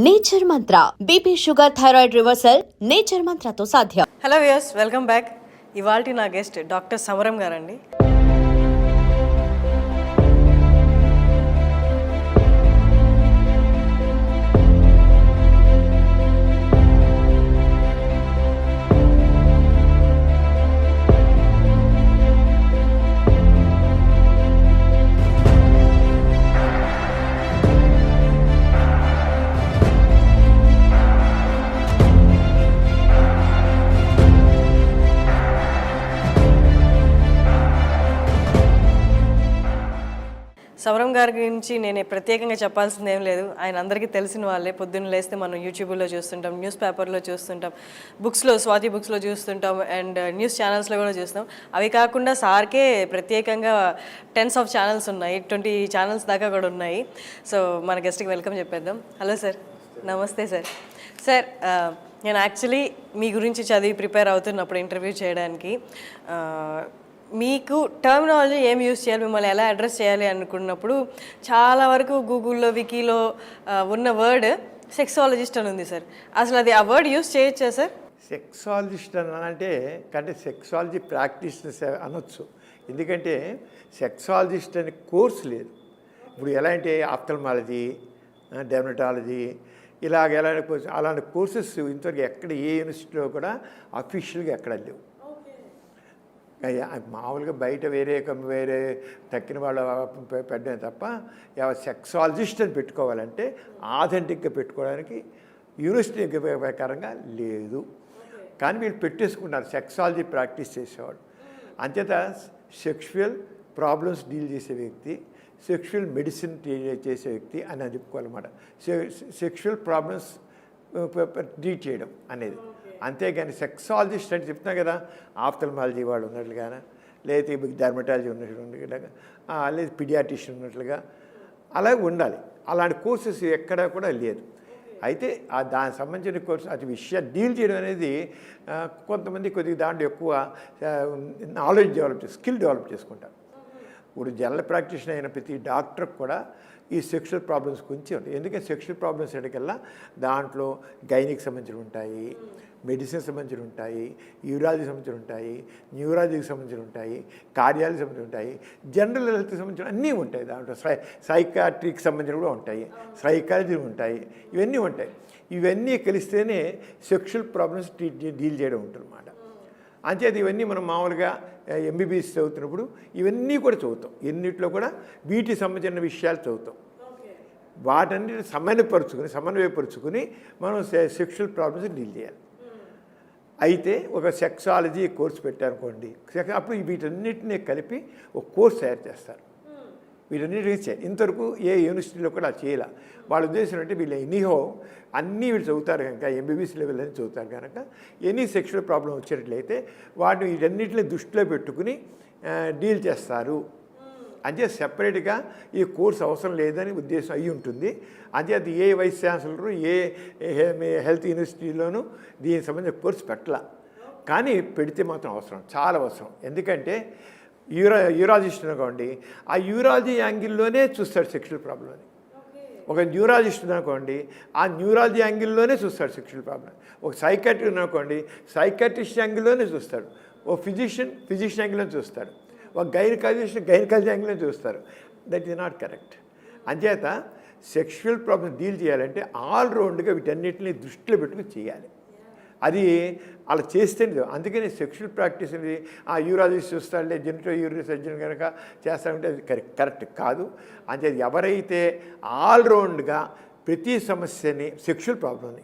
Nature Mantra BP sugar thyroid reversal nature మంత్రతో సాధ్యం. Hello viewers, welcome back. ఇవాల్టి నా గెస్ట్ డాక్టర్ సమరం గారండి. సమరం గారి గురించి నేను ప్రత్యేకంగా చెప్పాల్సింది ఏం లేదు. ఆయన అందరికీ తెలిసిన వాళ్ళే. పొద్దున్న లేస్తే మనం యూట్యూబ్లో చూస్తుంటాం, న్యూస్ పేపర్లో చూస్తుంటాం, బుక్స్లో స్వాతి బుక్స్లో చూస్తుంటాం, అండ్ న్యూస్ ఛానల్స్లో కూడా చూస్తాం. అవి కాకుండా సార్కే ప్రత్యేకంగా టెన్స్ ఆఫ్ ఛానల్స్ ఉన్నాయి, 20 ఛానల్స్ దాకా కూడా ఉన్నాయి. సో మన గెస్ట్కి వెల్కమ్ చెప్పేద్దాం. హలో సార్, నమస్తే సార్. సార్, నేను యాక్చువల్లీ మీ గురించి చదివి ప్రిపేర్ అవుతున్నప్పుడు ఇంటర్వ్యూ చేయడానికి మీకు టర్మినాలజీ ఏం యూజ్ చేయాలి, మిమ్మల్ని ఎలా అడ్రస్ చేయాలి అనుకున్నప్పుడు చాలా వరకు గూగుల్లో వికీలో ఉన్న వర్డ్ సెక్సాలజిస్ట్ అని ఉంది సార్. అసలు అది ఆ వర్డ్ యూజ్ చేయొచ్చా సార్? సెక్సాలజిస్ట్ అని అంటే సెక్సాలజీ ప్రాక్టీషనర్స్ అనొచ్చు. ఎందుకంటే సెక్సాలజిస్ట్ అనే కోర్స్ లేదు. ఇప్పుడు ఎలా అంటే ఆప్థల్మాలజీ, డెర్మటాలజీ అలాంటి కోర్సెస్ ఇంతవరకు ఎక్కడ ఏ యూనివర్సిటీలో కూడా అఫీషియల్గా ఎక్కడ లేవు. మామూలుగా బయట వేరే తక్కిన వాళ్ళు పెట్టడమే తప్ప సెక్సాలజిస్ట్ అని పెట్టుకోవాలంటే ఆథెంటిక్గా పెట్టుకోవడానికి యూనివర్సిటీ ప్రకారంగా లేదు. కానీ వీళ్ళు పెట్టేసుకున్నారు సెక్సాలజీ ప్రాక్టీస్ చేసేవాడు. అంచేత సెక్షువల్ ప్రాబ్లమ్స్ డీల్ చేసే వ్యక్తి, సెక్షువల్ మెడిసిన్ చేసే వ్యక్తి అని చెప్పుకోవాలన్నమాట. సెక్షువల్ ప్రాబ్లమ్స్ ట్రీట్ చేయడం అనేది. అంతేగాని సెక్సాలజిస్ట్ అంటే చెప్తున్నా కదా, ఆప్థల్మాలజీ వాళ్ళు ఉన్నట్లుగా, లేదా డెర్మటాలజీ ఉన్నట్లుగా, లేదా పిడియాట్రిషియన్ ఉన్నట్లుగా అలాగే ఉండాలి. అలాంటి కోర్సెస్ ఎక్కడా కూడా లేదు. అయితే దానికి సంబంధించిన కోర్సు అది విషయాలు డీల్ చేయడం అనేది కొంతమంది కొద్దిగా దాంట్లో ఎక్కువ నాలెడ్జ్ స్కిల్ డెవలప్ చేసుకుంటారు. ఇప్పుడు జనరల్ ప్రాక్టీషనర్ అయిన ప్రతి డాక్టర్కి కూడా ఈ సెక్షువల్ ప్రాబ్లమ్స్ గురించి ఉంటాయి. ఎందుకంటే సెక్షువల్ ప్రాబ్లమ్స్ ఎక్కడికల్లా దాంట్లో గైనిక్ సంబంధించి ఉంటాయి, మెడిసిన్ సంబంధించి ఉంటాయి, యూరాలజీ సంబంధించి ఉంటాయి, న్యూరాలజీకి సంబంధించి ఉంటాయి, కార్డియాలజీ సంబంధించి ఉంటాయి, జనరల్ హెల్త్కి సంబంధించిన అన్నీ ఉంటాయి. దాంట్లో సైకాట్రిక్ సంబంధించిన కూడా ఉంటాయి, సైకాలజీ ఉంటాయి, ఇవన్నీ ఉంటాయి. ఇవన్నీ కలిస్తేనే సెక్షువల్ ప్రాబ్లమ్స్ డీల్ చేయడం ఉంటుందన్నమాట. అంచేత ఇవన్నీ మనం మామూలుగా ఎంబీబీఎస్ చదువుతున్నప్పుడు ఇవన్నీ కూడా చదువుతాం. ఎన్నిట్లో కూడా వీటికి సంబంధించిన విషయాలు చదువుతాం. వాటన్నిటిని సమన్వయపరుచుకుని మనం సెక్షువల్ ప్రాబ్లమ్స్ డీల్ చేయాలి. అయితే ఒక సెక్సాలజీ కోర్సు పెట్టారనుకోండి, అప్పుడు వీటన్నిటినీ కలిపి ఒక కోర్స్ తయారు చేస్తారు. వీటన్నిటికీ చేయాలి. ఇంతవరకు ఏ యూనివర్సిటీలో కూడా చేయాలి. వాళ్ళ ఉద్దేశం అంటే వీళ్ళు ఎనీహో అన్నీ వీళ్ళు చదువుతారు కనుక, ఎంబీబీఎస్ లెవెల్ అని చదువుతారు కనుక ఎనీ సెక్షువల్ ప్రాబ్లం వచ్చేటట్లయితే వాటిని వీటన్నిటిని దృష్టిలో పెట్టుకుని డీల్ చేస్తారు. అంటే సెపరేట్గా ఈ కోర్స్ అవసరం లేదని ఉద్దేశం అయి ఉంటుంది. అంచేత ఏ వైస్ ఛాన్సలరు ఏ హెల్త్ యూనివర్సిటీలోనూ దీనికి సంబంధించిన కోర్సు పెట్టాల. కానీ పెడితే మాత్రం అవసరం, చాలా అవసరం. ఎందుకంటే యూరాలజిస్ట్ అనుకోండి, ఆ యూరాలజీ యాంగిల్లోనే చూస్తాడు సెక్షువల్ ప్రాబ్లం అని. ఒక న్యూరాలజిస్ట్ అనుకోండి, ఆ న్యూరాలజీ యాంగిల్లోనే చూస్తాడు సెక్షువల్ ప్రాబ్లం. ఒక సైకాట్రిస్ట్ అనుకోండి, సైకాట్రిస్ట్ యాంగిల్లోనే చూస్తాడు. ఓ ఫిజిషియన్ యాంగిల్లోనే చూస్తాడు. ఒక గైనకాలజీ యాంగిల్లోనే చూస్తారు. That is not correct. అంచేత సెక్షువల్ ప్రాబ్లమ్ డీల్ చేయాలంటే ఆల్రౌండ్గా వీటన్నిటిని దృష్టిలో పెట్టుకుని చేయాలి. అది అలా చేస్తేనే. అందుకని సెక్షువల్ ప్రాక్టీస్ అనేది ఆ యూరాలజిస్ట్ చూస్తాడులే, జెనిటో యూరినరీ సర్జన్ కనుక చేస్తామంటే అది కరెక్ట్ కాదు. అంటే ఎవరైతే ఆల్రౌండ్గా ప్రతి సమస్యని సెక్షువల్ ప్రాబ్లమ్ని,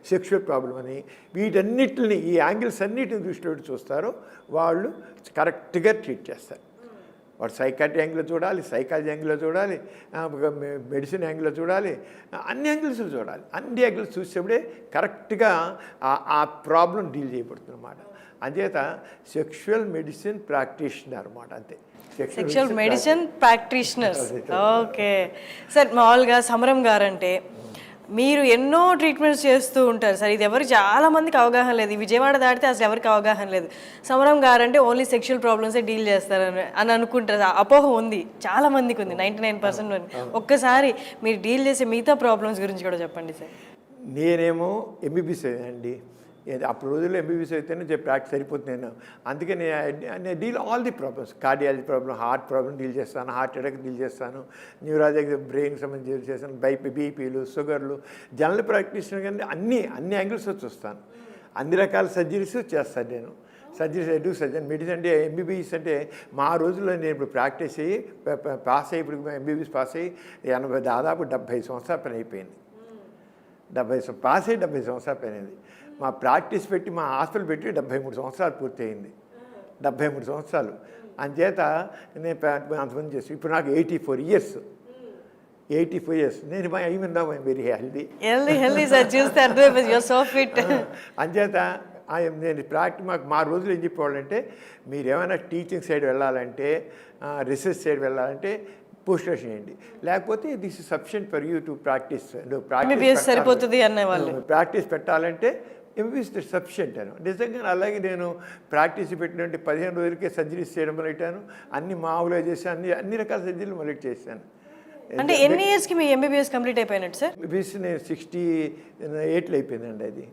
సెక్షువల్ ప్రాబ్లం అని వీటన్నిటిని, ఈ యాంగిల్స్ అన్నిటిని దృష్టిలో పెట్టి చూస్తారో వాళ్ళు కరెక్ట్గా ట్రీట్ చేస్తారు. వాడు సైకాట్రీ యాంగిల్లో చూడాలి, సైకాలజీ యాంగిల్లో చూడాలి, మెడిసిన్ యాంగిల్లో చూడాలి, అన్ని యాంగిల్స్లో చూడాలి. అన్ని యాంగిల్స్ చూసేప్పుడే కరెక్ట్గా ఆ ప్రాబ్లం డీల్ చేయబడుతుంది అన్నమాట. అంచేత సెక్షువల్ మెడిసిన్ ప్రాక్టీషనర్ అన్నమాట. అంతే, sexual medicine practitioners. Okay sir, మామూలుగా సమరం గారు అంటే మీరు ఎన్నో ట్రీట్మెంట్స్ చేస్తూ ఉంటారు సార్. ఇది ఎవరు చాలా మందికి అవగాహన లేదు. ఈ విజయవాడ దాటితే అసలు ఎవరికి అవగాహన లేదు. సమరం గారు అంటే ఓన్లీ సెక్షువల్ ప్రాబ్లమ్సే డీల్ చేస్తారని అనుకుంటారు. అపోహ ఉంది, చాలా మందికి ఉంది, 99% ఉంది. ఒక్కసారి మీరు డీల్ చేసే మిగతా ప్రాబ్లమ్స్ గురించి కూడా చెప్పండి సార్. నేనేమో ఎంబీబీఎస్ అండి. అప్పుడు రోజుల్లో ఎంబీబీఎస్ అయితేనే ప్రాక్టీస్ సరిపోతుంది. నేను అందుకే నేను deal all the problems, cardiology problem, heart problem deal చేస్తాను, హార్ట్ అటాక్ డీల్ చేస్తాను, న్యూరాలజీ బ్రెయిన్కి సంబంధించి డీల్ చేస్తాను, బీపీలు, షుగర్లు, జనరల్ ప్రాక్టీషనర్ కానీ అన్ని యాంగిల్స్ చూస్తాను. అన్ని రకాల సర్జరీస్ చేస్తాను నేను. సర్జరీస్ సర్జన్ మెడిసిన్ అంటే ఎంబీబీఎస్ అంటే మా రోజుల్లో నేను ఇప్పుడు ప్రాక్టీస్ అయ్యి పాస్ అయ్యి ఇప్పుడు ఎంబీబీఎస్ పాస్ అయ్యి దాదాపు 70 సంవత్సరాల పని అయిపోయింది. పాస్ అయ్యి 70 సంవత్సరాల పని అయింది. మా ప్రాక్టీస్ పెట్టి మా హాస్పిటల్ పెట్టి 73 సంవత్సరాలు పూర్తి అయింది. 73 సంవత్సరాలు అంచేత నేను అంతమంది చేసి ఇప్పుడు నాకు 84 ఇయర్స్. నేను even now I'm very healthy sir. చూస్తే అంచేత నేను మా రోజులు ఏం చెప్పేవాళ్ళంటే మీరు ఏమైనా టీచింగ్ సైడ్ వెళ్ళాలంటే, రీసెర్చ్ సైడ్ వెళ్ళాలంటే పోస్ట్ గ్రాడ్యుయేషన్ చేయండి, లేకపోతే this is sufficient for you to practice. సరిపోతుంది అనేవాళ్ళు. ప్రాక్టీస్ పెట్టాలంటే ఎంబీబీఎస్ సఫిషియెంట్ అని. నిజంగా అలాగే నేను ప్రాక్టీస్ పెట్టినట్టు 15 రోజులకే సర్జరీస్ చేయడం మొదలెట్టాను. అన్ని మామూలుగా చేశాను, అన్ని రకాల సర్జరీలు మొదలెట్ చేశాను. అంటే ఎన్ని ఇయర్స్కి మీ ఎంబీబీఎస్ కంప్లీట్ అయిపోయినట్టు సార్? ఎంబీబీఎస్ నేను 68లో అయిపోయిందండి. అది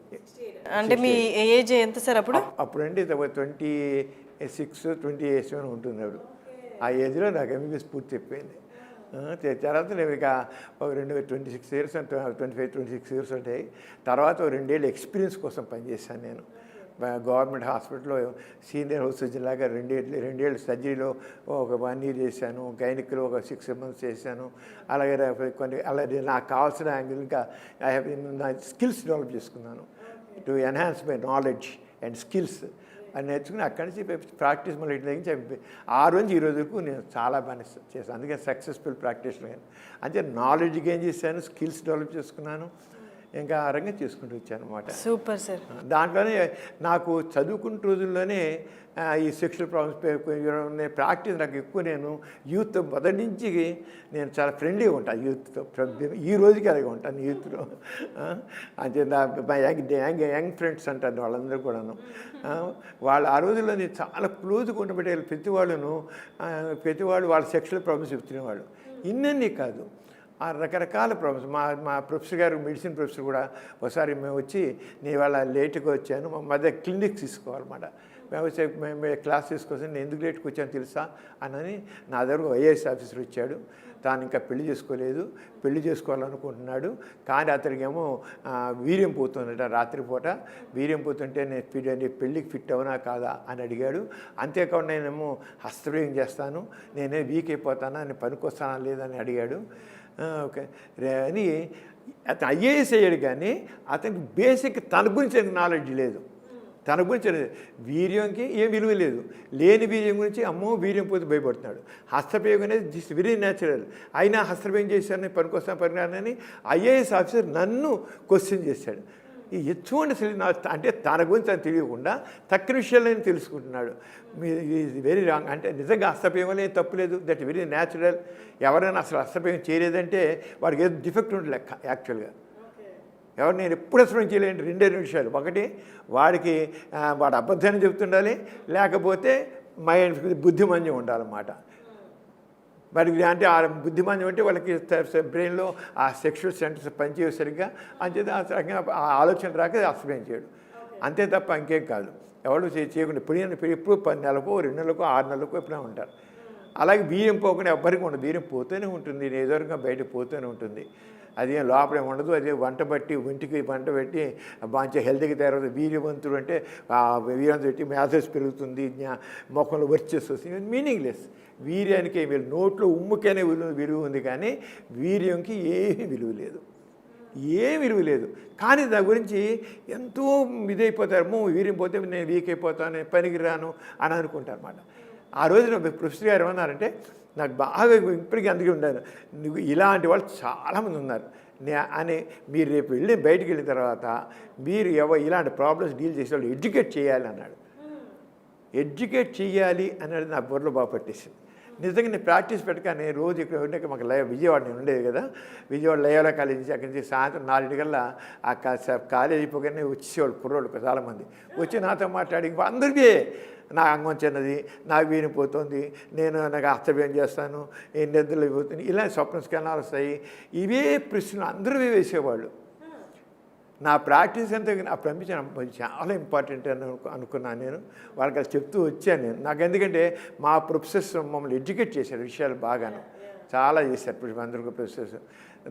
అంటే మీ ఏజ్ ఎంత సార్ అప్పుడు? అప్పుడండి 26, 27 ఉంటుంది అప్పుడు. ఆ ఏజ్లో నాకు ఎంబీబీఎస్ పూర్తి అయిపోయింది. తర్వాత నేను ఇక 26 ఇయర్స్ 26 ఇయర్స్ ఉంటాయి. తర్వాత 2 ఏళ్ళు ఎక్స్పీరియన్స్ కోసం పనిచేశాను నేను. గవర్నమెంట్ హాస్పిటల్లో సీనియర్ హౌస్ సర్జన్ లాగా 2 ఏళ్ళు సర్జరీలో ఒక 1 ఇయర్ చేశాను, గైనిక్లో ఒక 6 months చేశాను. అలాగే అలాగే నాకు కావాల్సిన యాంగిల్ ఇంకా నా స్కిల్స్ డెవలప్ చేసుకున్నాను. To enhance my knowledge and skills అని నేర్చుకుని అక్కడి నుంచి ప్రాక్టీస్ మళ్ళీ తగ్గించి ఆ రోజు ఈ రోజు వరకు నేను చాలా బాగా చేశాను. అందుకే సక్సెస్ఫుల్ ప్రాక్టీషనర్. అంటే నాలెడ్జ్ గెయిన్ చేశాను, స్కిల్స్ డెవలప్ చేసుకున్నాను, ఇంకా ఆ రంగం చేసుకుంటూ వచ్చాను అనమాట. Super sir. దాంట్లోనే నాకు చదువుకున్న రోజుల్లోనే ఈ సెక్షువల్ ప్రాబ్లమ్స్ ప్రాక్టీస్ నాకు ఎక్కువ. నేను యూత్ మొదటి నుంచి నేను చాలా ఫ్రెండ్లీగా ఉంటాను యూత్తో. ఈ రోజుకి అలాగే ఉంటాను యూత్లో. అంటే మా యంగ్ ఫ్రెండ్స్ అంటారు వాళ్ళందరూ కూడాను. వాళ్ళు ఆ రోజుల్లో నేను చాలా క్లోజ్గా ఉండబట్టే ప్రతివాళ్ళు వాళ్ళ సెక్షువల్ ప్రాబ్లమ్స్ చెప్తునేవాళ్ళు. ఇన్నీ కాదు, ఆ రకరకాల ప్రాబ్లమ్స్. మా ప్రొఫెసర్ గారు, మెడిసిన్ ప్రొఫెసర్ కూడా ఒకసారి మేము వచ్చి నేను ఇవాళ లేట్గా వచ్చాను, మా మధ్య క్లినిక్ తీసుకోవాలన్నమాట. మేము క్లాస్ తీసుకొచ్చి నేను ఎందుకు లేట్కి వచ్చాను తెలుసా అని నా దగ్గర ఐఏఎస్ ఆఫీసర్ వచ్చాడు. తాను ఇంకా పెళ్లి చేసుకోలేదు, పెళ్లి చేసుకోవాలనుకుంటున్నాడు, కానీ అతనికి ఏమో వీర్యం పోతుందట. రాత్రిపూట వీర్యం పోతుంటే నేను పెళ్ళికి ఫిట్ అవునా కాదా అని అడిగాడు. అంతేకాకుండా నేనేమో హస్తప్రయోగం చేస్తాను, నేనే వీక్ అయిపోతానా, నేను పనికొస్తానా లేదని అడిగాడు. ఓకే అని అతను ఐఏఎస్ అయ్యాడు, కానీ అతనికి బేసిక్ తన గురించి నాలెడ్జ్ లేదు. తన గురించి వీర్యంకి ఏం విలువ లేదు. లేని వీర్యం గురించి అమ్మో వీర్యం పోతే భయపడుతున్నాడు. హస్తప్రయోగం అనేది దిస్ వెరీ న్యాచురల్. అయినా హస్తప్రయోగం చేశానని పనికొస్తాను పనికిరానని ఐఏఎస్ ఆఫీసర్ నన్ను క్వశ్చన్ చేశాడు. ఈ ఎటువంటి అంటే తన గురించి అని తెలియకుండా తక్కువ విషయాలని తెలుసుకుంటున్నాడు. ఇది వెరీ రాంగ్. అంటే నిజంగా హస్తప్రయోగంలో ఏం తప్పులేదు, దట్ వెరీ న్యాచురల్. ఎవరైనా అసలు హస్తప్రయోగం చేయలేదంటే వాడికి ఏదో డిఫెక్ట్ ఉంటుంది లెక్క. యాక్చువల్గా ఎవరు నేను ఎప్పుడు హస్తప్రయోగం చేయలేండి 2 విషయాలు. ఒకటి వాడు అబద్ధాన్ని చెప్తుండాలి, లేకపోతే బుద్ధిమాంద్యం ఉండాలన్నమాట. వాడికి అంటే ఆ బుద్ధిమాంద్యం అంటే వాళ్ళకి బ్రెయిన్లో ఆ సెక్షువల్ సెంటర్స్ పనిచేయవు సరిగ్గా, అంచేత ఆ ఆలోచన రాక హస్తప్రయోగం చేయడు. అంతే తప్ప ఇంకేం కాదు. ఎవరు చేయకుండా ఎప్పుడు 10 నెలలకు 2 నెలలకు 6 నెలలకు ఎప్పుడైనా ఉంటారు. అలాగే వీర్యం పోకుండా ఎవ్వరికి ఉండదు. వీర్యం పోతూనే ఉంటుంది, ఏదో రకంగా బయటకు పోతూనే ఉంటుంది. అదేం లోపలే ఉండదు. అదే ఒంటికి వంట పెట్టి మంచిగా హెల్తీగా తయారవుతుంది. వీర్యవంతుడు అంటే వీర్యవంతుడు పెట్టి మ్యాథస్ పెరుగుతుంది, మొక్కలు వర్చెస్ వస్తుంది. మీనింగ్లెస్. వీర్యానికి నోట్లో ఉమ్ముకనే విలువ ఉంది, కానీ వీర్యంకి ఏమీ విలువ లేదు, ఏం విలువ లేదు. కానీ దాని గురించి ఎంతో ఇదైపోతారు. వీర్యం పోతే నేను వీక్ అయిపోతాను, నేను పనికి రాను అని అనుకుంటారు అన్నమాట. ఆ రోజున ప్రొఫెసర్ గారు ఏమన్నారంటే, నాకు బాగా ఇప్పటికీ అందుకే ఉండాను, నువ్వు ఇలాంటి వాళ్ళు చాలామంది ఉన్నారు అని. మీరు రేపు బయటికి వెళ్ళిన తర్వాత మీరు ఇలాంటి ప్రాబ్లమ్స్ డీల్ చేసే వాళ్ళు ఎడ్యుకేట్ చేయాలి అన్నాడు. ఎడ్యుకేట్ చేయాలి అనేది నా బుర్రలో బాగా పట్టేసింది. నిజంగా నేను ప్రాక్టీస్ పెట్టగానే రోజు ఇక్కడ ఉండే మాకు విజయవాడ నేను ఉండేది కదా, విజయవాడ లయోలా కాలేజీ నుంచి అక్కడి నుంచి సాయంత్రం 4 గంటల ఆ కాలేజీ అయిపోగానే వచ్చేవాళ్ళు కుర్రోళ్ళు చాలామంది వచ్చి నాతో మాట్లాడి అందరికీ నా అంగం చిన్నది, నాకు వీనిపోతుంది, నాకు అస్తవ్యం చేస్తాను, నిద్రలు అయిపోతుంది, ఇలా స్వప్న స్కనాలు వస్తాయి, ఇవే ప్రశ్నలు అందరూ వేసేవాళ్ళు. నా ప్రాక్టీస్ అంతా అప్పుడు అనిపించాను చాలా ఇంపార్టెంట్ అని అనుకున్నాను నేను. వాళ్ళకి అది చెప్తూ వచ్చాను నేను. నాకు ఎందుకంటే మా ప్రొఫెసర్స్ మమ్మల్ని ఎడ్యుకేట్ చేశారు విషయాలు బాగాను, చాలా చేశారు ఇప్పుడు అందరికీ ప్రొఫెసర్స్.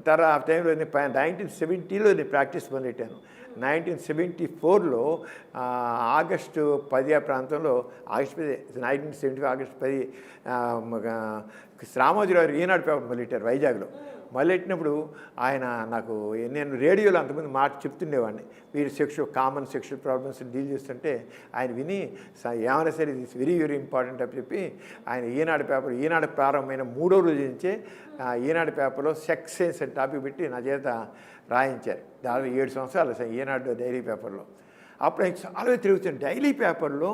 తర్వాత ఆ టైంలో 1970లో నేను ప్రాక్టీస్ మొదలెట్టాను. 1974లో ఆగస్టు 10 ప్రాంతంలో, ఆగస్టు 10 1975 ఆగస్టు 10 రామోజీరావు ఈనాడు పేపర్ మొదలెట్టారు వైజాగ్లో. మొదలెట్టినప్పుడు ఆయన నాకు, నేను రేడియోలో అంతకుముందు మాట చెప్తుండేవాడిని, వీరు కామన్ సెక్షువల్ ప్రాబ్లమ్స్ డీల్ చేస్తుంటే ఆయన విని ఏమైనా సరే ఇది వెరీ వెరీ ఇంపార్టెంట్ అని చెప్పి ఆయన ఈనాడు ప్రారంభమైన 3వ రోజు నుంచే ఈనాడు పేపర్లో సెక్స్ సైన్స్ అని టాపిక్ పెట్టి నా చేత రాయించారు. దాదాపు 7 సంవత్సరాలు ఈనాడు డైలీ పేపర్లో. అప్పుడు ఆయన చాలా తిరుగుతాను, డైలీ పేపర్లో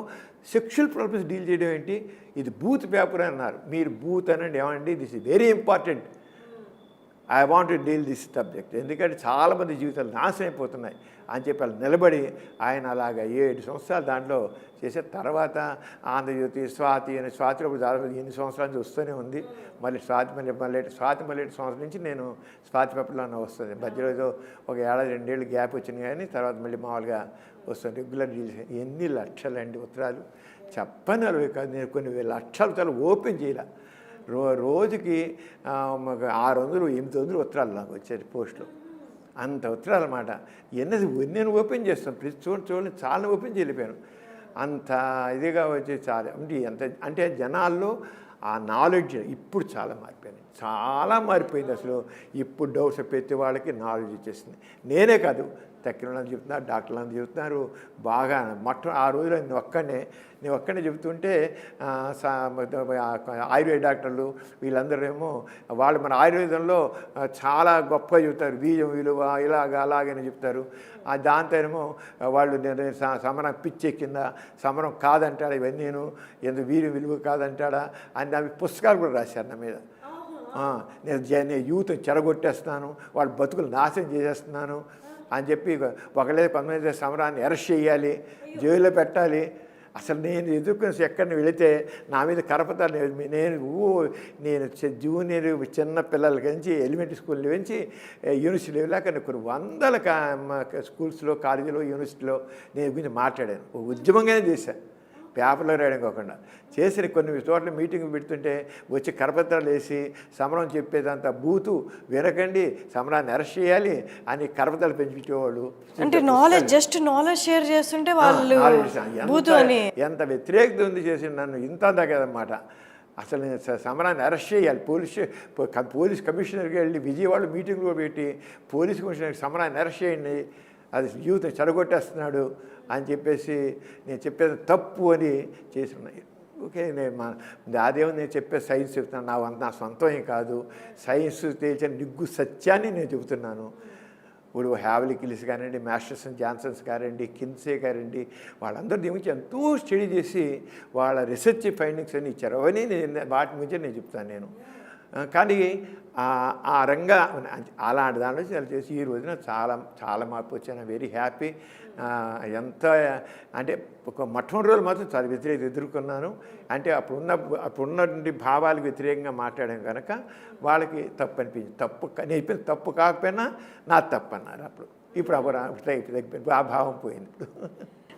సెక్షువల్ ప్రాబ్లమ్స్ డీల్ చేయడం ఏంటి, ఇది బూత్ పేపర్ అని అన్నారు. మీరు బూత్ అనండి, ఏమండి this is very important, I want to deal this subject, ఎందుకంటే చాలామంది జీవితాలు నాశనం అయిపోతున్నాయి అని చెప్పి వాళ్ళు నిలబడి ఆయన అలాగా 7 సంవత్సరాలు దాంట్లో చేసే తర్వాత ఆంధ్రజ్యోతి, స్వాతిలో దాదాపు 8 సంవత్సరాల నుంచి వస్తూనే ఉంది. మళ్ళీ స్వాతి మళ్ళీ సంవత్సరం నుంచి నేను స్వాతి పేపర్లోనే వస్తుంది. మధ్యలో ఏదో ఒక 1-2 ఏళ్ళు గ్యాప్ వచ్చింది, కానీ తర్వాత మళ్ళీ మామూలుగా వస్తుంది రెగ్యులర్ డీల్స్. ఎన్ని లక్షలండి ఉత్తరాలు చెప్పని అవి కాదు, నేను కొన్ని లక్షల ఉత్తరాలు ఓపెన్ చేయాల. రోజుకి 600-800 ఉత్తరాలు నాకు వచ్చేది పోస్టులో, అంత ఉత్తరాలు అన్నమాట. నేను ఓపెన్ చేస్తాను, ప్రతి చూడండి చాలా ఓపెన్ చేయలేపాను. అంత ఇదిగా వచ్చి చాలా అంటే జనాల్లో ఆ నాలెడ్జ్ ఇప్పుడు చాలా మారిపోయింది అసలు. ఇప్పుడు డౌట్స్ ప్రతి వాళ్ళకి నాలెడ్జ్ ఇచ్చేసింది. నేనే కాదు, తక్కిన వాళ్ళని చెప్తున్నారు, డాక్టర్లను చెప్తున్నారు బాగా. ఆ రోజులో నేను ఒక్కనే చెబుతుంటే ఆయుర్వేద డాక్టర్లు వీళ్ళందరూ వాళ్ళు మన ఆయుర్వేదంలో చాలా గొప్పగా చెబుతారు, బీజం విలువ అలాగని చెప్తారు. దాంతోనేమో వాళ్ళు సమరం పిచ్చెక్కిందా, సమరం కాదంటాడా, ఇవన్నీ ఎందుకు వీరి విలువ కాదంటాడా అని అవి పుస్తకాలు కూడా రాశారు నా మీద. నేను యూత్ చెడగొట్టేస్తున్నాను, వాళ్ళ బతుకులు నాశనం చేసేస్తున్నాను అని చెప్పి కొంతమంది సమరాన్ని అరెస్ట్ చేయాలి, జైల్లో పెట్టాలి. అసలు నేను ఎదుర్కొని ఎక్కడిని వెళితే నా మీద కరపతాలు. నేను జూనియర్ చిన్న పిల్లల నుంచి ఎలిమెంటరీ స్కూల్ నుంచి యూనివర్సిటీ వెళ్ళాక కొన్ని వందల స్కూల్స్లో, కాలేజీలో, యూనివర్సిటీలో నేను గురించి మాట్లాడాను. ఉద్యమంగానే చేశాను, పేపర్లో రాయడం కాకుండా. చేసిన కొన్ని చోట్ల మీటింగ్ పెడుతుంటే వచ్చి కరపత్రాలు వేసి సమరం చెప్పేదంతా బూతు వినకండి, సమరాన్ని అరెస్ట్ చేయాలి అని కరపత్రాలు పెంచుకునేవాళ్ళు. అంటే జస్ట్ నాలెడ్జ్ షేర్ చేస్తుంటే వాళ్ళు ఎంత వ్యతిరేకత ఉంది చేసి నన్ను ఇంత కదన్నమాట. అసలు నేను సమరాన్ని అరెస్ట్ చేయాలి, పోలీస్ కమిషనర్కి వెళ్ళి విజయవాడ మీటింగ్లో పెట్టి పోలీస్ కమిషనర్కి సమరాన్ని అరెస్ట్ చేయండి, అది యూత్ చెడగొట్టేస్తున్నాడు అని చెప్పేసి నేను చెప్పేది తప్పు అని చేసి ఉన్నాయి. ఓకే, అదేమో నేను చెప్పే సైన్స్ చెప్తున్నాను, నా సొంతం ఏం కాదు, సైన్స్ తేల్చిన నిగ్గు సత్యాన్ని నేను చెబుతున్నాను. ఇప్పుడు హ్యావ్లీ కిల్స్ కానివ్వండి, మాస్టర్సన్ జాన్సన్స్ గారండి, కిన్సే గారండి, వాళ్ళందరూ దీని గురించి ఎంతో స్టడీ చేసి వాళ్ళ రీసెర్చ్ ఫైండింగ్స్ అన్నీ ఇచ్చారు. అవన్నీ వాటి గురించి నేను చెప్తాను నేను. కానీ ఆ రంగా అలాంటి దాంట్లో చాలా చేసి ఈ రోజున చాలా మార్పు వచ్చాను. Very happy. ఎంత అంటే ఒక మొట్టమొదటి రోజులు మాత్రం చాలా వ్యతిరేకత ఎదుర్కొన్నాను. అంటే అప్పుడున్నటువంటి భావాలకు వ్యతిరేకంగా మాట్లాడాం కనుక వాళ్ళకి తప్పు అనిపించింది. నేను చెప్పింది తప్పు కాకపోయినా నా తప్పు అన్నారు అప్పుడు. ఇప్పుడు ఆ భావం పోయింది ఇప్పుడు.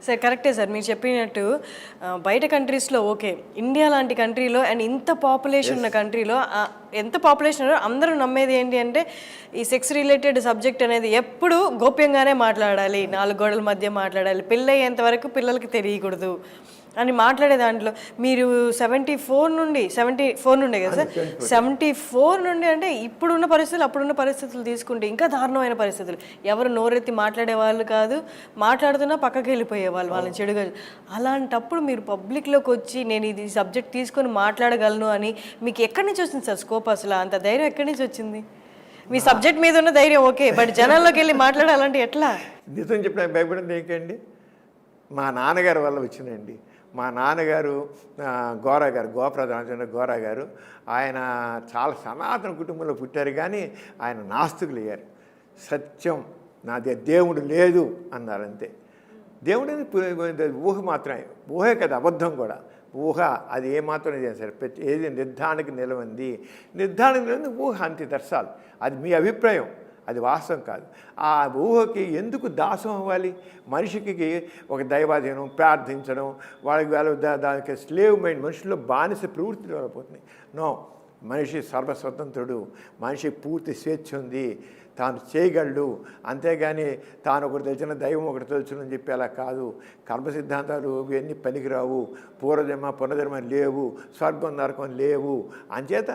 సార్ కరెక్టే సార్ మీరు చెప్పినట్టు. బయట కంట్రీస్లో ఓకే, ఇండియా లాంటి కంట్రీలో అండ్ ఇంత పాపులేషన్ ఉన్న కంట్రీలో ఎంత పాపులేషన్ అందరూ నమ్మేది ఏంటి అంటే ఈ సెక్స్ రిలేటెడ్ సబ్జెక్ట్ అనేది ఎప్పుడు గోప్యంగానే మాట్లాడాలి, 4 గోడల మధ్య మాట్లాడాలి, పెళ్ళయ్యేంత వరకు పిల్లలకి తెలియకూడదు అని మాట్లాడే దాంట్లో మీరు 74 నుండే కదా సార్, 74 నుండి అంటే ఇప్పుడున్న పరిస్థితులు అప్పుడున్న పరిస్థితులు తీసుకుంటే ఇంకా దారుణమైన పరిస్థితులు. ఎవరు నోరెత్తి మాట్లాడే వాళ్ళు కాదు, మాట్లాడుతున్నా పక్కకి వెళ్ళిపోయే వాళ్ళని చెడుగా. అలాంటప్పుడు మీరు పబ్లిక్లోకి వచ్చి నేను ఇది సబ్జెక్ట్ తీసుకొని మాట్లాడగలను అని మీకు ఎక్కడి నుంచి వచ్చింది సార్ స్కోప్? అసలు అంత ధైర్యం ఎక్కడి నుంచి వచ్చింది? మీ సబ్జెక్ట్ మీద ఉన్న ధైర్యం ఓకే, బట్ జనాల్లోకి వెళ్ళి మాట్లాడాలంటే ఎట్లా? నిజం చెప్పిన భయపడింది ఏంటండి, మా నాన్నగారి వల్ల వచ్చిందండి. మా నాన్నగారు గోరా గారు, గోప్రధాన గోరా గారు, ఆయన చాలా సనాతన కుటుంబంలో పుట్టారు, కానీ ఆయన నాస్తికులు అయ్యారు. సత్యం నాదే, దేవుడు లేదు అన్నారు, అంతే. దేవుడు అనేది ఊహ మాత్రమే, ఊహే కదా, అబద్ధం కూడా ఊహ. అది ఏమాత్రం ఇదేం సరే, ఏది నిర్ధారణకు నిలవంది, నిర్ధారణకు నిలవంది ఊహ, అంతే, దర్శాలు. అది మీ అభిప్రాయం, అది వాస్తవం కాదు. ఆ ఊహకి ఎందుకు దాసం అవ్వాలి? మనిషికి ఒక దైవాధీనం, ప్రార్థించడం, వాళ్ళకి దానికి స్లేవ్ మైండ్, మనుషుల్లో బానిస ప్రవృత్తి వెళ్ళిపోతుంది. నో, మనిషి సర్వస్వతంత్రుడు, మనిషికి పూర్తి స్వేచ్ఛ ఉంది, తాను చేయగలడు. అంతేగాని తాను ఒకటి తెలిసిన దైవం ఒకటి తెలుసును అని చెప్పి అలా కాదు. కర్మ సిద్ధాంతాలు ఇవన్నీ పనికిరావు, పూర్వజన్మ పునర్జన్మ లేవు, స్వర్గం నరకం లేవు. అంచేత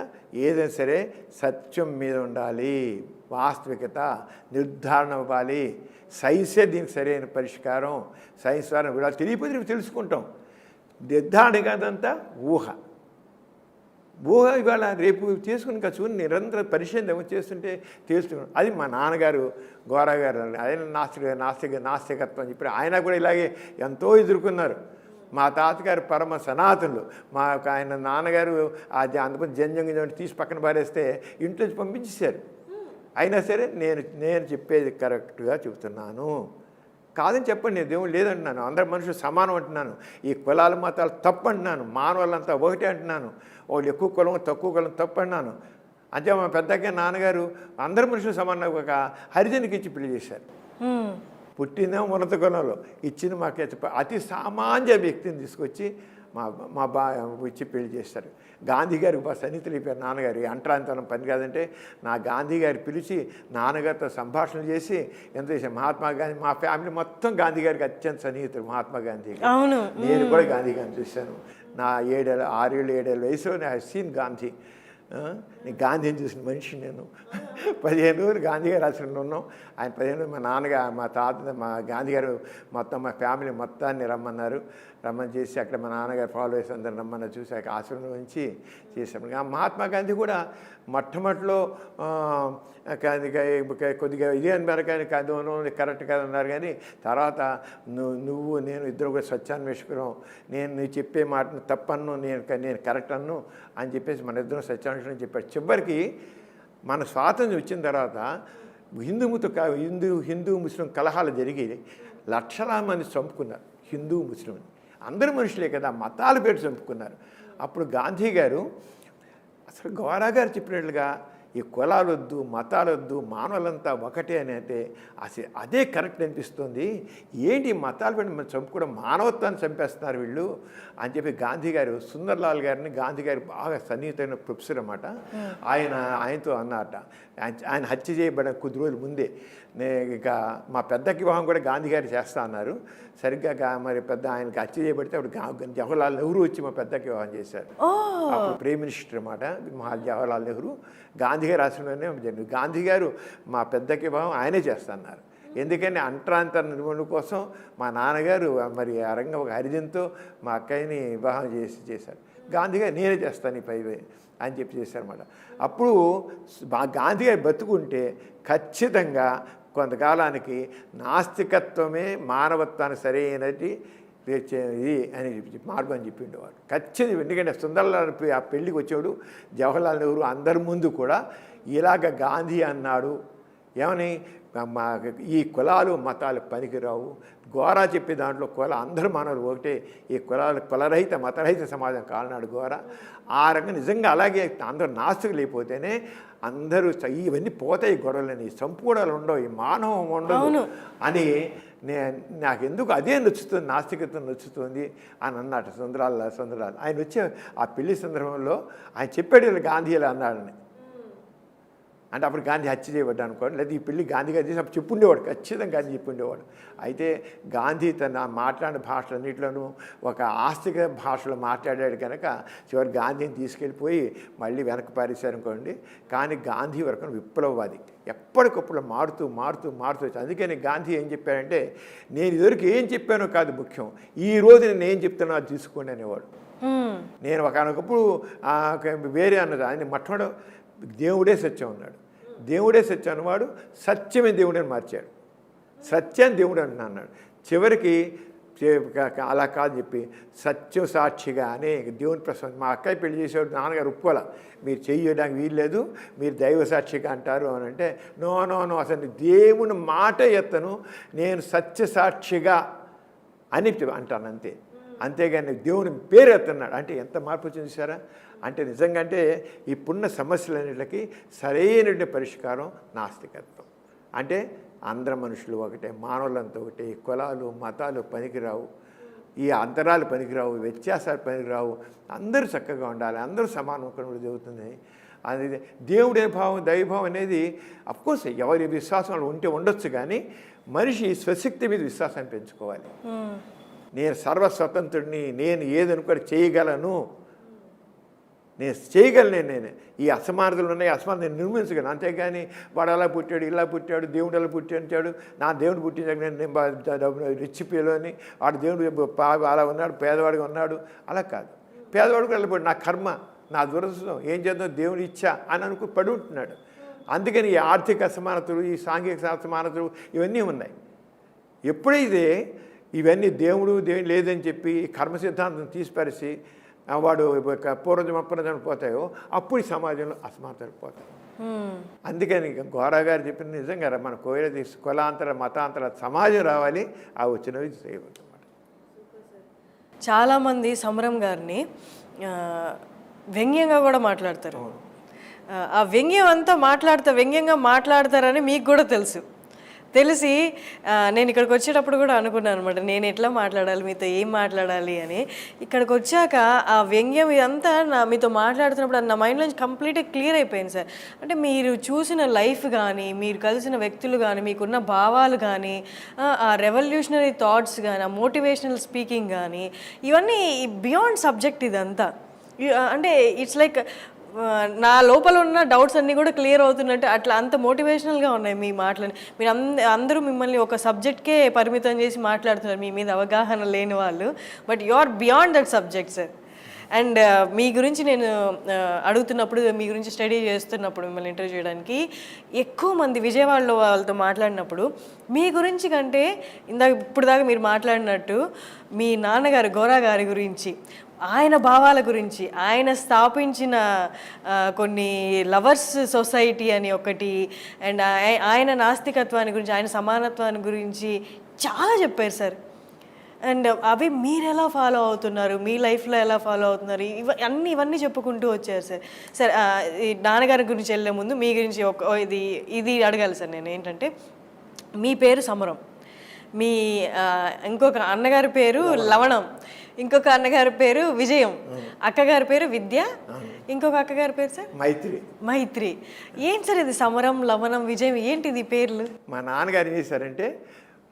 ఏదైనా సరే సత్యం మీద ఉండాలి, వాస్తవికత నిర్ధారణ అవ్వాలి. సైన్సే దీనికి సరైన పరిష్కారం. సైన్స్ ద్వారా కూడా తెలియపోతే తెలుసుకుంటాం. నిర్ధారణ కాదంతా ఊహ. ఊహ ఇవాళ రేపు చేసుకుని చూని నిరంతర పరిశీలన చేస్తుంటే తెలుసుకున్నాం. అది మా నాన్నగారు గోరా గారు, ఆయన నాస్తికత్వం చెప్పి ఆయన కూడా ఇలాగే ఎంతో ఎదుర్కొన్నారు. మా తాతగారు పరమ సనాతనులు. ఆయన నాన్నగారు ఆ అంతమంది జంజంగి తీసి పక్కన పారేస్తే ఇంట్లో పంపించేశారు. అయినా సరే నేను చెప్పేది కరెక్ట్గా చెబుతున్నాను, కాదని చెప్పండి, నేను దేవుడు లేదంటున్నాను, అందరు మనుషులు సమానం అంటున్నాను, ఈ కులాల మతాలు తప్పు అంటున్నాను, మానవులంతా ఒకటే అంటున్నాను, వాళ్ళు ఎక్కువ కులం తక్కువ కులం తప్పు అన్నాను. అంతే మా పెద్దగా నాన్నగారు అందరు మనుషులు సమానం ఒక హరిజనికి ఇచ్చి పెళ్లి చేశారు. పుట్టిందేమో ఉన్నత కులంలో, ఇచ్చిన మాకు అతి సామాన్య వ్యక్తిని తీసుకొచ్చి మా ఇచ్చి పెళ్లి చేస్తారు. గాంధీ గారికి బాగా సన్నిహితులు అయిపోయారు నాన్నగారు. అంటరాంతరం పని కాదంటే నా గాంధీ గారు పిలిచి నాన్నగారితో సంభాషణ చేసి ఎంత చేశాను. మహాత్మా గాంధీ, మా ఫ్యామిలీ మొత్తం గాంధీ గారికి అత్యంత సన్నిహితులు. మహాత్మా గాంధీ, నేను కూడా గాంధీ గారిని చూశాను. నా 6-7 వయసులో నేను సీన్ గాంధీ. నేను గాంధీని చూసిన మనిషి. నేను 15 రోజులు గాంధీ గారు అసలు ఉన్నాం. ఆయన 15 రోజులు మా నాన్నగారు, మా తాత, మా గాంధీ గారు మొత్తం మా ఫ్యామిలీ మొత్తాన్ని రమ్మని చేసి అక్కడ మా నాన్నగారు ఫాలోవర్స్ అందరూ రమ్మన్నారు. చూసి అక్కడ ఆశ్రమం నుంచి చేశాము. మహాత్మా గాంధీ కూడా మొట్టమొదటిలో కొద్దిగా ఇదే అన్నారు, కానీ కాదు కరెక్ట్ కాదు అన్నారు. కానీ తర్వాత నువ్వు నేను ఇద్దరు కూడా సత్యాన్వేషకులం, నేను చెప్పే మాటను తప్పను, నేను కరెక్ట్ అన్ను అని చెప్పేసి మన ఇద్దరం సత్యాన్వేషణ చెప్పాడు. చివరికి మన స్వాతంత్రం వచ్చిన తర్వాత హిందూ ముస్లిం కలహాలు జరిగి లక్షలాది మంది చంపుకున్నారు. హిందూ ముస్లిం అందరూ మనుషులే కదా, మతాలు పేరు చంపుకున్నారు. అప్పుడు గాంధీ గారు అసలు గోరా గారు చెప్పినట్లుగా ఈ కులాలొద్దు, మతాలొద్దు, మానవులంతా ఒకటే అని అంటే అసలు అదే కరెక్ట్ అనిపిస్తుంది. ఏంటి మతాలు పెట్టి మనం చంపుకోవడం, మానవత్వాన్ని చంపేస్తున్నారు వీళ్ళు అని చెప్పి గాంధీ గారు, సుందర్లాల్ గారిని, గాంధీ గారు బాగా సన్నిహితమైన ప్రొఫెసర్ అన్నమాట, ఆయనతో అన్నమాట. ఆయన హత్య చేయబడిన కొద్ది రోజుల ముందే ఇక మా పెద్దకి వివాహం కూడా గాంధీ గారు చేస్తా అన్నారు. సరిగ్గా మరి పెద్ద ఆయనకి హత్య చేయబడితే అప్పుడు జవహర్లాల్ నెహ్రూ వచ్చి మా పెద్దకి వివాహం చేశారు. అప్పుడు ప్రైమ్ మినిస్టర్ అన్నమాట జవహర్లాల్ నెహ్రూ. గాంధీ గారు రాసిననే జరిగింది. గాంధీ గారు మా పెద్దకి వివాహం ఆయనే చేస్తున్నారు. ఎందుకని అంటరాంతర నిర్మూలన కోసం మా నాన్నగారు మరి అరంగ ఒక హరిజన్తో మా అక్కయ్యని వివాహం చేశారు. గాంధీ గారు నేనే చేస్తాను ఈ పై అని చెప్పి చేశారన్నమాట. అప్పుడు గాంధీ గారు బతుకుంటే ఖచ్చితంగా కొంతకాలానికి నాస్తికత్వమే మానవత్వానికి సరైనది ఇది అని మార్గం అని చెప్పి ఉండేవాడు ఖచ్చితంగా. ఎందుకంటే సుందర్లాల్ ఆ పెళ్ళికి వచ్చాడు జవహర్లాల్ నెహ్రూ అందరి ముందు కూడా ఇలాగ గాంధీ అన్నాడు, ఏమని ఈ కులాలు మతాలు పనికిరావు, గోరా చెప్పే దాంట్లో అందరూ మానవులు ఒకటే, ఈ కులరహిత మతరహిత సమాజం కాలనాడు గోరా. ఆ రకంగా నిజంగా అలాగే అందరూ నాస్తికులు అయిపోతేనే అందరూ ఇవన్నీ పోతాయి, గొడవలని సంపూర్ణాలు ఉండవు, ఈ మానవం ఉండదు అని నాకు ఎందుకు అదే నచ్చుతుంది, నాస్తికత్వం నచ్చుతుంది అని అన్నట్టు సుందరాల్. ఆయన వచ్చే ఆ పెళ్లి సందర్భంలో ఆయన చెప్పాడు గాంధీ ఇలా అన్నాడని. అంటే అప్పుడు గాంధీ హత్య చేయబడ్డా అనుకోండి, లేదా ఈ పెళ్ళి గాంధీ గారు చేసి అప్పుడు చెప్పుండేవాడు, ఖచ్చితంగా గాంధీ చెప్పుండేవాడు. అయితే గాంధీ తన మాట్లాడిన భాషలన్నింటిలోనూ ఒక ఆస్తిక భాషలో మాట్లాడాడు కనుక చివరి గాంధీని తీసుకెళ్ళిపోయి మళ్ళీ వెనక పారేశారు అనుకోండి. కానీ గాంధీ వరకు విప్లవవాది, ఎప్పటికప్పుడు మారుతూ అందుకని గాంధీ ఏం చెప్పాడంటే, నేను ఇదివరకు ఏం చెప్పానో కాదు ముఖ్యం, ఈ రోజు నేను ఏం చెప్తానో అది తీసుకోండి అనేవాడు. నేను ఒకనొకప్పుడు వేరే అన్నది ఆయన మొట్టమొదటి దేవుడే సత్యం అన్నాడు. దేవుడే సత్యం అన్నవాడు సత్యమే దేవుడని మార్చాడు. సత్యాన్ని దేవుడు అన్నాడు. చివరికి అలా కాదు చెప్పి సత్యం సాక్షిగా అనే దేవుని ప్రసంగం. మా అక్కయ్య పెళ్లి చేసేవాడు నాన్నగారు ఒప్పుకోలే, మీరు చేయడానికి వీల్లేదు, మీరు దైవ సాక్షిగా అంటారు అని అంటే, నో నో నో, అసలు దేవుని మాట ఎత్తను, నేను సత్య సాక్షిగా అని అంటాను అంతే. అంతేగాని దేవుని పేరు ఎత్తున్నాడు అంటే ఎంత మార్పు చూసారా? అంటే నిజంగా అంటే ఇప్పుడున్న సమస్యలన్నిటికీ సరైన పరిష్కారం నాస్తికత్వం. అంటే అందరు మనుషులు ఒకటే, మానవులంతా ఒకటే, కులాలు మతాలు పనికిరావు, ఈ అంతరాలు పనికిరావు, వ్యత్యాసాలు పనికిరావు, అందరూ చక్కగా ఉండాలి, అందరూ సమానం జరుగుతుంది. అది దేవుడే భావం దైవభావం అనేది అఫ్కోర్స్ ఎవరి విశ్వాసం ఉంటే ఉండొచ్చు, కానీ మనిషి స్వశక్తి మీద విశ్వాసాన్ని పెంచుకోవాలి. నేను సర్వస్వతంత్రుడిని, నేను ఏదనుకోని చేయగలను, నేను చేయగలను, నేను ఈ అసమానతలు ఉన్నాయి, అసమానత నేను నిర్మించగలను. అంతేగాని వాడు అలా పుట్టాడు ఇలా పుట్టాడు దేవుడు అలా పుట్టాడు, నా దేవుడు పుట్టించాక నేను రిచ్ పిల్లని, వాడు దేవుడు అలా ఉన్నాడు, పేదవాడిగా ఉన్నాడు, అలా కాదు. పేదవాడికి వెళ్ళిపోయాడు, నా కర్మ, నా దురదృష్టం, ఏం చేద్దాం దేవుడు ఇచ్చా అని పడి ఉంటున్నాడు. అందుకని ఈ ఆర్థిక అసమానతలు, ఈ సాంఘిక అసమానతలు ఇవన్నీ ఉన్నాయి. ఎప్పుడైతే ఇవన్నీ దేవుడు లేదని చెప్పి కర్మ సిద్ధాంతం తీసిపరిచి వాడు పూర్వజన్మ పోతాయో అప్పుడు ఈ సమాజంలో అసమానతలు పోతాయి. అందుకని గోరా గారు చెప్పిన నిజంగా మన కోయిల కులాంతర మతాంతర సమాజం రావాలి, ఆ వచ్చినవి చేయవచ్చు. చాలామంది సమరం గారిని వ్యంగ్యంగా కూడా మాట్లాడతారు. ఆ వ్యంగ్యం అంతా వ్యంగ్యంగా మాట్లాడతారని మీకు కూడా తెలిసి నేను ఇక్కడికి వచ్చేటప్పుడు కూడా అనుకున్నాను అనమాట, నేను ఎట్లా మాట్లాడాలి, మీతో ఏం మాట్లాడాలి అని. ఇక్కడికి వచ్చాక ఆ వ్యంగ్యం ఇదంతా మీతో మాట్లాడుతున్నప్పుడు నా మైండ్లో నుంచి కంప్లీట్గా క్లియర్ అయిపోయింది సార్. అంటే మీరు చూసిన లైఫ్ కానీ, మీరు కలిసిన వ్యక్తులు కానీ, మీకున్న భావాలు కానీ, ఆ రెవల్యూషనరీ థాట్స్ కానీ, ఆ మోటివేషనల్ స్పీకింగ్ కానీ, ఇవన్నీ బియాండ్ సబ్జెక్ట్ ఇదంతా. అంటే ఇట్స్ లైక్ నా లోపల ఉన్న డౌట్స్ అన్నీ కూడా క్లియర్ అవుతున్నట్టు అట్లా అంత మోటివేషనల్గా ఉన్నాయి మీ మాటలని. మీరు అందరూ మిమ్మల్ని ఒక సబ్జెక్ట్కే పరిమితం చేసి మాట్లాడుతున్నారు, మీ మీద అవగాహన లేని వాళ్ళు. But you are beyond that subject sir. And మీ గురించి నేను అడుగుతున్నప్పుడు, మీ గురించి స్టడీ చేస్తున్నప్పుడు, మిమ్మల్ని ఇంటర్వ్యూ చేయడానికి ఎక్కువ మంది విజయవాడలో వాళ్ళతో మాట్లాడినప్పుడు మీ గురించి కంటే ఇప్పుడు దాకా మీరు మాట్లాడినట్టు మీ నాన్నగారు గోరా గారి గురించి, ఆయన భావాల గురించి, ఆయన స్థాపించిన కొన్ని లవర్స్ సొసైటీ అని ఒకటి, అండ్ ఆయన నాస్తికత్వాన్ని గురించి, ఆయన సమానత్వాన్ని గురించి చాలా చెప్పారు సార్. అండ్ అవి మీరు ఎలా ఫాలో అవుతున్నారు, మీ లైఫ్లో ఎలా ఫాలో అవుతున్నారు, ఇవన్నీ చెప్పుకుంటూ వచ్చారు సార్. సార్ ఈ నాన్నగారి గురించి వెళ్ళే ముందు మీ గురించి ఇది అడగాలి సార్ నేను. ఏంటంటే మీ పేరు సమరం, మీ ఇంకొక అన్నగారి పేరు లవణం, ఇంకొక అన్నగారి పేరు విజయం, అక్కగారి పేరు విద్య, ఇంకొక అక్కగారి పేరు సార్ మైత్రి. ఏంటి సార్ ఇది సమరం, లవణం, విజయం, ఏంటిది పేర్లు? మా నాన్నగారు ఏం చేశారంటే,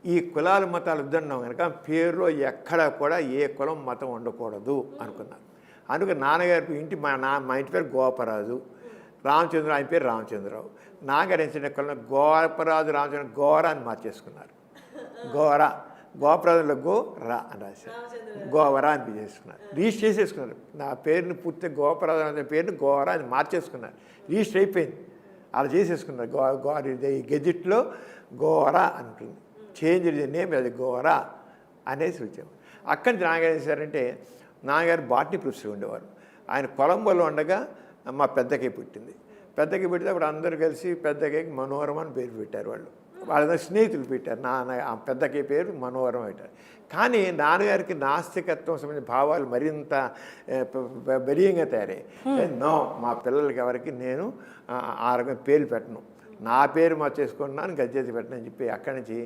ఈ కులాలు మతాలు వద్దన్నాం కనుక పేరులో ఎక్కడ కూడా ఏ కులం మతం ఉండకూడదు అనుకున్నారు. అందుకని నాన్నగారి మా ఇంటి పేరు గోపరాజు, రామచంద్ర ఆయన పేరు రామచంద్రరావు. నాన్నగారు ఏం చేసిన కులం గోపరాజు రామచంద్ర గోరా అని మార్చేసుకున్నారు. గోపరాజులో గోరా అని రాశారు, గోవరా అని చేసుకున్నారు, రిజిస్టర్ చేసేసుకున్నారు. నా పేరుని పూర్తి గోపరాజు అనే పేరుని గోరా అని మార్చేసుకున్నారు, రిజిస్టర్ అయిపోయింది, అలా చేసేసుకున్నారు. ఈ గెజిట్లో గోరా అంటుంది, చేంజ్ నేమ్, అది గోరా అనేసి వచ్చాము. అక్కడి నుంచి నాన్నగారు ఏం చేశారంటే, నాన్నగారు బాటనీ ప్రొఫెసర్ ఉండేవారు. ఆయన కొలంబోలో ఉండగా మా పెద్దకి పుట్టింది. పెద్దకి పుట్టితే అప్పుడు అందరూ కలిసి పెద్దకి మనోరమ అని పేరు పెట్టారు. వాళ్ళ స్నేహితులు పెట్టారు, ఆ పెద్దకి పేరు మనోహరం పెట్టారు. కానీ నాన్నగారికి నాస్తికత్వం సంబంధించిన భావాలు మరింత బలీయంగా తయారయ్యాయి. నో, మా పిల్లలకి ఎవరికి నేను ఆ రకమైన పేర్లు పెట్టను, నా పేరు మార్చేసుకున్నాను, గజ్జేసి పెట్టను అని చెప్పి అక్కడి నుంచి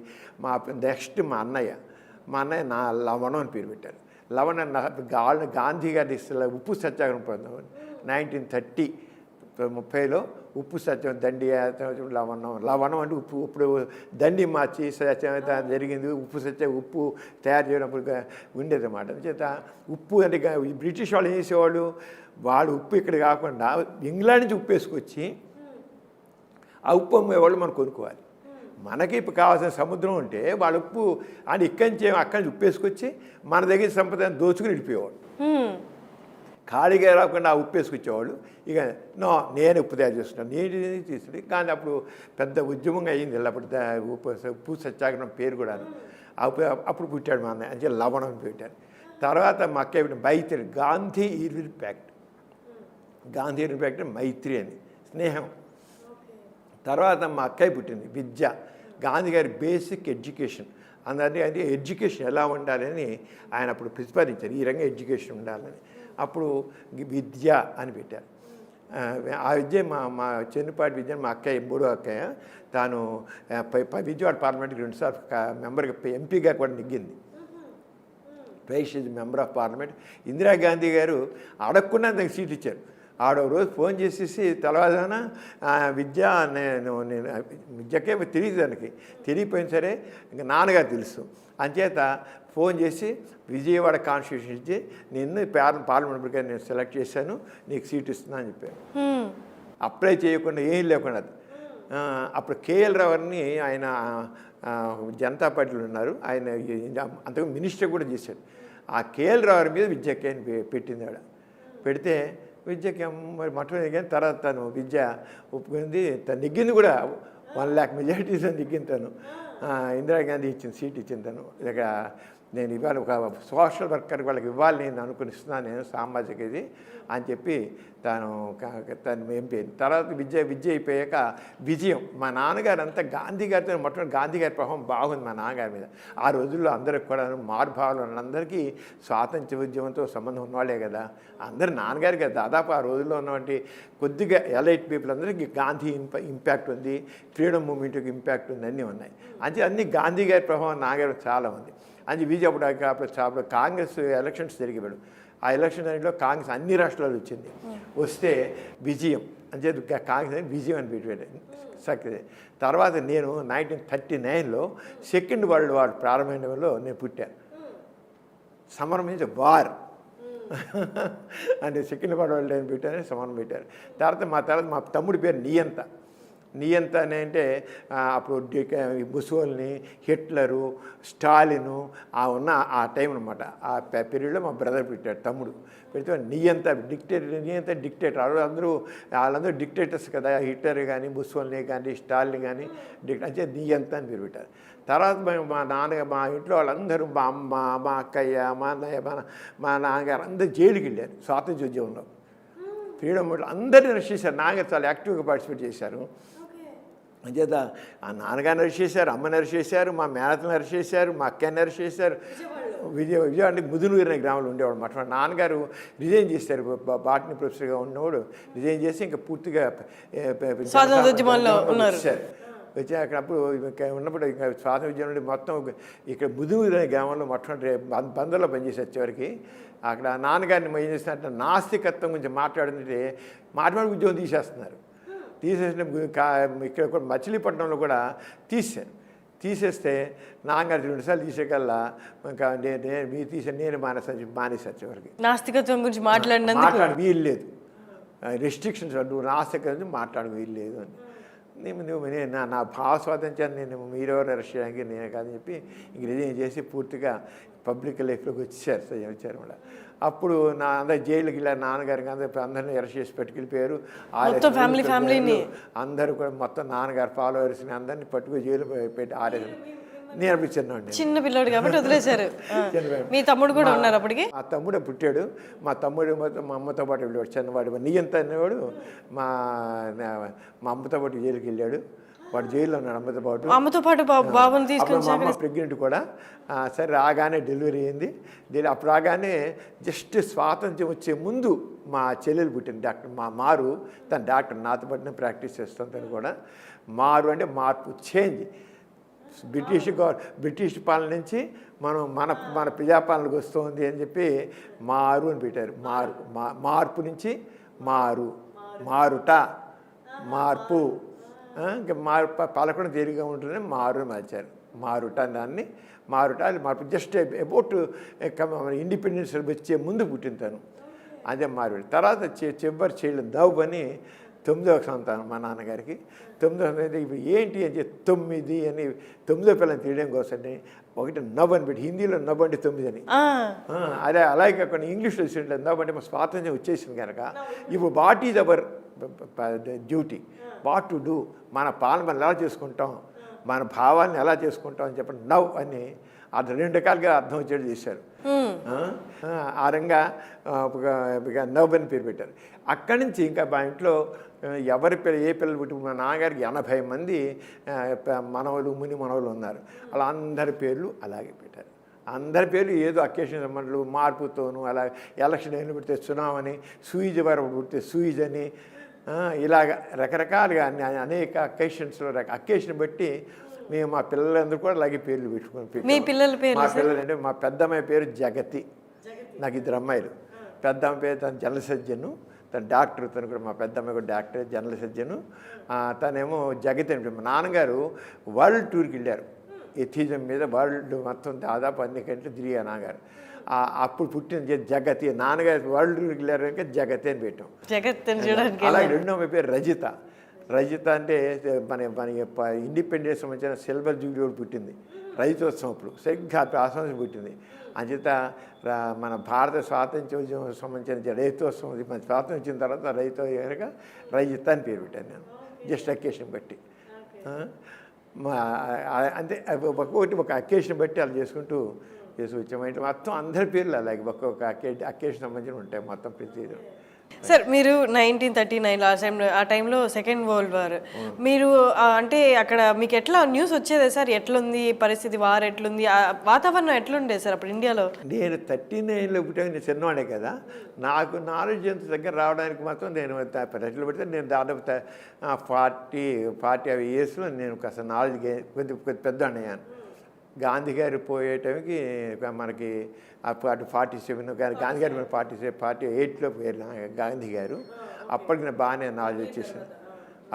నెక్స్ట్ మా అన్నయ్య నా లవణం అని పేరు పెట్టారు. లవణ గాంధీ గారి ఉప్పు సత్యాగ్రహం 1930 ఉప్పు సత్యం దండి లవణం అంటే ఉప్పు. ఇప్పుడు దండి మార్చి సత్యం జరిగింది, ఉప్పు సత్యం ఉప్పు తయారు చేయడం ఉండేది అన్నమాట. చేత ఉప్పు అంటే బ్రిటిష్ వాళ్ళు ఏం చేసేవాళ్ళు, వాడు ఉప్పు ఇక్కడ కాకుండా ఇంగ్లాండ్ నుంచి ఉప్పు వేసుకొచ్చి ఆ ఉప్పు అమ్మేవాళ్ళు మనం కొనుక్కోవాలి. మనకి ఇప్పుడు కావాల్సిన సముద్రం ఉంటే వాళ్ళ ఉప్పు అని అక్కడి నుంచి ఉప్పు వేసుకొచ్చి మన దగ్గర సంపద దోచుకుని వెళ్ళిపోయేవాడు. ఖాళీగా రాకుండా ఆ ఉప్పు వేసుకొచ్చేవాళ్ళు. ఇక నేను ఉప్పు తయారు చేస్తున్నాను, నేను తీసుకుని. కానీ అప్పుడు పెద్ద ఉద్యమంగా అయింది. అప్పుడు ఉప్పు సత్యాగ్రహం పేరు కూడా. అప్పుడు పుట్టాడు మా అన్నయ్య, అంటే లవణం పెట్టారు. తర్వాత మా అక్కయ్య మైత్రి, గాంధీ ఈర్విల్ ప్యాక్ట్. గాంధీ ఈర్విల్ ప్యాక్ట్ మైత్రి అని, స్నేహం. తర్వాత మా అక్కయ్య పుట్టింది విద్య. గాంధీ గారి బేసిక్ ఎడ్యుకేషన్ అందరినీ, అంటే ఎడ్యుకేషన్ ఎలా ఉండాలని ఆయన అప్పుడు ప్రతిపాదించారు, ఈ రంగం ఎడ్యుకేషన్ ఉండాలని. అప్పుడు విద్య అని పెట్టారు. ఆ విద్య మా చెన్నుపాటి విద్య మా అక్కయ్య, మూడో అక్కయ్య, తాను విజయవాడ పార్లమెంట్కి 2 సార్లు మెంబర్గా, ఎంపీగా కూడా నెగ్గింది. Price member of parliament. Indira Gandhi గారు అడగకుండా నాకు సీట్ ఇచ్చారు. రోజు ఫోన్ చేసేసి తెలవాదాన విద్య, నేను విద్యకే తెలియదు, దానికి తెలియపోయిన సరే ఇంకా నాన్నగారు తెలుసు. అంచేత ఫోన్ చేసి విజయవాడ కాన్స్టిట్యూషన్ ఇచ్చి నిన్ను పార్లమెంట్గా నేను సెలెక్ట్ చేశాను, నీకు సీట్ ఇస్తున్నా అని చెప్పాను. అప్లై చేయకుండా ఏం లేకుండా. అప్పుడు కేఎల్ రావుని ఆయన జనతా పార్టీలో ఉన్నారు, ఆయన అంతకు మినిస్టర్ కూడా చేశాడు. ఆ కేఎల్ రావు మీద విద్యకి పెట్టింది ఆడ. పెడితే విద్యకి మరి మొట్టమొదటి తర్వాత తను విద్య ఒప్పుకుంది. తను నెగ్గింది కూడా 1 lakh మెజారిటీతో నెగ్గింది తను. ఇందిరాగాంధీ ఇచ్చిన సీట్ ఇచ్చింది తను. ఇక నేను ఇవాళ ఒక సోషల్ వర్కర్ వాళ్ళకి ఇవ్వాలి నేను అనుకునిస్తున్నాను, నేను సామాజిక ఇది అని చెప్పి తను ఎంపీ. తర్వాత విద్య అయిపోయాక విజయం. మా నాన్నగారు అంతా గాంధీ గారితో, మొట్టమొదటి గాంధీ గారి ప్రభావం బాగుంది మా నాన్నగారి మీద. ఆ రోజుల్లో అందరికి కూడా మార్భావాలు అందరికీ స్వాతంత్ర్య ఉద్యమంతో సంబంధం ఉన్నవాళ్ళే కదా అందరు. నాన్నగారికి దాదాపు ఆ రోజుల్లో ఉన్నటువంటి కొద్దిగా ఎలైట్ పీపుల్ అందరికీ గాంధీ ఇంపాక్ట్ ఉంది, ఫ్రీడమ్ మూమెంట్కి ఇంపాక్ట్ ఉంది, అన్నీ ఉన్నాయి. అంటే అన్ని గాంధీ గారి ప్రభావం నాన్నగారు చాలా ఉంది. అని విజయ్ అప్పుడు కాంగ్రెస్ ఎలక్షన్స్ జరిగేవాడు. ఆ ఎలక్షన్ దాంట్లో కాంగ్రెస్ అన్ని రాష్ట్రాలు వచ్చింది. వస్తే విజయం అంటే కాంగ్రెస్ విజయం అని పెట్టాడు సక్సెస్. తర్వాత నేను 1939లో సెకండ్ వరల్డ్ వార్ ప్రారంభంలో నేను పుట్టాను. సమరం మీన్స్ వార్ అంటే సెకండ్ వరల్డ్ వార్ అని పెట్టాను, సమరం పెట్టారు. తర్వాత మా తమ్ముడి పేరు నియంత అని. అంటే అప్పుడు ముసోల్ని, హిట్లరు, స్టాలిను ఉన్న ఆ టైం అనమాట. ఆ పీరియడ్లో మా బ్రదర్ పెట్టాడు, తమ్ముడు పెడితే నియంత డిక్టేటర్. వాళ్ళందరూ డిక్టేటర్స్ కదా, హిట్లర్ కానీ, ముసోల్ని కానీ, స్టాలిన్ కానీ అంటే నియంత అని పేరు పెట్టారు. తర్వాత మా ఇంట్లో వాళ్ళందరూ మా అమ్మ, మా అక్కయ్య, మా అన్నయ్య, మా నాన్నగారు అందరూ జైలుకి వెళ్ళారు స్వాతంత్ర్య ఉద్యమంలో. ఫ్రీడమ్ మూమెంట్లో అందరినీ అరెస్ట్ చేశారు. నాన్నగారు చాలా యాక్టివ్గా పార్టిసిపేట్ చేశారు. అంచేత ఆ నాన్నగారిని అరెస్ట్ చేశారు, అమ్మని అరెస్ట్ చేశారు, మా మేనతను అరెస్ట్ చేశారు, మా అక్కని అరెస్ట్ చేశారు. విజయవాడ అంటే ముదునూరు అనే గ్రామంలో ఉండేవాడు. మా నాన్నగారు రిజైన్ చేశారు, బాటనీ ప్రొఫెసర్గా ఉన్నవాడు రిజైన్ చేసి ఇంకా పూర్తిగా వచ్చారు. వచ్చి అక్కడ అప్పుడు ఉన్నప్పుడు ఇంకా స్వాతంత్ర ఉద్యమం నుండి మొత్తం ఇక్కడ ముదునూరు అనే గ్రామంలో మొట్టమొదటి బందర్లో పనిచేసి వచ్చేవారికి. అక్కడ నాన్నగారిని ఏం చేసినట్టు నాస్తికత్వం గురించి మాట్లాడుతుంటే మాట్లాడి ఉద్యోగం తీసేస్తున్నారు. తీసేసిన ఇక్కడ కూడా మచిలీపట్నంలో కూడా తీసేస్తే నాన్నగారు 2 సార్లు తీసేకల్లా ఇంకా నేను మానేసి వరకు నాస్తికత్వం గురించి మాట్లాడి వీలు లేదు, రెస్ట్రిక్షన్స్, నువ్వు నాస్తికత గురించి మాట్లాడ వీలు లేదు అని. నా భావ స్వాతంత్ర్యాన్ని నేను మీరెవరు అరెస్ట్ చేయడానికి నేను కాదని చెప్పి ఇంక రిజైన్ చేసి పూర్తిగా పబ్లిక్ లైఫ్లోకి వచ్చారు కూడా. అప్పుడు అందరు జైలుకి వెళ్ళారు. నాన్నగారికి అందరినీ అరెస్ట్ చేసి పెట్టుకెళ్ళిపోయారు. ఫ్యామిలీని అందరూ కూడా మొత్తం నాన్నగారు ఫాలోవర్స్ని అందరినీ పట్టుకుని జైలు పెట్టి ఆరేది. నేను అప్పుడు చిన్న పిల్లాడు కాబట్టి వదిలేశారు. మీ తమ్ముడు కూడా ఉన్నారు అప్పటికి? మా తమ్ముడు పుట్టాడు. మా తమ్ముడు మా అమ్మతో పాటు వెళ్ళాడు, చిన్నవాడు నియంత అనేవాడు. మా అమ్మతో పాటు జైలుకి వెళ్ళాడు. వాడు జైల్లో ఉన్నాడు అమ్మతో పాటు బాబుని తీసుకొని. మా అమ్మ ప్రెగ్నెంట్ కూడా. సరే రాగానే డెలివరీ అయింది. అప్పుడు రాగానే జస్ట్ స్వాతంత్ర్యం వచ్చే ముందు మా చెల్లెలు పుట్టింది, డాక్టర్ మారు. తను డాక్టర్, నాతో పాటునే ప్రాక్టీస్ చేస్తాను. తను కూడా మారు అంటే మార్పు, చేంజ్. బ్రిటిష్ పాలన నుంచి మన ప్రజాపాలనకు వస్తుంది అని చెప్పి మారు అని పెట్టారు. మార్పు నుంచి మారుట, మార్పు. ఇంకా పలకడం తేలిగా ఉంటుందని మారు అని మార్చారు. మారుట దాన్ని అది మార్పు. జస్ట్ అబౌట్ ఇండిపెండెన్స్ వచ్చే ముందు పుట్టింది తను, అదే మారు. తర్వాత చివరి చేయలేదు దవ్ అని 9వ సంతానం మా నాన్నగారికి. 9వ సంతానం ఇప్పుడు ఏంటి అని చెప్పి 9 అని 9వ పిల్లని తీయడం కోసమని ఒకటి నవ్ అని పెట్టి హిందీలో నవ్ అంటే 9 అని. అదే అలాగే కాకుండా ఇంగ్లీష్లో చూడండి నవ్ అంటే మా స్వాతంత్ర్యం వచ్చేసింది కనుక ఇప్పుడు what is our duty, what to do, మన పాలన మనం ఎలా చేసుకుంటాం, మన భావాన్ని ఎలా చేసుకుంటాం అని చెప్పండి నవ్ అని అది 2 రకాలుగా అర్థం వచ్చేది చేశారు. ఆ రంగా నవ్ అని పేరు పెట్టారు. అక్కడి నుంచి ఇంకా మా ఇంట్లో ఎవరి ఏ పిల్లలు పుట్టి మా నాన్నగారికి 80 మంది మనవలు ముని మనవలు ఉన్నారు. అలా అందరి పేర్లు అలాగే పెట్టారు. అందరి పేర్లు ఏదో అకేషన్ సంబంధాలు మార్పుతోనూ అలా ఎలక్షన్ అయిన పెడితే సునామని, సూయిజ్ వరకు పుడితే సూయిజ్ అని ఇలాగ రకరకాలుగా అనేక అకేషన్స్లో అకేషన్ బట్టి మేము మా పిల్లలందరూ కూడా అలాగే పేర్లు పెట్టుకుని మీ పిల్లల పేరు మా పిల్లలు అంటే మా పెద్దమ్మాయి పేరు జగతి, నాకు 2 అమ్మాయిలు. పెద్దమ్మ పేరు తను జనరల్ సర్జను, తను డాక్టర్, తను కూడా మా పెద్దమ్మాయి కూడా డాక్టర్ జనరల్ సర్జను. తనేమో జగతి అంటే మా నాన్నగారు వరల్డ్ టూర్కి వెళ్ళారు ఎథిజం మీద, వరల్డ్ మొత్తం దాదాపు అన్ని కంట్రీలు తిరిగారు నాన్నగారు. అప్పుడు పుట్టిన జగతి, నాన్నగారు వరల్డ్ టూర్కి వెళ్ళారు కనుక జగతి అని పెట్టాం. జగత్ అని చూడడానికి. అలాగే 2వ అమ్మాయి పేరు రజిత. రజిత అంటే మన ఇండిపెండెన్స్ సంబంధించిన సిల్వర్ జూబ్లీ కూడా పుట్టింది రైతోత్సవం అప్పుడు, సరిగ్గా ఆశ్వాసం పుట్టింది. అంచేత మన భారత స్వాతంత్ర్యోద్యమం సంబంధించిన రైతోత్సవం, మన స్వాతంత్రం వచ్చిన తర్వాత రైతు కనుక రజిత అని పేరు పెట్టాను నేను, జస్ట్ అకేషన్ బట్టి. అంతే ఒక అకేషన్ బట్టి అలా చేసుకుంటూ వచ్చామంటే మొత్తం అందరి పేర్లు అలాగే ఒక్కొక్క అకేషన్ సంబంధించిన ఉంటాయి మొత్తం ప్రతి. సార్ మీరు 1939 ఆ టైంలో సెకండ్ వరల్డ్ వార్, మీరు అంటే అక్కడ మీకు ఎట్లా న్యూస్ వచ్చేదే సార్, ఎట్లుంది పరిస్థితి, వార్ ఎట్లుంది, వాతావరణం ఎట్లుండే సార్ అప్పుడు ఇండియాలో? నేను 39లో పుట్టాను, నేను చిన్నవాడే కదా, నాకు నాలెడ్జ్ ఎంత దగ్గర రావడానికి మాత్రం నేను ప్రజలు పెడితే నేను దాదాపు 40 ఇయర్స్లో నేను కాస్త నాలెడ్జ్ కొద్ది పెద్ద అయ్యాను. గాంధీ గారు పోయే టైంకి మనకి అటు 47 కానీ గాంధీ గారు మన 48లో పోయారు గాంధీ గారు. అప్పటికి నేను బాగానే నాలెడ్జ్ వచ్చేసింది.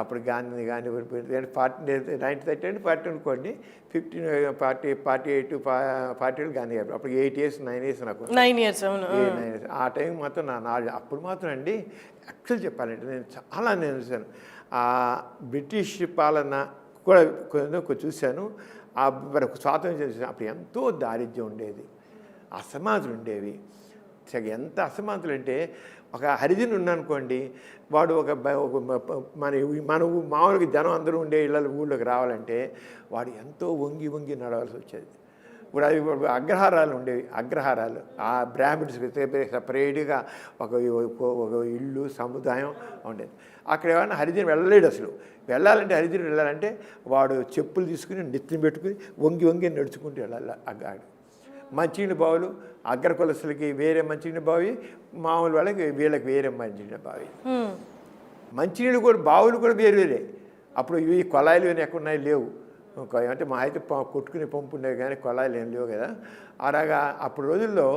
అప్పుడు గాంధీ 1930 40 అనుకోండి, 48 గాంధీ గారు. అప్పుడు 8 ఇయర్స్ 9 ఇయర్స్ నాకు 9 ఇయర్స్. ఆ టైం మాత్రం నా నాలెడ్జ్ అప్పుడు మాత్రం అండి యాక్చువల్ చెప్పాలంటే నేను చాలా చూశాను. బ్రిటిష్ పాలన కూడా కొంచెం చూశాను. మనకు స్వాతంత్ర్యం చూసాను. అప్పుడు ఎంతో దారిద్ర్యం ఉండేది, అసమానతలు ఉండేవి. ఎంత అసమానతలు అంటే ఒక హరిజన్ ఉన్నానుకోండి, వాడు మన మామూలుగా జనం అందరూ ఉండే ఊళ్ళోకి రావాలంటే వాడు ఎంతో వంగి నడవాల్సి వచ్చేది. ఇప్పుడు అవి అగ్రహారాలు ఉండేవి, అగ్రహారాలు ఆ బ్రాహ్మిన్స్ సపరేట్గా ఒక ఇల్లు సముదాయం ఉండేది. అక్కడ ఏమైనా హరిజన్ వెళ్ళలేడు. అసలు హరిజన్ వెళ్ళాలంటే వాడు చెప్పులు తీసుకుని నెత్తిని పెట్టుకుని వంగి నడుచుకుంటూ వెళ్ళాలి. అగ్గాడు మంచినీళ్ళ బావులు అగ్ర కులస్తులకి వేరే మంచినీళ్ళ బావి, మామూలు వాళ్ళకి వీళ్ళకి వేరే మంచినీళ్ళ బావి. మంచినీళ్ళు కూడా బావులు కూడా వేరే. అప్పుడు ఇవి కొళాయిలు ఇవన్నీ ఎక్కడున్నాయి లేవు. అంటే మా అయితే కొట్టుకునే పంపు ఉండేవి కానీ కొళాయిలు ఏం లేవు కదా. అలాగా అప్పుడు రోజుల్లో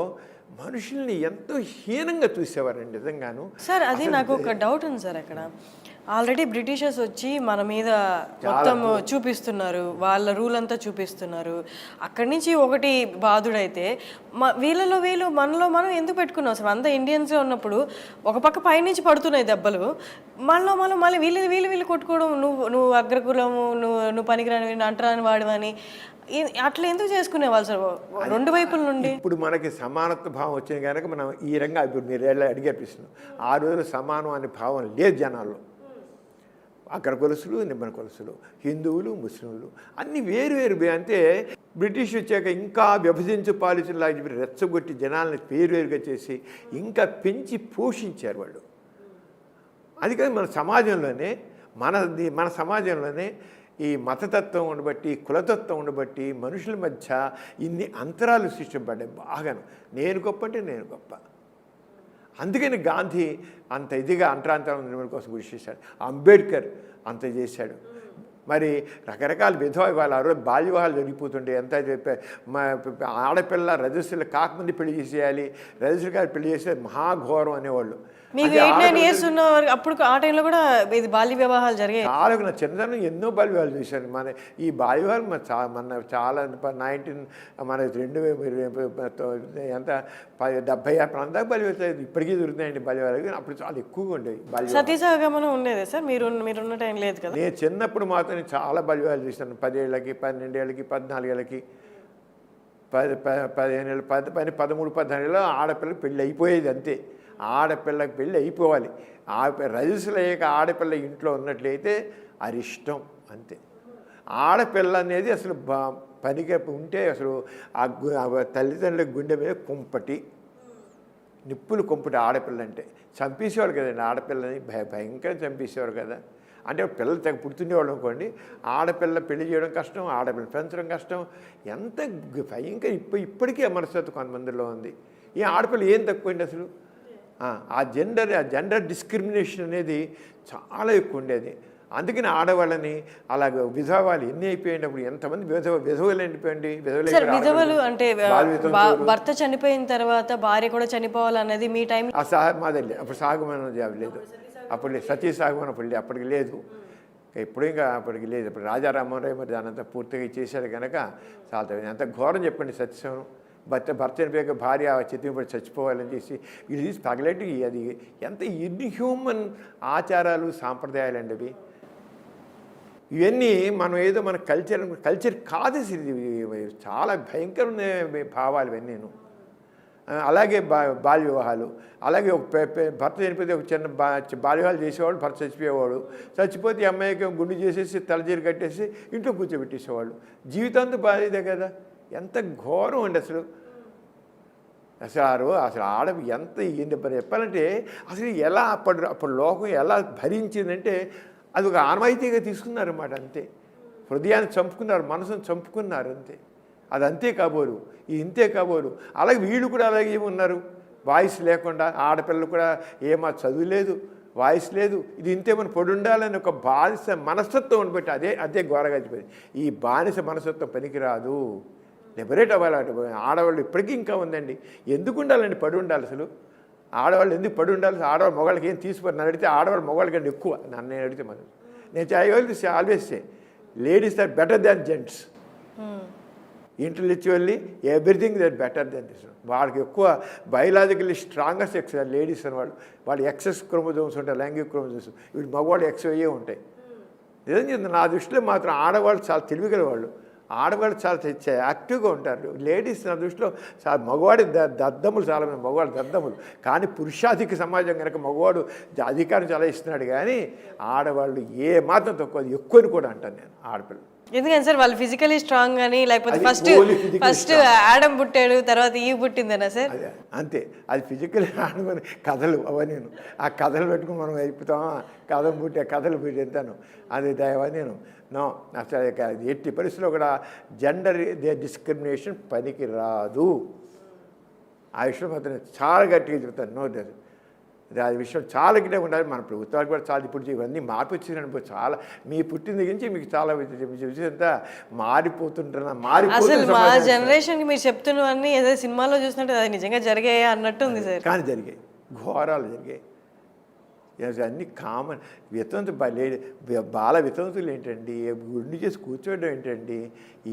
మనుషుల్ని ఎంతో హీనంగా చూసేవారండి నిజంగాను. సార్ అది నాకు ఒక డౌట్ ఉంది సార్, అక్కడ ఆల్రెడీ బ్రిటిషర్స్ వచ్చి మన మీద మొత్తం చూపిస్తున్నారు, వాళ్ళ రూల్ అంతా చూపిస్తున్నారు. అక్కడి నుంచి ఒకటి బాధుడైతే వీళ్ళలో వీళ్ళు మనలో మనం ఎందుకు పెట్టుకున్నాం సార్? అంతా ఇండియన్స్గా ఉన్నప్పుడు ఒక పక్క పైనుంచి పడుతున్నాయి దెబ్బలు, మనలో మనం మళ్ళీ వీళ్ళు కొట్టుకోవడం, నువ్వు అగ్రకులము, నువ్వు పనికిరాని అంటరాని వాడివని అట్లా ఎందుకు చేసుకునేవాళ్ళు సార్ 2 వైపుల నుండి? ఇప్పుడు మనకి సమానత్వ భావం వచ్చింది కనుక మనం ఈ రంగా ఇప్పుడు మీరు అడిగేపిస్తున్నాం. ఆ రోజులు సమానం అనే భావం లేదు జనాల్లో. అగ్ర కులసులు, నిమ్మన కులసులు, హిందువులు, ముస్లింలు అన్నీ వేరు. అంటే బ్రిటిష్ వచ్చాక ఇంకా విభజించు పాలిసులాగా రెచ్చగొట్టి జనాలని వేరువేరుగా చేసి ఇంకా పెంచి పోషించారు వాళ్ళు. అది కాదు మన సమాజంలోనే ఈ మతతత్వం ఉండబట్టి, కులతత్వం ఉండబట్టి మనుషుల మధ్య ఇన్ని అంతరాలు సృష్టింపడ్డాయి బాగాను. నేను గొప్ప అంటే నేను గొప్ప. అందుకని గాంధీ అంత ఇదిగా అంతరాంతరం నిర్మూలన కోసం కృషి చేశాడు. అంబేద్కర్ అంత చేశాడు. మరి రకరకాల విధవాలు ఆ రోజు బాల్య వివాహాలు జరిగిపోతుండే. ఎంత ఆడపిల్ల రజస్సులు కాకముందు పెళ్లి చేసేయాలి, రజస్సులు కాదు పెళ్లి చేసే మహాఘోరం అనేవాళ్ళు. మీకు 8-9 ఇయర్స్ ఉన్న అప్పుడు ఆ టైంలో కూడా ఇది బాల్య వివాహాలు జరిగాయి. చాలా నా చిన్నతనం ఎన్నో బాల్యవివాహాలు చూశాను. ఈ బాల్యవివాహాలు మన చాలా ఎంత 70 ప్రాంతాలకు బాల్యవివాహాలు ఇప్పటికీ దొరుకుతున్నాయండి. బాల్యవివాహాలు అప్పుడు చాలా ఎక్కువగా ఉండేవి. సతీ సహగమనం ఉండేది సార్, మీరున్న టైం లేదు కదా? నేను చిన్నప్పుడు మాత్రం చాలా బాల్యవివాహాలు చూశాను. 10 ఏళ్ళకి, 12 ఏళ్ళకి, 14 ఏళ్ళకి, 15 ఏళ్ళు, 13, 14 ఏళ్ళు ఆడపిల్లకి పెళ్ళి అయిపోయేది అంతే. ఆడపిల్లకి పెళ్ళి అయిపోవాలి. రజస్సులు అయ్యాక ఆడపిల్ల ఇంట్లో ఉన్నట్లయితే అరిష్టం అంతే. ఆడపిల్ల అనేది అసలు పనికి ఉంటే అసలు తల్లిదండ్రుల గుండె మీద కుంపటి, నిప్పులు కుంపటి ఆడపిల్ల అంటే. చంపేసేవాళ్ళు కదండి ఆడపిల్లని, భయంకరంగా చంపేసేవారు కదా. అంటే పిల్లలు పుడుతుండేవాళ్ళు అనుకోండి, ఆడపిల్ల పెళ్లి చేయడం కష్టం, ఆడపిల్ల పెంచడం కష్టం, ఎంత భయంకర ఇప్పటికీ మనస్తత్వం కొంతమందిలో ఉంది. ఈ ఆడపిల్ల ఏం తక్కువండి అసలు. ఆ జెండర్ డిస్క్రిమినేషన్ అనేది చాలా ఎక్కువ ఉండేది. అందుకని ఆడవాళ్ళని అలాగ విధవాలు ఎన్ని అయిపోయింది. అప్పుడు ఎంతమంది విధవలు అయిపోయింది. విధవలు అంటే భర్త చనిపోయిన తర్వాత భార్య కూడా చనిపోవాలన్నది మీ టైం మాదండి. అప్పుడు సాగుమనం జాబ్ లేదు, అప్పుడు సతీ సాగుమనం అప్పుడు అప్పటికి లేదు, ఇప్పుడు ఇంకా అప్పటికి లేదు. ఇప్పుడు రాజారామన్ రాయ్ మరి దానంతా పూర్తిగా చేశారు కనుక చాలా ఎంత ఘోరం చెప్పండి. సత్యం భర్త చనిపోయాక భార్య చిత్తిపడి చచ్చిపోవాలని చేసి ఇది పగలటి అది ఎంత ఇన్హ్యూమన్ ఆచారాలు సాంప్రదాయాలు అండి అవి. ఇవన్నీ మనం ఏదో మన కల్చర్ కాదు, చాలా భయంకరమైన భావాలు ఇవన్నీ. అలాగే బాల్య వివాహాలు, అలాగే ఒక భర్త చనిపోతే ఒక చిన్న బాల్య వివాహాలు చేసేవాడు, భర్త చచ్చిపోయేవాడు. చచ్చిపోతే అమ్మాయికి గుండు చేసేసి తలచీర కట్టేసి ఇంట్లో కూర్చోబెట్టేసేవాళ్ళు. జీవితాంతం బాధ్యతే కదా. ఎంత ఘోరం అండి అసలు. అసలు ఆడ ఎంత చెప్పాలంటే అసలు ఎలా అప్పుడు లోకం ఎలా భరించిందంటే అది ఒక ఆనవాయితీగా తీసుకున్నారన్నమాట. అంతే, హృదయాన్ని చంపుకున్నారు, మనసును చంపుకున్నారు అంతే. అది అంతే కాబోరు, ఇంతే కాబోరు. అలాగే వీళ్ళు కూడా అలాగే ఉన్నారు, వాయిస్ లేకుండా. ఆడపిల్లలు కూడా ఏమా చదువు లేదు, వాయిస్ లేదు, ఇది ఇంతేమని పొడి ఉండాలని ఒక బానిస మనస్తత్వం ఉండబట్టి అదే ఘోరగచ్చిపోయింది. ఈ బానిస మనస్తత్వం పనికిరాదు, లిబరేట్ అవ్వాలి. ఆడవాళ్ళు ఇప్పటికీ ఇంకా ఉందండి. ఎందుకు ఉండాలండి పడి ఉండాలి అసలు? ఆడవాళ్ళు ఎందుకు పడి ఉండాలి? ఆడవాళ్ళు మగవాళ్ళకి ఏం తీసిపోయి నన్ను అడిగితే ఆడవాళ్ళు మగవాళ్ళ కంటే ఎక్కువ నన్ను అడిగితే మనం నేను always say ladies are better than gents. Intellectually everything that better than this. వాళ్ళకి ఎక్కువ బయలాజికల్లీ స్ట్రాంగర్ సెక్స్ లేడీస్ అని వాళ్ళు ఎక్సెస్ క్రోమోజోమ్స్ ఉంటాయి, లైంగిక క్రోమోజోమ్స్. వీళ్ళు మగవాళ్ళు ఎక్స్వయ్యే ఉంటాయి. నిజం చెప్తుంది, నా దృష్టిలో మాత్రం ఆడవాళ్ళు చాలా తెలివిగల వాళ్ళు, ఆడవాళ్ళు చాలా యాక్టివ్గా ఉంటారు. లేడీస్ నా దృష్టిలో చాలా మగవాడి దద్దములు, చాలామంది మగవాడు దద్దములు. కానీ పురుషాధిక సమాజం కనుక మగవాడు అధికారం చాలా ఇస్తున్నాడు, కానీ ఆడవాళ్ళు ఏ మాత్రం తక్కువ ఎక్కువని కూడా అంటాను నేను. ఆడపిల్లలు ఎందుకని సార్ వాళ్ళు ఫిజికలీ స్ట్రాంగ్ అని, లేకపోతే ఫస్ట్ ఆడమ్ పుట్టాడు తర్వాత ఈ పుట్టిందనా సార్? అంతే, అది ఫిజికల్ ఆడమని కథలు అవన్నీ. ఆ కథలు పెట్టుకుని మనం అయిపోతామా, కథలు పెట్టేస్తాను అది అవన్నీ నేను నో. అసలు ఎట్టి పరిస్థితుల్లో కూడా జెండర్ డిస్క్రిమినేషన్ పనికి రాదు. ఆ విషయం మాత్రం చాలా గట్టిగా చెప్తాను. నో దట్ దాని విషయం చాలా గట్టిగా ఉండాలి. మన ప్రభుత్వాలు కూడా చాలా ఇప్పుడు ఇవన్నీ మార్పు వచ్చిందని చాలా మీ పుట్టిన దగ్గర నుంచి మీకు చాలా అంతా మారిపోతుంటున్నా అసలు మా జనరేషన్కి మీరు చెప్తున్నవన్నీ ఏదో సినిమాలో చూసినట్టు అది నిజంగా జరిగాయి అన్నట్టు ఉంది సార్. కానీ జరిగాయి, ఘోరాలు జరిగాయి. అన్నీ కామన్. బాల వితంతులు ఏంటండి, గుండు చేసి కూర్చోవడం ఏంటండి,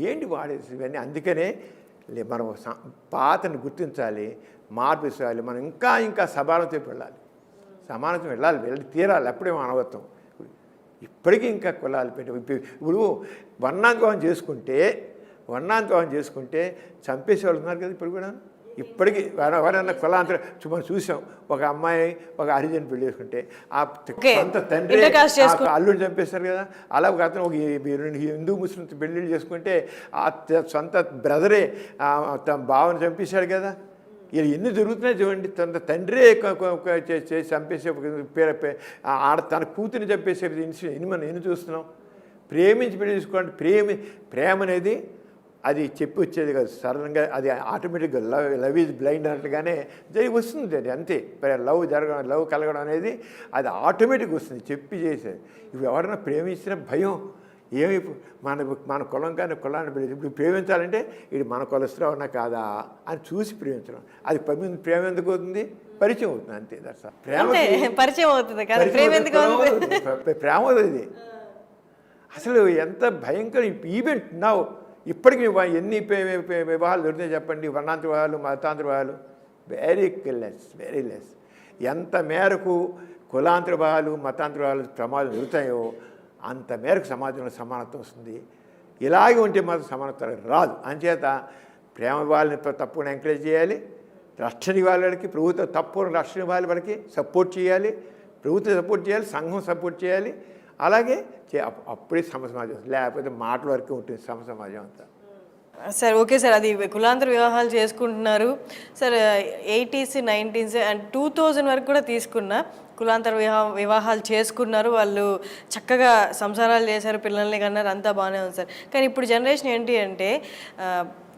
ఏంటి వాడేసి ఇవన్నీ. అందుకనే మనం పాతను గుర్తించాలి, మార్పిస్తాలి. మనం ఇంకా సమానత్వం వెళ్ళాలి, తీరాలి. అప్పుడే మానవత్వం. ఇప్పటికీ ఇంకా కులాలు ఇప్పుడు వర్ణాంతవం చేసుకుంటే చంపేసేవాళ్ళు ఉన్నారు కదా ఇప్పుడు కూడా. ఇప్పటికీ ఎవరైనా కులాంతరం మనం చూసాం. ఒక అమ్మాయి ఒక హరిజన్ పెళ్లి చేసుకుంటే ఆ సొంత తండ్రి అల్లుడిని చంపేస్తారు కదా. అలా ఒక అతను ఒక హిందూ ముస్లిం పెళ్ళిళ్ళు చేసుకుంటే ఆ సొంత బ్రదరే తన బావని చంపేశాడు కదా. ఇలా ఎన్ని జరుగుతున్నాయి చూడండి. తన తండ్రే చంపేసే తన కూతురిని చంపేసే మనం ఎన్ని చూస్తున్నాం. ప్రేమించి పెళ్లి చేసుకోండి. ప్రేమ అనేది అది చెప్పి వచ్చేది కాదు, సడన్గా అది ఆటోమేటిక్గా లవ్ ఈజ్ బ్లైండ్ అన్నట్టుగానే వస్తుంది. అది అంతే. లవ్ కలగడం అనేది అది ఆటోమేటిక్గా వస్తుంది, చెప్పి చేసేది. ఇవి ఎవరైనా ప్రేమించిన భయం ఏమి మన కులం కానీ కులాన్ని ఇప్పుడు ప్రేమించాలంటే ఇది మన కొలెస్ట్రాల్ ఉన్నా కాదా అని చూసి ప్రేమించడం. అది ప్రేమ ఎందుకు అవుతుంది? పరిచయం అవుతుంది అంతే దర్శనం. అంటే పరిచయం అవుతుంది కదా, ప్రేమ ఎందుకు అవుతుంది? ప్రేమ అవుతుంది. అసలు ఎంత భయంకర ఈవెంట్ నా ఇప్పటికీ ఎన్ని వివాహాలు దొరుకుతాయి చెప్పండి, వర్ణాంతర వివాహాలు, మతాంతర వివాహాలు, వెరీ లెస్. ఎంత మేరకు కులాంతర వివాహాలు, మతాంతర వివాహాలు ప్రమాదాలు జరుగుతాయో అంత మేరకు సమాజంలో సమానత్వం వస్తుంది. ఇలాగే ఉంటే మాత్రం సమానత్వం రాదు. అంచేత ప్రేమ వివాహాలని తప్పకుండా ఎంకరేజ్ చేయాలి. రక్షణ వాళ్ళకి ప్రభుత్వ తప్పకుండా రక్షణ వాళ్ళకి సపోర్ట్ చేయాలి, ప్రభుత్వం సపోర్ట్ చేయాలి, సంఘం సపోర్ట్ చేయాలి. అలాగే అప్పుడే సమాజం, లేకపోతే మాటల వరకు ఉంటుంది సమాజం అంతా. సార్ ఓకే సార్, అది కులాంతర వివాహాలు చేసుకుంటున్నారు సార్. 80s 90s అండ్ 2000 వరకు కూడా తీసుకున్న కులాంతర వివాహాలు చేసుకున్నారు, వాళ్ళు చక్కగా సంసారాలు చేశారు, పిల్లల్ని కన్నారు, అంతా బాగానే ఉంది సార్. కానీ ఇప్పుడు జనరేషన్ ఏంటి అంటే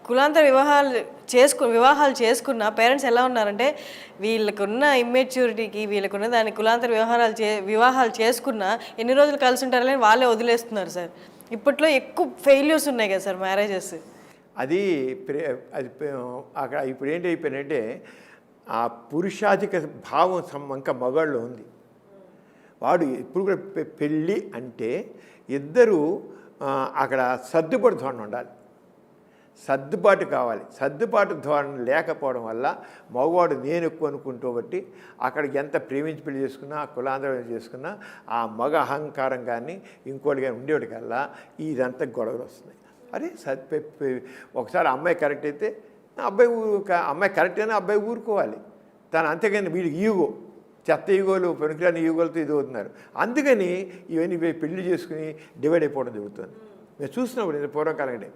కులాంతర వివాహాలు చేసుకున్న పేరెంట్స్ ఎలా ఉన్నారంటే వీళ్ళకున్న ఇమ్మెచ్యూరిటీకి, వీళ్ళకున్న దాని కులాంతర వివాహాలు చేసుకున్న ఎన్ని రోజులు కలిసి ఉంటారని వాళ్ళే వదిలేస్తున్నారు సార్. ఇప్పట్లో ఎక్కువ ఫెయిల్యూర్స్ ఉన్నాయి కదా సార్ మ్యారేజెస్. అది అక్కడ ఇప్పుడు ఏంటి అయిపోయినంటే ఆ పురుషాధిక భావం ఇంకా మగాళ్ళు ఉంది. వాడు ఇప్పుడు కూడా పెళ్ళి అంటే ఇద్దరు అక్కడ సర్దుబాటు ధోరణి ఉండాలి, సర్దుబాటు కావాలి. సర్దుబాటు ధోరణి లేకపోవడం వల్ల మగవాడు నేను ఎక్కువ అనుకుంటూ బట్టి అక్కడ ఎంత ప్రేమించి పెళ్లి చేసుకున్నా, కులాంతరం చేసుకున్నా ఆ మగ అహంకారం కానీ ఇంకోటి కానీ ఉండేవాడికల్లా ఇదంతా గొడవలు వస్తున్నాయి. అరే ఒకసారి అమ్మాయి కరెక్ట్ అయితే అమ్మాయి కరెక్ట్ అయినా అబ్బాయి ఊరుకోవాలి. తను అంతేగాని వీడికి ఈగో, చెత్త ఈగోలు, పనికిరాని ఈగోలతో ఇది అవుతున్నారు. అందుకని ఇవన్నీ పెళ్లి చేసుకుని డివైడ్ అయిపోవడం జరుగుతుంది. మేము చూసినప్పుడు పూర్వకాలంటే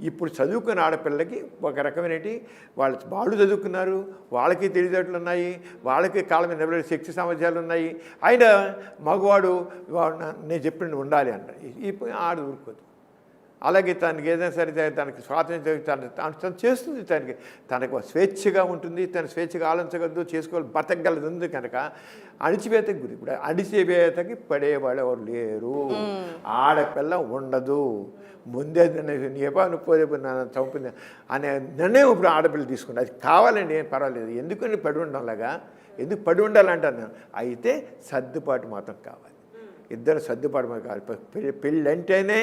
ఇప్పుడు చదువుకున్న ఆడపిల్లలకి ఒక రకమైనటి వాళ్ళు చదువుకున్నారు, వాళ్ళకి తెలివితేటలు ఉన్నాయి, వాళ్ళకి కాళ్ళ మీద నిలబడే శక్తి సామర్థ్యాలు ఉన్నాయి. అయినా మగవాడు నేను చెప్పినట్టు ఉండాలి అంటారు. ఇప్పుడు ఆడ ఊరుకోదు. అలాగే తనకి ఏదైనా సరే తనకి స్వాతంత్ర్యం తను చేస్తుంది, తనకు స్వేచ్ఛగా ఉంటుంది, తను స్వేచ్ఛగా ఆలోచించగలదు, చేసుకోవాలి, బతకగలదు ఉంది కనుక అణిచివేతకి గురి. ఇప్పుడు అణిచివేతకి పడేవాళ్ళు ఎవరు లేరు, ఆడపిల్ల ఉండదు. ముందే నువ్వు నన్ను చంపింది అనే నిర్ణయం ఇప్పుడు ఆడపిల్ల తీసుకుంది. అది కావాలండి, ఏం పర్వాలేదు. ఎందుకని పడి ఉండలాగా, ఎందుకు పడి ఉండాలంటాను నేను. అయితే సర్దుబాటు మాత్రం కావాలి, ఇద్దరు సర్దుబాటు మాత్రం కావాలి. పెళ్ళి అంటేనే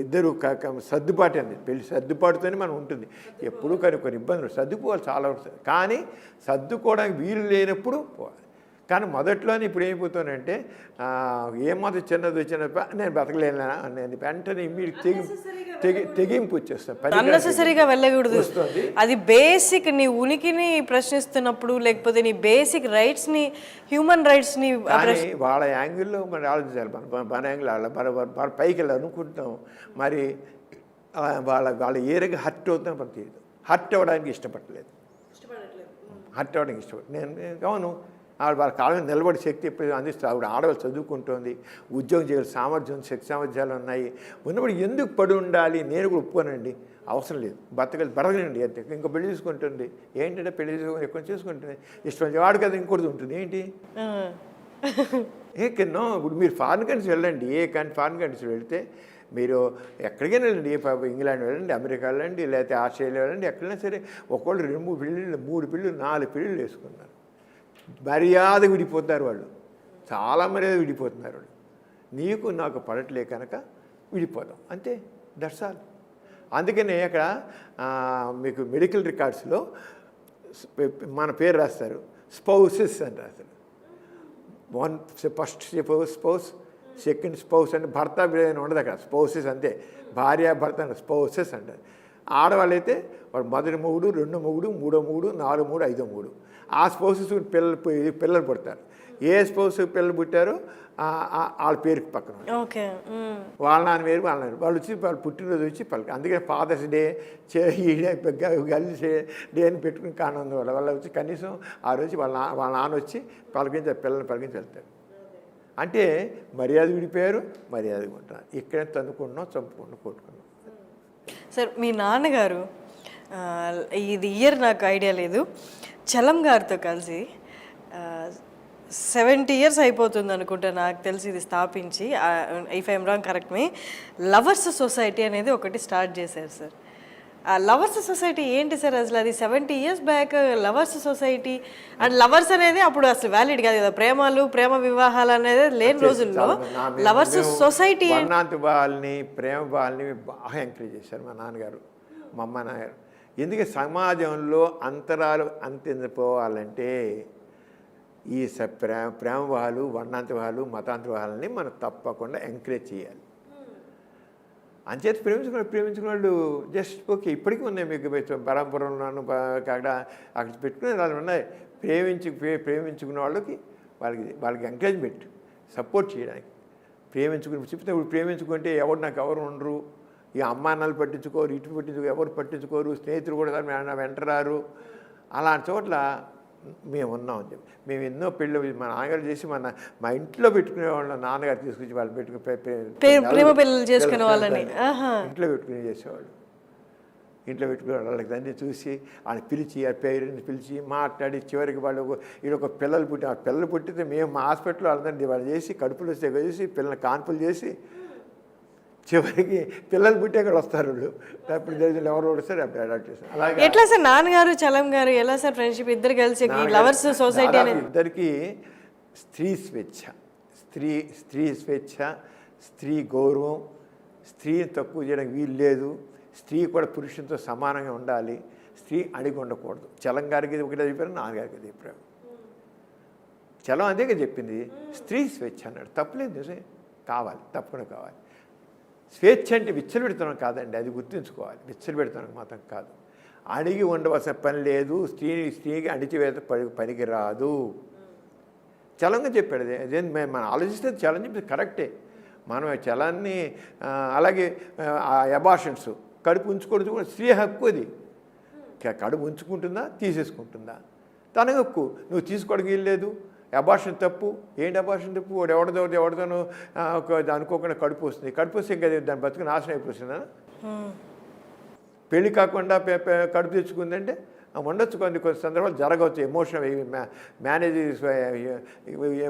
ఇద్దరు సర్దుబాటు అండి. పెళ్లి సర్దుబాటుతోనే మనం ఉంటుంది. ఎప్పుడు కానీ కొన్ని ఇబ్బందులు సర్దుకోవాలి చాలా వస్తుంది. కానీ సర్దుకోవడానికి వీలు లేనప్పుడు పోవాలి. కానీ మొదట్లోనే ఇప్పుడు ఏమైపోతానంటే ఏమాత్రం చిన్నది వచ్చిన నేను బతకలేనా నేను వెంటనే తెగింపు వచ్చేస్తాను. అన్నెసెసరీగా వెళ్ళకూడదు. అది బేసిక్ నీ ఉనికిని ప్రశ్నిస్తున్నప్పుడు, లేకపోతే నీ బేసిక్ రైట్స్ని, హ్యూమన్ రైట్స్ని వాళ్ళ యాంగిల్లో మరి ఆలోచించాలి. మన యాంగిల్ మన పైకి వెళ్ళి అనుకుంటున్నాం, మరి వాళ్ళ ఏరియాకి హర్ట్ అవుతుందని మనకు తెలియదు. హర్ట్ అవ్వడానికి ఇష్టపడలేదు. హర్ట్ అవ్వడానికి నేను అవును వాళ్ళ కాలం మీద నిలబడి శక్తి ఎప్పుడు అందిస్తుంది. ఆవిడ ఆడవాళ్ళు చదువుకుంటుంది, ఉద్యోగం చేయాలి, సామర్థ్యం, శక్తి సామర్థ్యాలు ఉన్నాయి. ఉన్నప్పుడు ఎందుకు పడి ఉండాలి? నేను కూడా ఒప్పుకోనండి, అవసరం లేదు, బతకలేండి అంతే. ఇంకా పెళ్లి చేసుకుంటుంది ఏంటంటే పెళ్లి చేసుకుని ఎక్కువ చేసుకుంటుంది, ఇష్టం వాడు కదా ఇంకోటి ఉంటుంది ఏంటి. కింద ఇప్పుడు మీరు ఫారిన్ కంట్రీస్ వెళ్ళండి, ఫారిన్ కంట్రీస్ వెళ్తే మీరు ఎక్కడికైనా వెళ్ళండి, ఇంగ్లాండ్ వెళ్ళండి, అమెరికా వెళ్ళండి, లేకపోతే ఆస్ట్రేలియా వెళ్ళండి, ఎక్కడైనా సరే ఒకళ్ళు 2-3 పెళ్ళిళ్ళు, 3 పెళ్ళిళ్ళు, 4 పెళ్ళిళ్ళు వేసుకున్నారు. మర్యాద విడిపోతారు వాళ్ళు, చాలా మర్యాద విడిపోతున్నారు వాళ్ళు. నీకు నాకు పడట్లే కనుక విడిపోదాం అంతే, దట్స్ ఆల్. అందుకనే అక్కడ మీకు మెడికల్ రికార్డ్స్లో మన పేరు రాస్తారు, స్పౌసెస్ అని రాస్తారు. ఫస్ట్ స్పౌస్, సెకండ్ స్పౌస్ అంటే భర్త అని ఉండదు అక్కడ, స్పౌసెస్ అంతే. భార్య భర్త అంటే స్పౌసెస్ అంటారు. ఆడవాళ్ళు అయితే వాడు మొదటి మొగుడు, 2వ మొగుడు, 3వ మొగుడు, 4వ మొగుడు, 5వ మొగుడు. ఆ స్పౌసెస్ పిల్లలు పుడతారు. ఏ స్పౌస్ పిల్లలు పుట్టారో వాళ్ళ పేరుకి పక్కన వాళ్ళ నాన్న పేరు వాళ్ళ నాన్న వాళ్ళు వచ్చి వాళ్ళు పుట్టినరోజు వచ్చి పలక. అందుకని ఫాదర్స్ డే గర్ల్స్ డే అని పెట్టుకుని కానుంది వాళ్ళ వచ్చి కనీసం ఆ రోజు వాళ్ళ నాన్న వచ్చి పలకించి పిల్లల్ని పలకించి వెళ్తారు. అంటే మర్యాద విడిపోయారు, మర్యాదగా ఉంటున్నారు. ఇక్కడే తన్నుకుంటున్నాం, చంపుకుంటున్నాం, కొట్టుకున్నాం. సార్ మీ నాన్నగారు ఇది ఇయర్ నాకు ఐడియా లేదు, చలం గారితో కలిసి 70 years అయిపోతుంది అనుకుంటా నాకు తెలిసి ఇది స్థాపించి, if I'm wrong correct me, lovers society అనేది ఒకటి స్టార్ట్ చేశారు సార్. లవర్స్ సొసైటీ ఏంటి సార్ అసలు? అది 70 years back lovers society and lovers అనేది అప్పుడు అసలు వ్యాలిడ్ కాదు కదా, ప్రేమ వివాహాలు అనేది లేని రోజుల్లో లవర్స్ సొసైటీ వర్ణాంతి వాళ్ళని ప్రేమ వాళ్ళని బాగా ఎంకరేజ్ చేశారు మా నాన్నగారు మా అమ్మ నాన్నగారు. ఎందుకంటే సమాజంలో అంతరాలు అంతిపోవాలంటే ఈ ప్రేమ వాళ్ళు వర్ణాంతి వాళ్ళు మతాంతి వాళ్ళని మనం తప్పకుండా ఎంకరేజ్ చేయాలి. అంచేత ప్రేమించుకున్న వాళ్ళు జస్ట్ ఓకే. ఇప్పటికీ ఉన్నాయి మీకు బరంపురంలోను అక్కడ పెట్టుకునే వాళ్ళు ఉన్నాయి. ప్రేమించుకున్న వాళ్ళకి ఎంకరేజ్మెంట్ సపోర్ట్ చేయడానికి ప్రేమించుకుని చెప్తే ఇప్పుడు ప్రేమించుకుంటే ఎవరు ఉండరు, ఈ అమ్మానాలు పట్టించుకోరు, ఇటు పట్టించుకోరు, ఎవరు పట్టించుకోరు, స్నేహితులు కూడా వెంటరారు. అలాంటి చోట్ల మేము ఉన్నామని చెప్పి మేము ఎన్నో పెళ్ళి మా నాన్నగారు చేసి మా ఇంట్లో పెట్టుకునే వాళ్ళ నాన్నగారు తీసుకొచ్చి వాళ్ళు ప్రేమ పెళ్ళిళ్ళు చేసుకునే వాళ్ళని ఇంట్లో పెట్టుకుని చేసేవాళ్ళు. ఇంట్లో పెట్టుకునే వాళ్ళకి అన్నీ చూసి వాళ్ళని పిలిచి ఆ పేరెంట్ని పిలిచి మాట్లాడి చివరికి వాళ్ళు వీళ్ళొక పిల్లలు పుట్టి ఆ పిల్లలు పుట్టితే మేము మా హాస్పిటల్లో వాళ్ళందరినీ వాళ్ళు చేసి కడుపులు వస్తే చేసి పిల్లల్ని కాన్పులు చేసి చివరికి పిల్లలు పుట్టే అక్కడ వస్తారు వాళ్ళు. అప్పుడు తెలిసిన ఎవరు వస్తారు అప్పుడు అడాప్ట్ చేస్తారు. అలాగే ఎట్లా సార్ నాన్నగారు చలం గారు ఎలా సార్ ఫ్రెండ్షిప్ ఇద్దరు కలిసి లవర్స్ సొసైటీ అనేది? ఇద్దరికి స్త్రీ స్వేచ్ఛ, స్త్రీ గౌరవం, స్త్రీని తక్కువ చేయడానికి వీలు లేదు. స్త్రీ కూడా పురుషునితో సమానంగా ఉండాలి, స్త్రీ అడిగి ఉండకూడదు. చలం గారికి ఒకటే చెప్పారు, నాన్నగారికి చెప్పారు. చలం అదేగా చెప్పింది, స్త్రీ స్వేచ్ఛ అన్నాడు. తప్పులేదు, నిజమే, కావాలి, తప్పకుండా కావాలి. స్వేచ్ఛ అంటే విచ్చలబెడతాం కాదండి, అది గుర్తుంచుకోవాలి. విచ్చలబెడతాం మాత్రం కాదు. అడిగి ఉండవలసిన పని లేదు, స్త్రీకి అణిచివేత పనికి రాదు. చలంగా చెప్పాడు. అదే మనం ఆలోచిస్తే చలం చెప్పింది కరెక్టే. మనం చలాన్ని అలాగే అబార్షన్స్ కడుపు ఉంచుకోవడం కూడా స్త్రీ హక్కు. అది కడుపు ఉంచుకుంటుందా తీసేసుకుంటుందా తన హక్కు. నువ్వు తీసుకోవడానికి వీల్లేదు. అబార్షన్ తప్పు. ఏంటి అబార్షన్ తప్పు? వాడు ఎవరితోనో అనుకోకుండా కడుపు వస్తుంది. కడుపు వస్తే ఇంకా దాని బతుకు నాశనం అయిపోతుందా? పెళ్ళి కాకుండా కడుపు తెచ్చుకుందంటే ఉండొచ్చు. కొన్ని సందర్భాలు జరగవచ్చు. మేనేజ్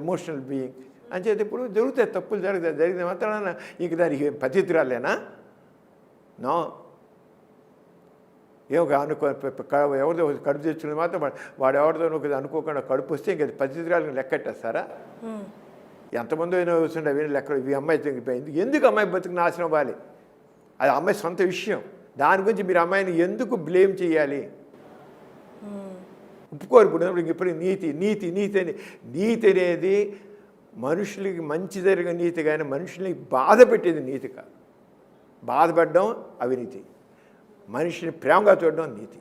ఎమోషనల్ బీయింగ్ అని చెప్పి ఇప్పుడు జరుగుతాయి, తప్పులు జరుగుతాయి. జరిగిన మాత్రాన ఇంక దానికి పతితురాలేనా? నో. ఎవరితో కడుపు తెచ్చుకుని మాత్రం వాడు ఎవరితో అనుకోకుండా కడుపు వస్తే ఇంక పతితురాలు లెక్కట్టేస్తారా? ఎంతమంది అయినా వస్తుండే అవి లెక్క. ఈ అమ్మాయి ఎందుకు అమ్మాయి బతుకు నాశనం అవ్వాలి? అది అమ్మాయి సొంత విషయం. దాని గురించి మీరు అమ్మాయిని ఎందుకు బ్లేమ్ చేయాలి? ఒప్పుకోరు. ఇప్పుడు నీతి అనేది మనుషులకి మంచి జరిగే నీతి, కానీ మనుషుల్ని బాధ పెట్టేది నీతి కాదు. బాధపడడం అవినీతి. మనిషిని ప్రేమగా చూడడం నీతి.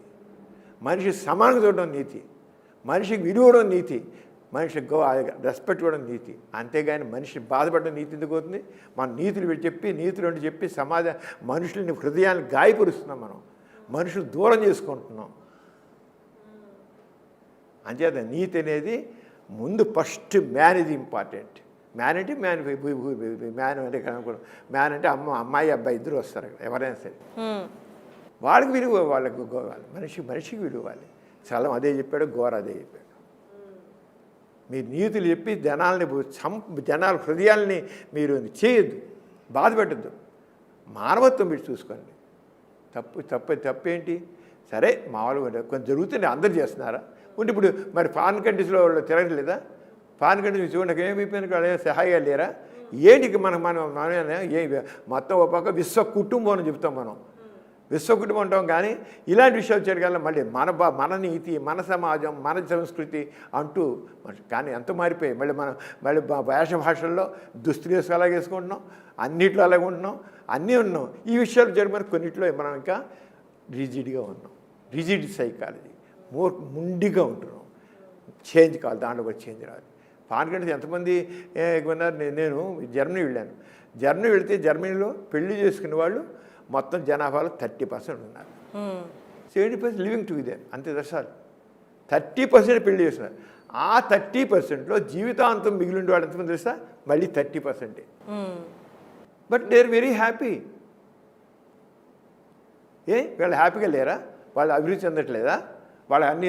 మనిషి సమానంగా చూడడం నీతి. మనిషికి విలువడం నీతి. మనిషికి రెస్పెక్ట్ ఇవ్వడం నీతి. అంతేగాని మనిషిని బాధపడడం నీతి ఎందుకు అవుతుంది? మన నీతులు చెప్పి సమాజ మనుషులని హృదయాన్ని గాయపరుస్తున్నాం. మనం మనుషులు దూరం చేసుకుంటున్నాం. అంచేత నీతి అనేది ముందు ఫస్ట్ మ్యాన్ ఇది ఇంపార్టెంట్. మ్యాన్ అంటే మ్యాన్ అంటే అమ్మాయి అబ్బాయి ఇద్దరు వస్తారు అక్కడ, ఎవరైనా సరే. వాళ్ళకి విలువ, వాళ్ళకి మనిషికి విలువ ఇవ్వాలి. చలం అదే చెప్పాడు, గోర అదే చెప్పాడు. మీరు నీతులు చెప్పి జనాల హృదయాల్ని మీరు చేయొద్దు, బాధపెట్టద్దు. మానవత్వం మీరు చూసుకోండి. తప్పేంటి? సరే మామూలుగా కొంచెం జరుగుతుంది, అందరు చేస్తున్నారా? ఉంటే ఇప్పుడు మరి ఫారిన్ కంట్రీస్లో వాళ్ళు తిరగలేదా? ఫారిన్ కంట్రీస్ చూడండి, ఏమైపోయిన సహాయాలు లేరా? ఏంటికి మనం మొత్తం ఒక పక్క విశ్వ కుటుంబం అని చెప్తాం. మనం విశ్వ కుటుంబం అంటాం, కానీ ఇలాంటి విషయాలు చేయగల మళ్ళీ మన నీతి, మన సమాజం, మన సంస్కృతి అంటూ కానీ ఎంత మారిపోయాయి. మళ్ళీ భాషల్లో దుస్తులు అలాగే వేసుకుంటున్నాం, అన్నిట్లో అలాగే ఉంటున్నాం, అన్నీ ఉన్నాం. ఈ విషయాలు జరిగిన కొన్నిట్లో మనం ఇంకా రిజిడ్గా ఉన్నాం. రిజిడ్ సైకాలజీ, ముండిగా ఉంటున్నాం. చేంజ్ కావాలి, దాంట్లో కూడా చేంజ్ రావాలి. ఫారిన్ కంట్రీస్ ఎంతమంది ఉన్నారు? నేను జర్మనీ వెళ్ళాను. జర్మనీ వెళితే జర్మనీలో పెళ్లి చేసుకునే వాళ్ళు మొత్తం జనాభాలో 30% ఉన్నారు. 70% లివింగ్ టుగెదర్, అంతే దర్శాలు. 30% పెళ్లి చేస్తున్నారు. ఆ 30%లో జీవితాంతం మిగిలిన వాళ్ళు ఎంతమంది తెలుసా? మళ్ళీ 30%. But they are very happy. వీళ్ళు హ్యాపీగా లేరా? వాళ్ళు అభివృద్ధి చెందట్లేదా? వాళ్ళ అన్నీ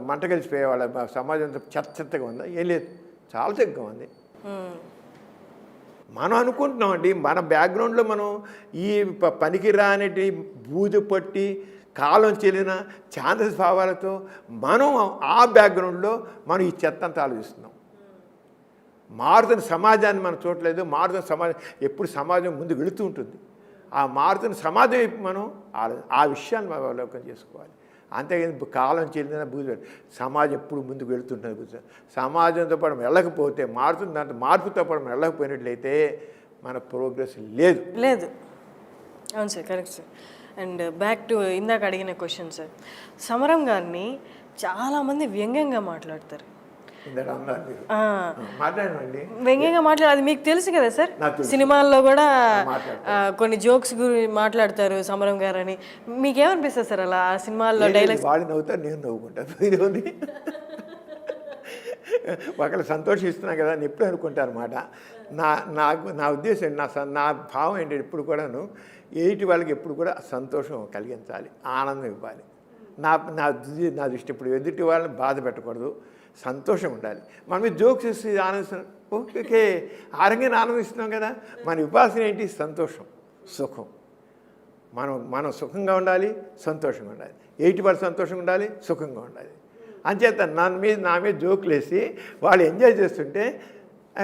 మంట కలిసిపోయే వాళ్ళ సమాజం చెత్తగా ఉందా? ఏం లేదు, చాలా చక్కగా ఉంది. మనం అనుకుంటున్నామండి, మన బ్యాక్గ్రౌండ్లో మనం ఈ పనికి రానిటి బూజు పట్టి కాలం చెల్లిన ఛాందస భావాలతో మనం ఆ బ్యాక్గ్రౌండ్లో మనం ఈ చెత్త అంతా ఆలోచిస్తున్నాం. మారుతున్న సమాజాన్ని మనం చూడలేదు. మారుతున్న సమాజం ఎప్పుడు సమాజం ముందు వెళుతూ ఉంటుంది. ఆ మారుతున్న సమాజం వైపు మనం ఆ విషయాన్ని మనం అవలోకనం చేసుకోవాలి. అంతేగాని కాలం చెల్లిన బూజు సమాజం ఎప్పుడు ముందుకు వెళుతుంటుంది. బూజు సమాజంతో పాటు వెళ్ళకపోతే మారుతున్న దాంట్లో మార్పుతో పాటు వెళ్ళకపోయినట్లయితే మన ప్రోగ్రెస్ లేదు. అవును sir, correct sir. And back to ఇందాక అడిగిన క్వశ్చన్ సార్, సమరం గారిని చాలామంది వ్యంగ్యంగా మాట్లాడతారు. మాట్లాడండి, వ్యంగ్యంగా అది మీకు తెలుసు కదా సార్. సినిమాల్లో కూడా కొన్ని జోక్స్ గురించి మాట్లాడతారు సమరం గారు అని. మీకేమనిపిస్తుంది సార్ అలా ఆ సినిమాల్లో డైలాగ్స్? వాళ్ళు నవ్వుతారు, నేను నవ్వుకుంటాను. ఒకళ్ళు సంతోషిస్తున్నాను కదా అని ఎప్పుడు అనుకుంటారు అన్నమాట. నా ఉద్దేశం, నా భావం ఏంటి, ఎప్పుడు కూడాను ఎయిటి వాళ్ళకి ఎప్పుడు కూడా సంతోషం కలిగించాలి, ఆనందం ఇవ్వాలి. నా దృష్టి ఇప్పుడు ఎదుటి వాళ్ళని బాధ పెట్టకూడదు, సంతోషం ఉండాలి. మనం జోక్స్ ఇస్తే ఆనందిస్తున్నాం, ఓకే ఆరోగ్యాన్ని ఆనందిస్తున్నాం కదా. మన ఉపాసన ఏంటి? సంతోషం, సుఖం. మనం సుఖంగా ఉండాలి, సంతోషంగా ఉండాలి. ఎయిటి వాళ్ళు సంతోషంగా ఉండాలి, సుఖంగా ఉండాలి. అంచేత నా మీద జోకులు వేసి వాళ్ళు ఎంజాయ్ చేస్తుంటే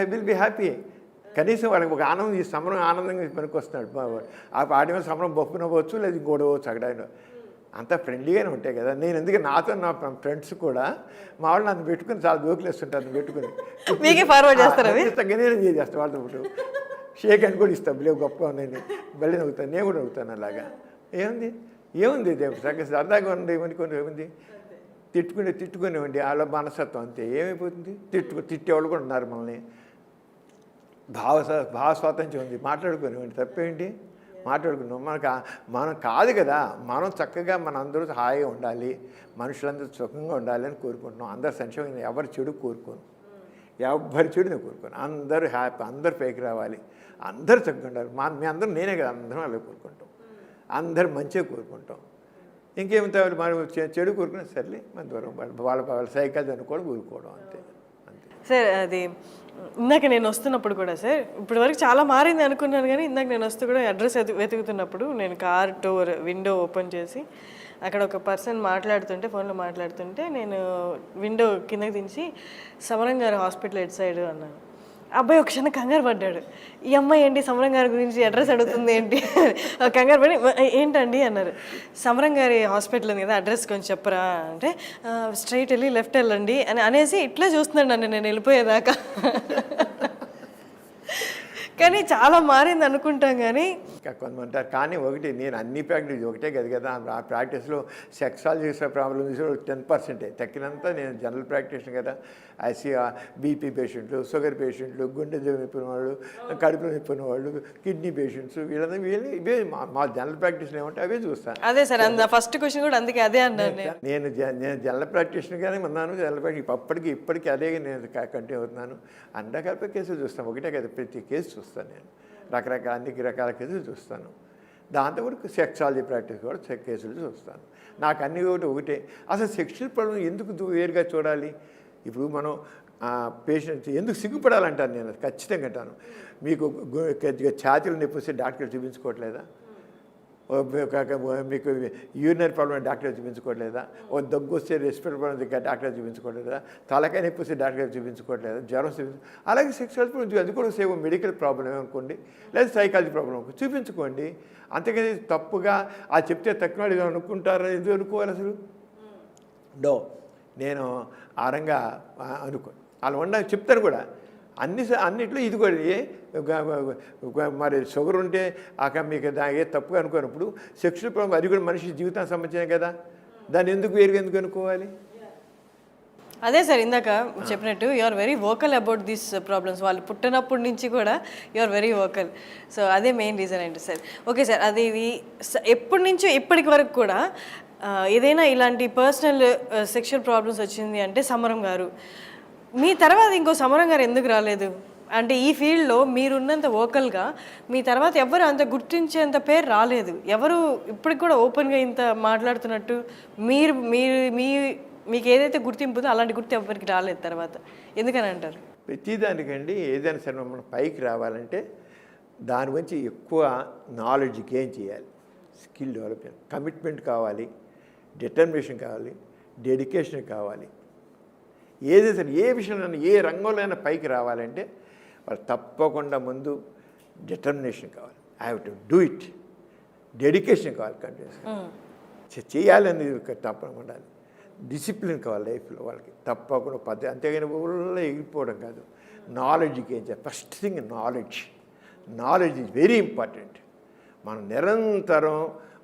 ఐ విల్ బి హ్యాపీ. కనీసం వాళ్ళకి ఒక ఆనందం, ఈ సమరం ఆనందంగా పనికి వస్తున్నాడు. ఆ పాటి మీద సమరం బొప్పునవచ్చు, లేదా ఇంకోటి పోవచ్చు. అక్కడ అంతా ఫ్రెండ్లీగానే ఉంటాయి కదా. నేను ఎందుకు నాతో నా ఫ్రెండ్స్ కూడా మా వాళ్ళు నన్ను పెట్టుకుని చాలా జోకులు వేస్తుంటారు. పెట్టుకుని మీకే ఫార్వర్డ్ చేస్తారు. నేను చేస్తాను వాళ్ళతో పాటు. షేక్ అని కూడా ఇస్తాను, లేవు గొప్పగా ఉన్నాయని మళ్ళీ నవ్వుతాను. నేను కూడా నవ్వుతాను అలాగా. ఏముంది చక్కగా సరదాగా ఉంది. ఏముంది తిట్టుకునేవ్వండి, వాళ్ళ మనస్తత్వం అంతే. ఏమైపోతుంది? తిట్టేవాళ్ళు కూడా ఉన్నారు. మనల్ని భావ స్వాతంత్ర్యం ఉంది, మాట్లాడుకునేవ్వండి, తప్పేంటి? మాట్లాడుకున్నాం. మనం కాదు కదా, మనం చక్కగా మనందరూ హాయిగా ఉండాలి, మనుషులందరూ సుఖంగా ఉండాలి అని కోరుకుంటున్నాం. అందరు సంక్షేమం, ఎవరి చెడు కోరుకోను, ఎవరి చెడు నేను కోరుకోను. అందరూ హ్యాపీ, అందరూ పైకి రావాలి, అందరూ చక్కగా ఉండాలి. మీ అందరూ నేనే కదా, అందరం అలా కోరుకుంటాం. అందరూ మంచిగా కోరుకుంటాం. ఇంకేమితారు మనం చెడు కోరుకున్నా సర్లే మన దూరం వాళ్ళ సైకిల్ అనుకోవడం ఊరుకోవడం అంతే. సార్ అది ఇందాక నేను వస్తున్నప్పుడు కూడా సార్, ఇప్పటి వరకు చాలా మారింది అనుకున్నాను, కానీ ఇందాక నేను వస్తూ కూడా అడ్రస్ వెతుకుతున్నప్పుడు నేను కార్ డోర్ విండో ఓపెన్ చేసి అక్కడ ఒక పర్సన్ మాట్లాడుతుంటే, ఫోన్లో మాట్లాడుతుంటే, నేను విండో కిందకి దించి సమరం గారు హాస్పిటల్ ఎడ్ సైడ్ అన్నాను. అబ్బాయి ఒక క్షణం కంగారు పడ్డాడు. ఈ అమ్మాయి ఏంటి సమరం గారి గురించి అడ్రస్ అడుగుతుంది ఏంటి, కంగారు పడి ఏంటండి అన్నారు. సమరం గారి హాస్పిటల్ ఉంది కదా, అడ్రస్ కొంచెం చెప్పరా అంటే, స్ట్రైట్ వెళ్ళి లెఫ్ట్ వెళ్ళండి అనేసి ఇట్లా చూస్తున్నాడు నన్ను నేను వెళ్ళిపోయేదాకా. కానీ చాలా మారింది అనుకుంటాం. కానీ కొంతమంది అంటారు, కానీ నేను అన్ని ప్రాక్టీస్ ఒకటే కదా. ఆ ప్రాక్టీస్లో సెక్సాలజీ ప్రాబ్లమ్స్ 10% తక్కినంత నేను జనరల్ ప్రాక్టీషన్ కదా. ఐసీ బీపీ పేషెంట్లు, షుగర్ పేషెంట్లు, గుండె నొప్పిన వాళ్ళు, కడుపులో నొప్పిన వాళ్ళు, కిడ్నీ పేషెంట్స్, వీళ్ళని ఇవే మా జనరల్ ప్రాక్టీషన్ ఏమంటే అవే చూస్తాను. అదే సార్, ఫస్ట్ క్వశ్చన్ కూడా అందుకే అదే అన్నాను. నేను జనరల్ ప్రాక్టీషన్గానే ఉన్నాను. జనరల్ ప్రాక్టీస్ ఇప్పటికీ అదే నేను కంటిన్యూ అవుతున్నాను. అన్ని రకాల కేసులు చూస్తాను, ఒకటే కదా, ప్రతి కేసు చూస్తాను నేను. అన్ని రకాల కేసులు చూస్తాను. దాంతో కూడా సెక్సాలజీ ప్రాక్టీస్ కూడా కేసులు చూస్తాను. నాకు అన్ని ఒకటే. అసలు సెక్షువల్ ప్రాబ్లం ఎందుకు వేరుగా చూడాలి? ఇప్పుడు మనం పేషెంట్స్ ఎందుకు సిగ్గుపడాలంటాను నేను, ఖచ్చితంగా అంటాను. మీకు ఛాతీలు నొప్పి వస్తే డాక్టర్ చూపించుకోవట్లేదా? మీకు యూరినరీ ప్రాబ్లం డాక్టర్ చూపించుకోవట్లేదా? ఓ దగ్గు వస్తే రెస్పిరేటరీ ప్రాబ్లం డాక్టర్ చూపించుకోవట్లేదా? తలకాయ నొప్పి వస్తే డాక్టర్ చూపించుకోవట్లేదా? జ్వరం అలాగే సెక్సువల్ ప్రాబ్లం అది కూడా సేమ్ మెడికల్ ప్రాబ్లం అనుకోండి, లేదా సైకాలజీ ప్రాబ్లం చూపించుకోండి. అంతేకాని తప్పుగా ఆ చెప్తే తక్కువ వాళ్ళు అనుకుంటారని ఎందుకు అనుకోవాలి అసలు? నేను ఆరంగా అనుకో అలా ఉండాలి చెప్తాను కూడా. అన్నిట్లో ఇది కూడా మరి షుగర్ ఉంటే మీకు ఏ తప్పుగా అనుకున్నప్పుడు సెక్షువల్ ప్రాబ్లం అది కూడా మనిషి జీవితానికి సంబంధించిన కదా, దాన్ని ఎందుకు అనుకోవాలి? అదే సార్ ఇందాక చెప్పినట్టు you are very vocal about these problems. వాళ్ళు పుట్టినప్పటి నుంచి కూడా you are very vocal. So అదే మెయిన్ రీజన్ ఏంటి సార్. ఓకే సార్, అది ఎప్పటి నుంచో ఇప్పటికి వరకు కూడా ఏదైనా ఇలాంటి పర్సనల్ సెక్షువల్ ప్రాబ్లమ్స్ వచ్చింది అంటే సమరం గారు, మీ తర్వాత ఇంకో సమరం గారు ఎందుకు రాలేదు? అంటే ఈ ఫీల్డ్లో మీరున్నంత వోకల్గా మీ తర్వాత ఎవరు అంత గుర్తించేంత పేరు రాలేదు. ఎవరు ఇప్పటికి కూడా ఓపెన్గా ఇంత మాట్లాడుతున్నట్టు మీకు ఏదైతే గుర్తింపు ఉందో అలాంటి గుర్తు ఎవరికి రాలేదు తర్వాత. ఎందుకని అంటారు? ప్రతిదానికండి ఏదైనా సరే మనం పైకి రావాలంటే దాని గురించి ఎక్కువ నాలెడ్జ్ గెయిన్ చేయాలి, స్కిల్ డెవలప్ చేయాలి, కమిట్మెంట్ కావాలి, డిటర్మినేషన్ కావాలి, డెడికేషన్ కావాలి. ఏదైతే సరే ఏ విషయంలో ఏ రంగంలో అయినా పైకి రావాలంటే వాళ్ళు తప్పకుండా ముందు డిటర్మినేషన్ కావాలి, I have to do it, dedication కావాలి, కంటిన్యూస్గా చేయాలని తప్పకుండా ఉండాలి, డిసిప్లిన్ కావాలి లైఫ్లో వాళ్ళకి తప్పకుండా పద్ధతి. అంతేగాని ఊళ్ళో ఎగిరిపోవడం కాదు. నాలెడ్జ్ గెయిన్ చేయాలి. First thing knowledge is very important. మనం నిరంతరం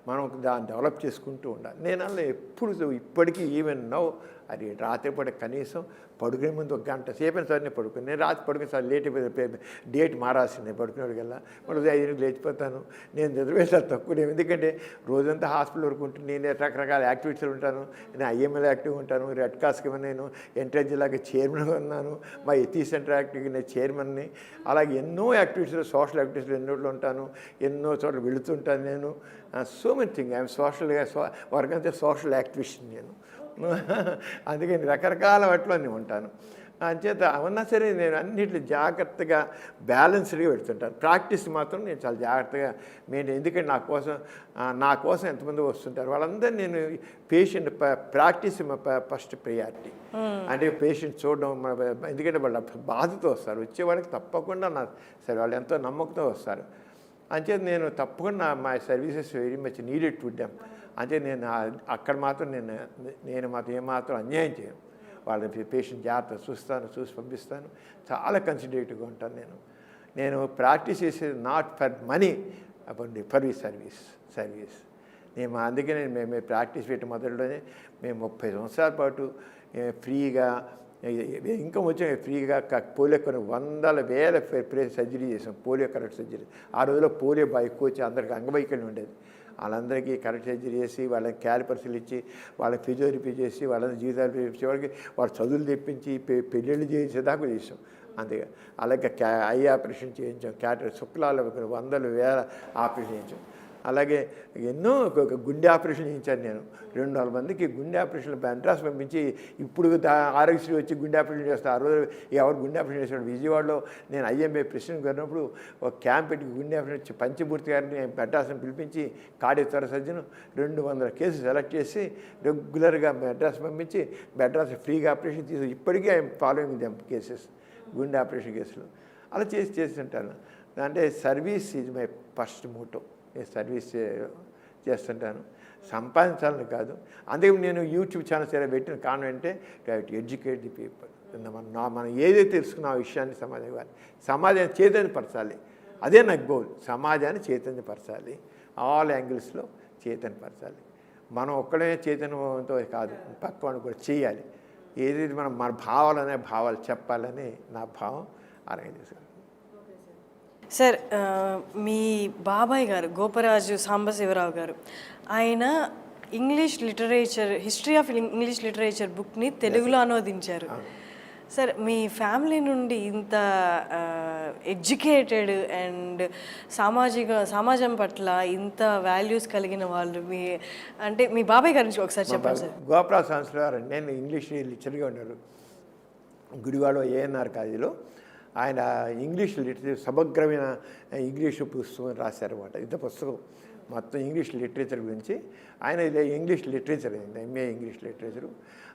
మనం దాన్ని డెవలప్ చేసుకుంటూ ఉండాలి. నేను అలా ఎప్పుడు ఇప్పటికీ ఈవెన్ నౌ అది రాత్రిపూట కనీసం పడుకునే ముందు 1 గంట సేపైనా సరే నేను పడుకుని, నేను రాత్రి పడుకుని సార్ లేట్ అయిపోయింది, డేట్ మారాల్సింది పడుకునేవాడికల్లా, మరి 5 లేచిపోతాను. నేను నిద్రవేసాను తక్కువ, ఎందుకంటే రోజంతా హాస్పిటల్ వరకు ఉంటుంది. నేను రకరకాల యాక్టివిటీలు ఉంటాను. నేను ఐఎంఎల్ యాక్టివ్గా ఉంటాను, రెడ్ క్రాస్కి నేను ఎన్టీఆర్ జిల్లాకి చైర్మన్గా ఉన్నాను, మా ఎథీ సెంటర్ యాక్టివ్కి నేను చైర్మన్ని. అలాగే ఎన్నో యాక్టివిటీస్లో సోషల్ యాక్టివిటీస్లో ఎన్నోట్లు ఉంటాను, ఎన్నో చోట్ల వెళుతుంటాను నేను. సో మెనీ థింగ్ ఐఎమ్ సోషల్గా వర్క్ అంటే సోషల్ యాక్టివిస్ట్ నేను. అందుకని రకరకాల వాటిలో నేను ఉంటాను. అంచేత అవునా సరే నేను అన్నింటిలో జాగ్రత్తగా బ్యాలెన్స్డ్గా పెడుతుంటాను. ప్రాక్టీస్ మాత్రం నేను చాలా జాగ్రత్తగా ఎందుకంటే నా కోసం ఎంతమంది వస్తుంటారు వాళ్ళందరూ నేను పేషెంట్ ప్రాక్టీస్ ఫస్ట్ ప్రియారిటీ. అంటే పేషెంట్ చూడడం, ఎందుకంటే వాళ్ళ బాధతో వస్తారు, వచ్చేవాళ్ళకి తప్పకుండా సరే వాళ్ళు ఎంతో నమ్మకంతో వస్తారు. అంచేత నేను తప్పకుండా my services very much needed to them. అంటే నేను అక్కడ మాత్రం నేను మాత్రం ఏమాత్రం అన్యాయం చేయను. వాళ్ళ పేషెంట్ జాగ్రత్త చూసి పంపిస్తాను. చాలా కన్సిడరేటివ్గా ఉంటాను. నేను ప్రాక్టీస్ చేసేది not for money, for service. మేము అందుకనే మేము ప్రాక్టీస్ పెట్టి మొదలులోనే మేము 30 సంవత్సరాల పాటు ఫ్రీగా ఇన్కమ్ వచ్చి ఫ్రీగా పోలియో కొన్ని 100,000 సర్జరీ చేసాం, పోలియో కరెక్ట్ సర్జరీ. ఆ రోజుల్లో పోలియో ఎక్కువ వచ్చి అందరికీ అంగవైకల్యం ఉండేది. వాళ్ళందరికీ కరెక్ట్ సర్జరీ చేసి వాళ్ళకి క్యాలిపర్స్లు ఇచ్చి వాళ్ళకి ఫిజియోథెరపీ చేసి వాళ్ళని జీవితాలు ఇచ్చేవాళ్ళకి వాళ్ళు చదువులు తెప్పించి పెళ్ళిళ్ళు చేసేదాకా చేసాం. అంతేగా అలాగే ఐ ఆపరేషన్ చేయించాం, శుక్లాలు 100,000 ఆపరేషన్ చేయించాం. అలాగే ఎన్నో గుండె ఆపరేషన్ చేయించాను నేను. 200 మందికి గుండె ఆపరేషన్లు మెడ్రాస్ పంపించి ఇప్పుడు ఆరోగ్యశ్రీ వచ్చి గుండె ఆపరేషన్ చేస్తారు. ఆ రోజు ఎవరు గుండె ఆపరేషన్ చేశాడు విజయవాడలో నేను ఐఎంఏ ప్రెసిడెంట్ జరిగినప్పుడు ఒక క్యాంప్ పెట్టి గుండె ఆపరేషన్ పంచమూర్తి గారిని మెడ్రాస్ని పిలిపించి కార్డియాక్ సర్జన్ 200 కేసులు సెలెక్ట్ చేసి రెగ్యులర్గా మెడ్రాస్ పంపించి మెడ్రాస్ ఫ్రీగా ఆపరేషన్ చేసి ఇప్పటికీ ఐఎమ్ ఫాలోయింగ్ దెమ్ కేసెస్, గుండె ఆపరేషన్ కేసులు అలా చేస్తుంటాను. అంటే service is my first motto. నేను సర్వీస్ చేస్తుంటాను, సంపాదించాలని కాదు. అందుకే నేను యూట్యూబ్ ఛానల్స్ ఏదైనా పెట్టిన కారణం అంటే టు ఎడ్యుకేట్ ది పీపుల్. మనం ఏదైతే తెలుసుకున్న ఆ విషయాన్ని సమాజం ఇవ్వాలి, సమాజాన్ని చైతన్యపరచాలి. అదే నాకు గోల్. సమాజాన్ని చైతన్యపరచాలి, ఆల్ యాంగిల్స్లో చైతన్యపరచాలి. మనం ఒక్కడే చైతన్యంతో కాదు, పక్కవాడిని కూడా చేయాలి. ఏదైతే మన భావాలు చెప్పాలని నా భావం. అలాగే చేసుకోవాలి. సార్, మీ బాబాయ్ గారు గోపరాజు సాంబశివరావు గారు, ఆయన English literature, history of English literature బుక్ని తెలుగులో అనువదించారు. సార్, మీ ఫ్యామిలీ నుండి ఇంత ఎడ్యుకేటెడ్ అండ్ సమాజం పట్ల ఇంత వాల్యూస్ కలిగిన వాళ్ళు మీ బాబాయ్ గారి నుంచి ఒకసారి చెప్పండి సార్. గోపరాజు సాంబశివరావు నేను ఇంగ్లీష్ లెక్చర్గా ఉన్నారు గుడివాడ ఏఎన్ఆర్ కాలేజీలో. ఆయన ఇంగ్లీష్ లిటరేచర్ సమగ్రమైన ఇంగ్లీషు పుస్తకం రాశారన్నమాట. ఇంత పుస్తకం మొత్తం ఇంగ్లీష్ లిటరేచర్ గురించి. ఆయన ఇంగ్లీష్ లిటరేచర్ అయింది, ఎంఏ ఇంగ్లీష్ లిటరేచరు.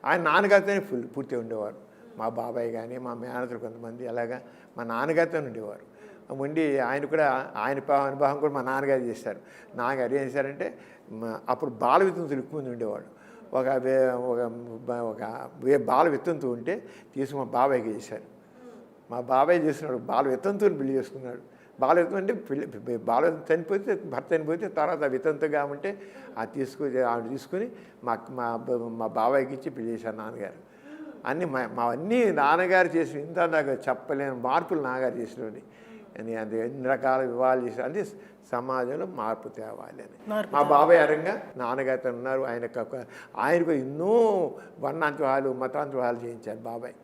ఆయన నాన్నగారితోనే పూర్తి ఉండేవారు. మా బాబాయ్ కానీ మా మేనతలు కొంతమంది అలాగా మా నాన్నగారితో ఉండేవారు. ఉండి ఆయన కూడా ఆయన అనుభవం కూడా మా నాన్నగారు చేశారు. నాన్నగారు ఏం చేశారంటే అప్పుడు బాల వితంతులు ఎక్కువ మంది ఉండేవాడు. ఒక బాల వితంతు ఉంటే తీసుకు మా బాబాయ్కి చేశారు. మా బాబాయ్ చేస్తున్నాడు, బాల వితంతుని పెళ్లి చేసుకున్నాడు. బాల వితంతు అంటే బాల చనిపోతే భర్త చనిపోతే తర్వాత వితంతుగా ఉంటే ఆవిడ తీసుకుని మా బాబాయ్కి ఇచ్చి పెళ్లి చేశారు నాన్నగారు. అన్నీ నాన్నగారు చేసిన ఇంత నాకు చెప్పలేని మార్పులు నాన్నగారు చేసినవి. అది ఎన్ని రకాల వివాహాలు చేశారు. అంటే సమాజంలో మార్పు తేవాలి అని మా బాబాయ్ అరంగా నాన్నగారితో ఉన్నారు. ఆయనకు ఎన్నో వర్ణాంతరాలు మతాంతరాలు చేయించారు బాబాయ్.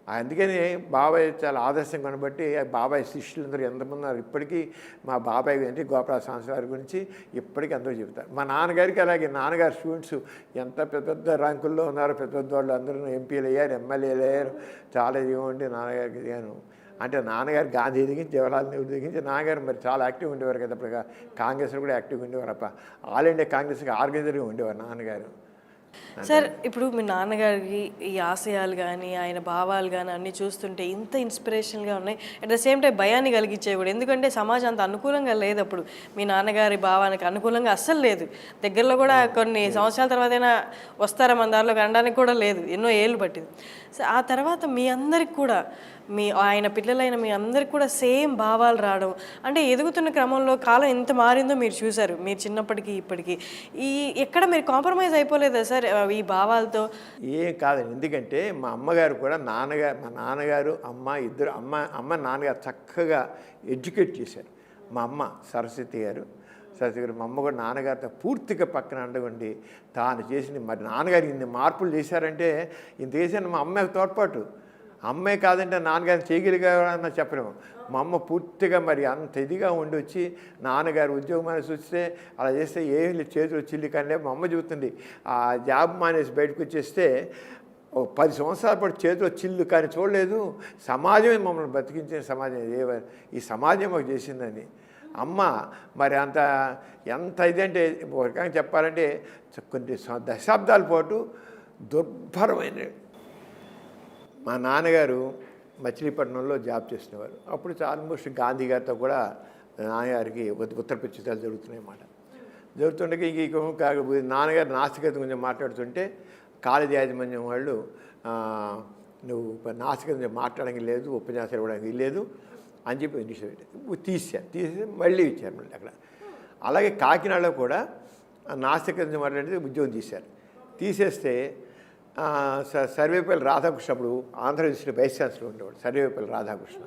అందుకని బాబాయ్ చాలా ఆదర్శం కనబట్టి బాబాయ్ శిష్యులందరూ ఎంతమంది ఉన్నారు ఇప్పటికీ మా బాబాయ్ అంటే గోపాల సంవత్సరాల గురించి ఇప్పటికీ అందరూ చెబుతారు. మా నాన్నగారికి అలాగే నాన్నగారు స్టూడెంట్స్ ఎంత పెద్ద పెద్ద ర్యాంకుల్లో ఉన్నారో పెద్ద పెద్ద వాళ్ళు అందరూ ఎంపీలు అయ్యారు, ఎమ్మెల్యేలు అయ్యారు. చాలా ఇవ్వండి నాన్నగారికి దిగాను. అంటే నాన్నగారు గాంధీ దిగించి జవహర్లాల్ నెహ్రూ దిగించి నాన్నగారు మరి చాలా యాక్టివ్గా ఉండేవారు కదా. అప్పుడు కాంగ్రెస్లో కూడా యాక్టివ్గా ఉండేవారు. ఆల్ ఇండియా కాంగ్రెస్కి ఆర్గనైజర్గా ఉండేవారు నాన్నగారు. సార్ ఇప్పుడు మీ నాన్నగారికి ఈ ఆశయాలు కానీ ఆయన భావాలు కానీ అన్నీ చూస్తుంటే ఇంత ఇన్స్పిరేషన్గా ఉన్నాయి. అట్ ద సేమ్ టైం భయాన్ని కలిగించేవి కూడా. ఎందుకంటే సమాజం అంత అనుకూలంగా లేదు అప్పుడు. మీ నాన్నగారి భావానికి అనుకూలంగా అస్సలు లేదు. దగ్గరలో కూడా కొన్ని సంవత్సరాల తర్వాత అయినా వస్తారా మన దారిలో అనడానికి కూడా లేదు. ఎన్నో ఏళ్ళు పట్టింది. సో ఆ తర్వాత మీ అందరికి కూడా ఆయన పిల్లలైన మీ అందరికి కూడా సేమ్ భావాలు రావడం అంటే ఎదుగుతున్న క్రమంలో కాలం ఎంత మారిందో మీరు చూసారు. మీరు చిన్నప్పటికీ ఇప్పటికీ ఎక్కడ మీరు కాంప్రమైజ్ అయిపోలేదా సార్ ఈ భావాలతో? ఏం కాదండి. ఎందుకంటే మా అమ్మగారు కూడా మా నాన్నగారు ఇద్దరు నాన్నగారు చక్కగా ఎడ్యుకేట్ చేశారు. మా అమ్మ సరస్వతి గారు మా అమ్మ కూడా నాన్నగారితో పూర్తిగా పక్కన అండగుండి తాను చేసిన మరి నాన్నగారు ఇన్ని మార్పులు చేశారంటే ఇంత చేశాను మా అమ్మాయికి తోడ్పాటు. అమ్మాయి కాదంటే నాన్నగారిని చేయగలిగారన్న చెప్పలేము. మా అమ్మ పూర్తిగా మరి అంత ఇదిగా ఉండి వచ్చి నాన్నగారు ఉద్యోగం మానేసి వస్తే అలా చేస్తే ఏమి చేతులు చిల్లి కానీ మా అమ్మ చెబుతుంది ఆ జాబ్ మానేసి బయటకు వచ్చేస్తే 10 సంవత్సరాల పాటు చేతిలో చిల్లు కానీ చూడలేదు. సమాజమే మమ్మల్ని బతికించిన సమాజం ఈ సమాజం మాకు చేసిందని. అమ్మ మరి ఎంత ఇదంటే ఒక రకంగా చెప్పాలంటే కొన్ని దశాబ్దాల పాటు దుర్భరమైన మా నాన్నగారు మచిలీపట్నంలో జాబ్ చేసినవారు. అప్పుడు ఆల్మోస్ట్ గాంధీ గారితో కూడా నాన్నగారికి ఉత్తరప్రదేశాలు జరుగుతున్నాయి అన్నమాట. జరుగుతుండగా నాన్నగారు నాస్తికత గురించి మాట్లాడుతుంటే కాలేజీ యాజమాన్యం వాళ్ళు నువ్వు నాస్తికత గురించి మాట్లాడడానికి లేదు, ఉపన్యాసాలు ఇవ్వడానికి లేదు అని చెప్పి తీసేసి మళ్ళీ ఇచ్చారు మళ్ళీ అక్కడ. అలాగే కాకినాడలో కూడా నాస్తికత గురించి మాట్లాడితే ఉద్యోగం తీసేస్తే సర్వేపల్లి రాధాకృష్ణ అప్పుడు ఆంధ్రప్రదేశ్లో వైస్ ఛాన్సలర్ ఉండేవాడు సర్వేపల్లి రాధాకృష్ణ.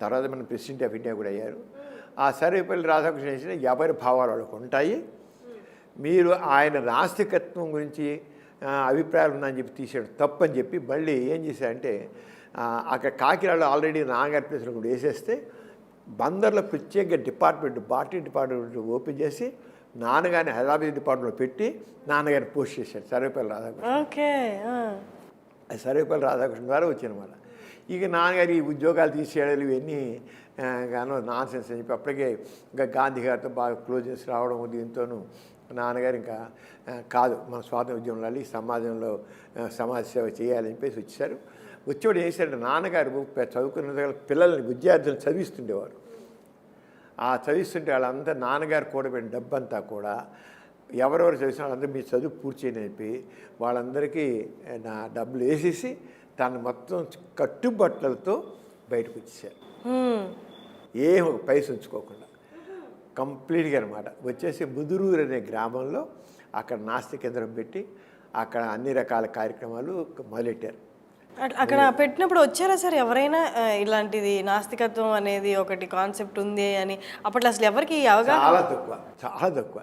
తర్వాత మన ప్రెసిడెంట్ ఆఫ్ ఇండియా కూడా అయ్యారు. ఆ సర్వేపల్లి రాధాకృష్ణ చేసిన ఎవరి భావాలు వాళ్ళకు ఉంటాయి, మీరు ఆయన నాస్తికత్వం గురించి అభిప్రాయాలు ఉన్నాయని చెప్పి తీసాడు తప్పని చెప్పి మళ్ళీ ఏం చేశారంటే అక్కడ కాకినాడలో ఆల్రెడీ నాన్నగారి ప్లేస్లో కూడా వేసేస్తే బందర్లో ప్రత్యేక బాటరీ డిపార్ట్మెంట్ ఓపెన్ చేసి నాన్నగారిని హైదరాబాద్ డిపార్ట్మెంట్లో పెట్టి నాన్నగారిని పోస్ట్ చేశాడు సర్వేపల్లి రాధాకృష్ణ. సర్వేపల్లి రాధాకృష్ణ ద్వారా వచ్చినమాట. ఇక నాన్నగారి ఈ ఉద్యోగాలు తీసేయడాలు ఇవన్నీ గానో నాన్ సెన్స్ అని చెప్పి అప్పటికే ఇంకా గాంధీ గారితో బాగా క్లోజెస్ రావడం దీంతోనూ నాన్నగారు ఇంకా కాదు మన స్వాతంత్ర ఉద్యమంలో ఈ సమాజంలో సమాజ సేవ చేయాలని చెప్పేసి వచ్చారు. వచ్చేవాడు చేశాడు నాన్నగారు చదువుకున్న పిల్లల్ని విద్యార్థులను చదివిస్తుండేవారు. ఆ చదివిస్తుంటే వాళ్ళంతా నాన్నగారు కూడబెట్టిన డబ్బంతా కూడా ఎవరెవరు చదివిన వాళ్ళందరూ మీ చదువు పూర్తి చేయని చెప్పి వాళ్ళందరికీ నా డబ్బులు వేసేసి తను మొత్తం కట్టుబట్టలతో బయటకు వచ్చేసారు. ఏం ఒక పైస ఉంచుకోకుండా కంప్లీట్గా అనమాట. వచ్చేసి ముదురూరు అనే గ్రామంలో అక్కడ నాస్తి కేంద్రం పెట్టి అక్కడ అన్ని రకాల కార్యక్రమాలు మొదలెట్టారు. అక్కడ పెట్టినప్పుడు వచ్చారా సార్ ఎవరైనా ఇలాంటిది నాస్తికత్వం అనేది ఒకటి కాన్సెప్ట్ ఉంది అని? అప్పట్లో అసలు ఎవరికి చాలా తక్కువ.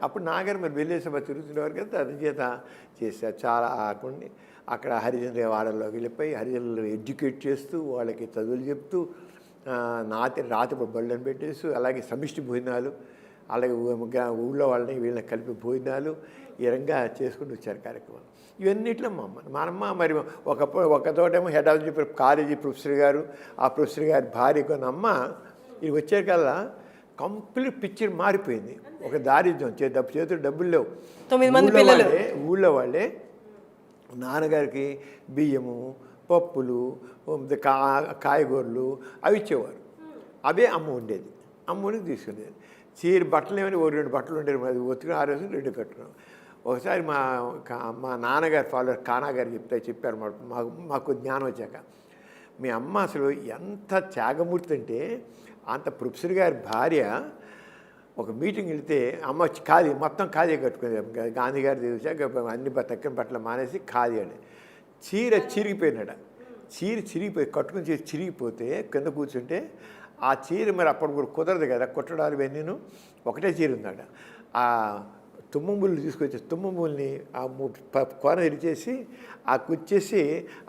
అప్పుడు నాగారు మరి వెళ్ళేసి తిరుగుతుండేవారు కదా, అందుచేత చేశారు. చాలా కొన్ని అక్కడ హరిజనుల వాడల్లోకి వెళ్ళిపోయి హరిజనులు ఎడ్యుకేట్ చేస్తూ వాళ్ళకి చదువులు చెప్తూ రాత్రి బళ్ళని పెట్టేస్తూ అలాగే సమిష్టి భోజనాలు అలాగే ఊళ్ళో వాళ్ళని వీళ్ళని కలిపి భోజనాలు ఈ రంగా చేసుకుంటూ వచ్చారు కార్యక్రమాలు. ఇవన్నిట్లో మా అమ్మ మరి ఒక తోటేమో head of the college professor garu, ఆ ప్రొఫెసర్ గారి భార్య కొన్న ఇది వచ్చే కల్లా కంప్లీట్ పిక్చర్ మారిపోయింది. ఒక దారిద్ర్యం చేతులు డబ్బులు లేవు. 9 మంది పిల్లలు ఊళ్ళో వాళ్ళే నాన్నగారికి బియ్యము పప్పులు కాయగూరలు అవి ఇచ్చేవారు. అవే అమ్మ ఉండేది. అమ్మని తీసుకునేది. చీర బట్టలు ఏమైనా 2 బట్టలు ఉండేది. అది ఒత్తిగా 6 రోజులు 2 కట్టుకున్నాం. ఒకసారి మా నాన్నగారు ఫాలోవర్ కానా గారు చెప్పారు మాకు జ్ఞానం వచ్చాక, మీ అమ్మ అసలు ఎంత త్యాగమూర్తి అంటే అంత ప్రొఫెసర్ గారి భార్య ఒక మీటింగ్ వెళితే అమ్మ మొత్తం ఖాదీ కట్టుకునేది. గాంధీ గారు తెలిసాక అన్ని తక్కిన బట్టలు మానేసి ఖాదీ అని చిరిగిపోయినాడ. కట్టుకుని చిరిగిపోతే కింద కూర్చుంటే ఆ చీర మరి అప్పుడు కూడా కుదరదు కదా కుట్టడాలు ఇవన్నీ. ఒకటే చీర ఉందాడ. ఆ తుమ్మముళ్ళు తీసుకొచ్చి తుమ్మముల్ని ఆ కొన ఇరిచేసి ఆ కుచ్చేసి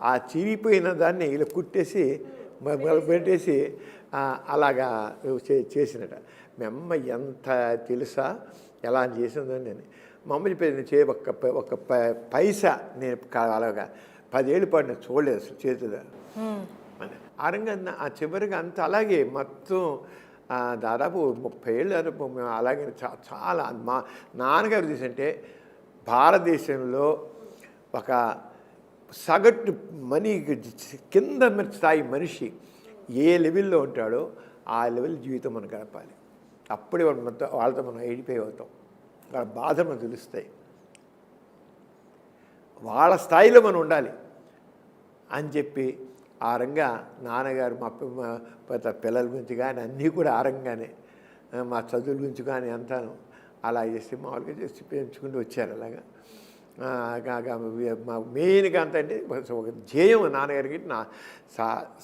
ఆ చిరిగిపోయిన దాన్ని ఇలా కుట్టేసి పెట్టేసి అలాగా చేసినట. మీ అమ్మ ఎంత తెలుసా ఎలా చేసిందో నేను. మా అమ్మ చెప్పేది ఒక పైసా నేను అలాగా 10 ఏళ్ళు పాటు నేను చూడలేదు అసలు చేతులు. ఆ రంగా ఆ చివరిగా అంత అలాగే మొత్తం దాదాపు 30 ఏళ్ళు దాదాపు అలాగే చాలా. మా నాన్నగారు చూసంటే భారతదేశంలో ఒక సగటు కింద స్థాయి మనిషి ఏ లెవెల్లో ఉంటాడో ఆ లెవెల్ జీవితం మనం గడపాలి. అప్పుడే వాళ్ళతో మనం ఎడిపోయి అవుతాం. వాళ్ళ బాధలు మనకు తెలుస్తాయి. వాళ్ళ స్థాయిలో మనం ఉండాలి అని చెప్పి ఆ రంగా నాన్నగారు మా పిల్లల గురించి కానీ అన్నీ కూడా ఆ రంగానే, మా చదువుల గురించి కానీ అంతాను అలా చేసి మామూలుగా చేసి పెంచుకుంటూ వచ్చారు. అలాగా మా మెయిన్గా అంత అంటే ఒక ధ్యేయం నాన్నగారికి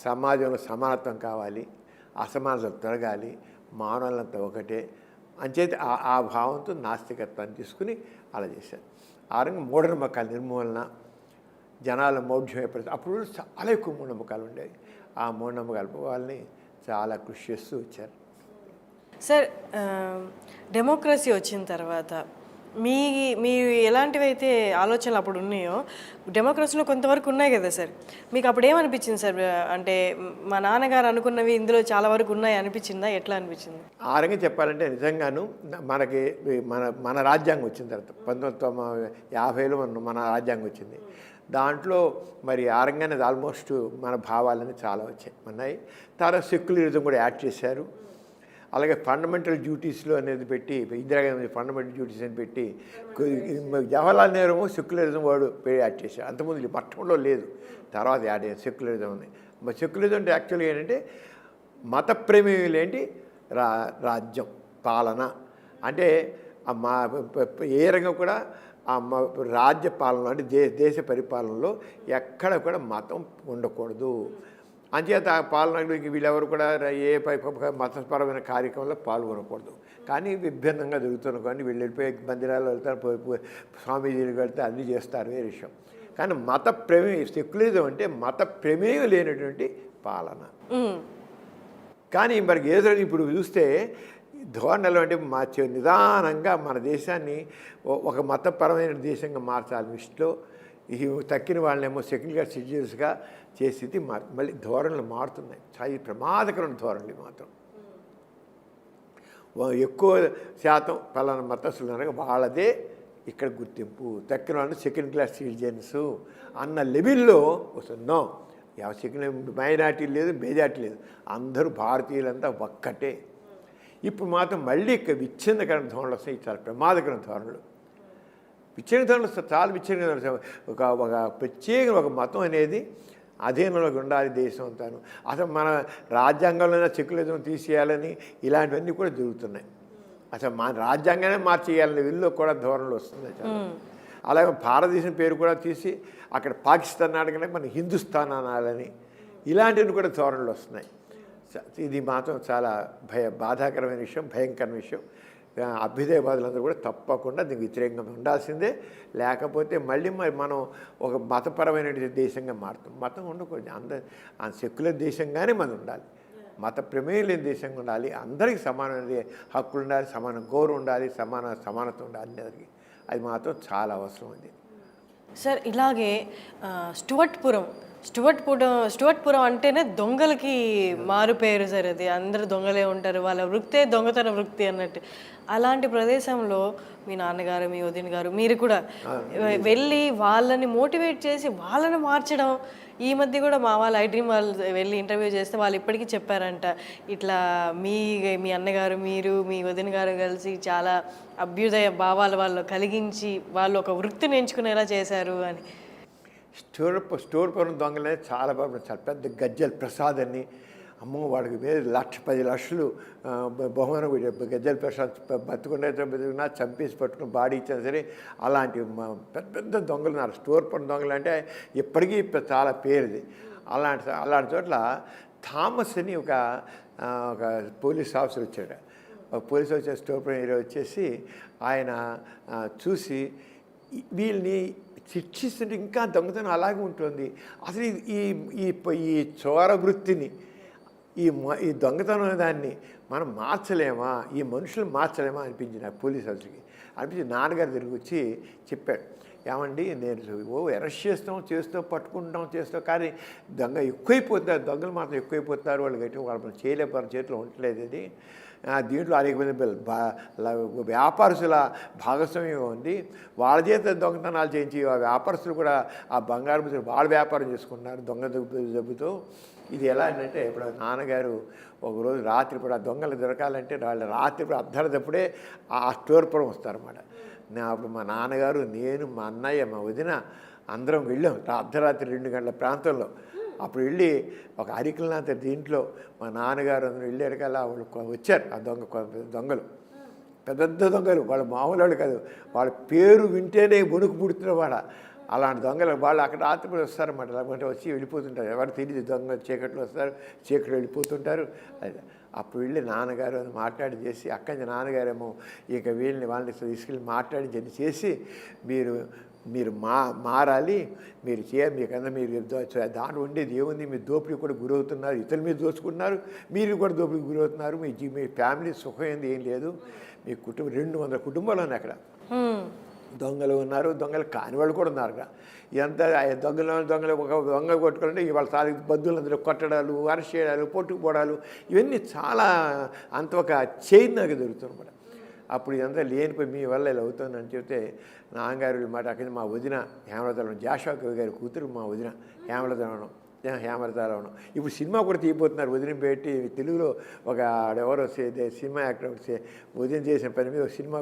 సమాజంలో సమానత్వం కావాలి, అసమానతలు తొలగాలి, మానవులంతా ఒకటే అంచేత ఆ భావంతో నాస్తికత్వాన్ని తీసుకుని అలా చేశారు. ఆ రంగం మూఢనమ్మకాల నిర్మూలన, జనాల మౌఢ్యం ఏర్పడుతుంది. అప్పుడు చాలా ఎక్కువ మూఢనమ్మకాలు ఉండేవి. ఆ మూఢనమ్మకాల వాళ్ళని చాలా కృషి చేస్తూ వచ్చారు. సార్, డెమోక్రసీ వచ్చిన తర్వాత మీరు ఎలాంటివి అయితే ఆలోచనలు అప్పుడు ఉన్నాయో డెమోక్రసీలో కొంతవరకు ఉన్నాయి కదా సార్, మీకు అప్పుడు ఏమనిపించింది సార్? అంటే మా నాన్నగారు అనుకున్నవి ఇందులో చాలా వరకు ఉన్నాయి అనిపించిందా? ఎట్లా అనిపించింది? ఆ రంగా చెప్పాలంటే నిజంగాను మనకి మన రాజ్యాంగం వచ్చిన తర్వాత 1950లో మన రాజ్యాంగం వచ్చింది. దాంట్లో మరి ఆ రంగానే ఆల్మోస్ట్ మన భావాలని చాలా ఉన్నాయి. తర్వాత సెక్యులరిజం కూడా యాడ్ చేశారు. అలాగే ఫండమెంటల్ డ్యూటీస్లో అనేది పెట్టి ఇందిరాగాంధీ ఫండమెంటల్ డ్యూటీస్ అని పెట్టి జవహర్లాల్ నెహ్రూ సెక్యులరిజం వాడు యాడ్ చేశారు. అంతకుముందు పట్టణంలో లేదు, తర్వాత యాడ్ అయ్యారు సెక్యులరిజం అని. మరి సెక్యులరిజం అంటే యాక్చువల్గా ఏంటంటే మత ప్రేమీయులు ఏంటి రాజ్యం పాలన అంటే మా ఏ రంగం కూడా రాజ్య పాలన అంటే దేశ పరిపాలనలో ఎక్కడ కూడా మతం ఉండకూడదు. అంచేత ఆ పాలనకి వీళ్ళెవరు కూడా ఏ మతపరమైన కార్యక్రమంలో పాల్గొనకూడదు. కానీ విభిన్నంగా జరుగుతున్నారు. కానీ వీళ్ళు వెళ్ళిపోయి మందిరాల్లో వెళ్తారు, స్వామీజీలకు వెళ్తే అన్నీ చేస్తారు, వేరే విషయం. కానీ మత ప్రమేయం సెక్యులరిజం అంటే మత ప్రమేయం లేనటువంటి పాలన. కానీ మనకి ఏదో ఇప్పుడు చూస్తే ధోరణిలో అంటే నిదానంగా మన దేశాన్ని ఒక మతపరమైన దేశంగా మార్చాలి. విషయంలో ఈ తక్కిన వాళ్ళేమో సెక్యులర్ సిటిజన్స్గా చేసి మళ్ళీ ధోరణులు మారుతున్నాయి. చాలా ప్రమాదకరమైన ధోరణులు మాత్రం. ఎక్కువ శాతం పలానా మతస్థులు అనగా వాళ్ళదే ఇక్కడ గుర్తింపు, తక్కిన వాళ్ళు సెకండ్ క్లాస్ సిటిజన్స్ అన్న లెవెల్లో వస్తున్నాం. సెకండ్ మైనార్టీ లేదు, మెజార్టీ లేదు, అందరూ భారతీయులంతా ఒక్కటే. ఇప్పుడు మాత్రం మళ్ళీ విచ్ఛిన్నకరణ ధోరణులు వస్తాయి. చాలా ప్రమాదకరమైన ధోరణులు, విచ్ఛిన్న ధోరణులు చాలా విచ్ఛిన్న. ఒక ప్రత్యేక ఒక మతం అనేది అధీనంలోకి ఉండాలి దేశం అంతాను. అసలు మన రాజ్యాంగంలోనే సెక్యులరిజం తీసేయాలని ఇలాంటివన్నీ కూడా జరుగుతున్నాయి. అసలు మన రాజ్యాంగానే మార్చేయాలని వీళ్ళు కూడా ధోరణులు వస్తున్నాయి చాలా. అలాగే భారతదేశం పేరు కూడా తీసి అక్కడ పాకిస్తాన్ అడగనే మన హిందుస్థాన్ అనాలని ఇలాంటివి కూడా ధోరణులు వస్తున్నాయి. ఇది మాత్రం చాలా బాధాకరమైన విషయం, భయంకరమైన విషయం. అభ్యుదయవాదులందరూ కూడా తప్పకుండా దీనికి వ్యతిరేకంగా ఉండాల్సిందే. లేకపోతే మళ్ళీ మనం ఒక మతపరమైన దేశంగా మారుతాం. మతం ఉండకూడదు, అందరు సెక్యులర్ దేశంగానే మనం ఉండాలి. మత ప్రమేయం లేని దేశంగా ఉండాలి. అందరికీ సమానమైన హక్కులు ఉండాలి, సమాన గౌరవం ఉండాలి, సమానత ఉండాలి అందరికీ. అది మాత్రం చాలా అవసరం ఉంది సార్. ఇలాగే స్టువర్ట్పురం అంటేనే దొంగలకి మారు పేరు సార్. అది అందరూ దొంగలే ఉంటారు, వాళ్ళ వృత్తే దొంగతన వృత్తి అన్నట్టు. అలాంటి ప్రదేశంలో మీ నాన్నగారు, మీ వదిన గారు, మీరు కూడా వెళ్ళి వాళ్ళని మోటివేట్ చేసి వాళ్ళని మార్చడం. ఈ మధ్య కూడా మా వాళ్ళు ఐడ్రీమ్ వాళ్ళు వెళ్ళి ఇంటర్వ్యూ చేస్తే వాళ్ళు ఇప్పటికీ చెప్పారంట, ఇట్లా మీ అన్నగారు, మీరు, మీ వదిన గారు కలిసి చాలా అభ్యుదయ భావాలు వాళ్ళు కలిగించి వాళ్ళు ఒక వృత్తిని ఎంచుకునేలా చేశారు అని. స్టోర్పురం దొంగలే చాలా పెద్ద గజ్జల ప్రసాద్ అని, అమ్మో వాడికి మీద 10 లక్షలు బహుమానం గజ్జల ప్రసాద్ బతుకున్నా చంపేసి పట్టుకుని బాడీ ఇచ్చినా సరే అలాంటి పెద్ద దొంగలు ఉన్నారు. స్టోర్పురం దొంగలు అంటే ఇప్పటికీ చాలా పేరుది. అలాంటి చోట్ల థామస్ అని ఒక పోలీస్ ఆఫీసర్ వచ్చాడు. ఒక పోలీసు వచ్చే స్టోర్ ఏరియా వచ్చేసి ఆయన చూసి వీళ్ళని శిక్షిస్తుంటే ఇంకా దొంగతనం అలాగే ఉంటుంది. అసలు ఈ ఈ ఈ చోర వృత్తిని ఈ దొంగతనం దాన్ని మనం మార్చలేమా, ఈ మనుషులు మార్చలేమా అనిపించింది నాకు పోలీసు ఆఫీసర్కి. అనిపించి నాన్నగారు తిరిగి వచ్చి చెప్పాడు, ఏమండి నేను అరెస్ట్ చేస్తాం పట్టుకుంటాం కానీ ఎక్కువైపోతున్నారు, దొంగలు మాత్రం ఎక్కువైపోతున్నారు, వాళ్ళు గట్టి వాళ్ళు చేయలేకపోయిన చేతిలో ఉండట్లేదు. అది దీంట్లో అనేక మంది వ్యాపారస్తుల భాగస్వామ్యం ఉంది. వాళ్ళ చేత దొంగతనాలు చేయించి ఆ వ్యాపారస్తులు కూడా ఆ బంగారం వాళ్ళు వ్యాపారం చేసుకుంటున్నారు డబ్బుతో. ఇది ఎలా అంటే ఇప్పుడు నాన్నగారు ఒకరోజు రాత్రి కూడా దొంగలు దొరకాలంటే వాళ్ళు రాత్రి కూడా అర్ధరాత్రప్పుడే ఆ స్టోర్పురం వస్తారన్నమాట. అప్పుడు మా నాన్నగారు, నేను, మా అన్నయ్య, మా వదిన అందరం వెళ్ళాం అర్ధరాత్రి 2 గంటల ప్రాంతంలో. అప్పుడు వెళ్ళి ఒక అరికలనాథ దీంట్లో మా నాన్నగారు అందరూ వెళ్ళారుకల్లా వాళ్ళు వచ్చారు. ఆ దొంగలు పెద్ద దొంగలు, వాళ్ళు మామూలు వాళ్ళు కాదు. వాళ్ళ పేరు వింటేనే వణుకు పుడుతున్న అలాంటి దొంగలు వాళ్ళు అక్కడ రాత్రి వస్తారన్నమాట. లేకుంటే వచ్చి వెళ్ళిపోతుంటారు, ఎవరు తెలియదు. దొంగ చీకట్లో వస్తారు, చీకట్లో వెళ్ళిపోతుంటారు. అప్పుడు వెళ్ళి నాన్నగారు అని మాట్లాడి చేసి అక్కడి నాన్నగారేమో ఇక వాళ్ళని తీసుకెళ్ళి మాట్లాడి చేసి మీరు మారాలి, మీరు మీకన్నా మీరు దాంట్లో ఉండేది ఏముంది, మీరు దోపిడీ కూడా గురవుతున్నారు, ఇతరుల మీద దోచుకుంటున్నారు, మీరు కూడా దోపిడీకి గురవుతున్నారు, మీ ఫ్యామిలీ సుఖం ఏంది ఏం లేదు, మీ 200 కుటుంబాలు ఉన్నాయి అక్కడ. దొంగలు ఉన్నారు, దొంగలు కాని వాళ్ళు కూడా ఉన్నారు అక్కడ. ఇదంతా దొంగలు ఒక దొంగ కొట్టుకోవాలంటే వాళ్ళ సారి బంధువులందరూ కొట్టడాలు, అరెస్ట్ చేయడాలు, పొట్టుకుపోవడాలు, ఇవన్నీ చాలా అంత ఒక చైన్ నాకు దొరుకుతుందన్నమాట. అప్పుడు ఇదంతా లేనిపోయి మీ వల్ల ఇలా అవుతుందని చెప్తే నాన్నగారు మాట అక్కడ మా వదిన హేమలతారావణం, జాషువా కవి గారి కూతురు మా వదిన హేమలతారావణం. ఇప్పుడు సినిమా కూడా తీయబోతున్నారు. వదిన పెట్టి తెలుగులో ఒక ఎవరో సినిమా యాక్టర్ వదిన చేసిన పని మీద ఒక సినిమా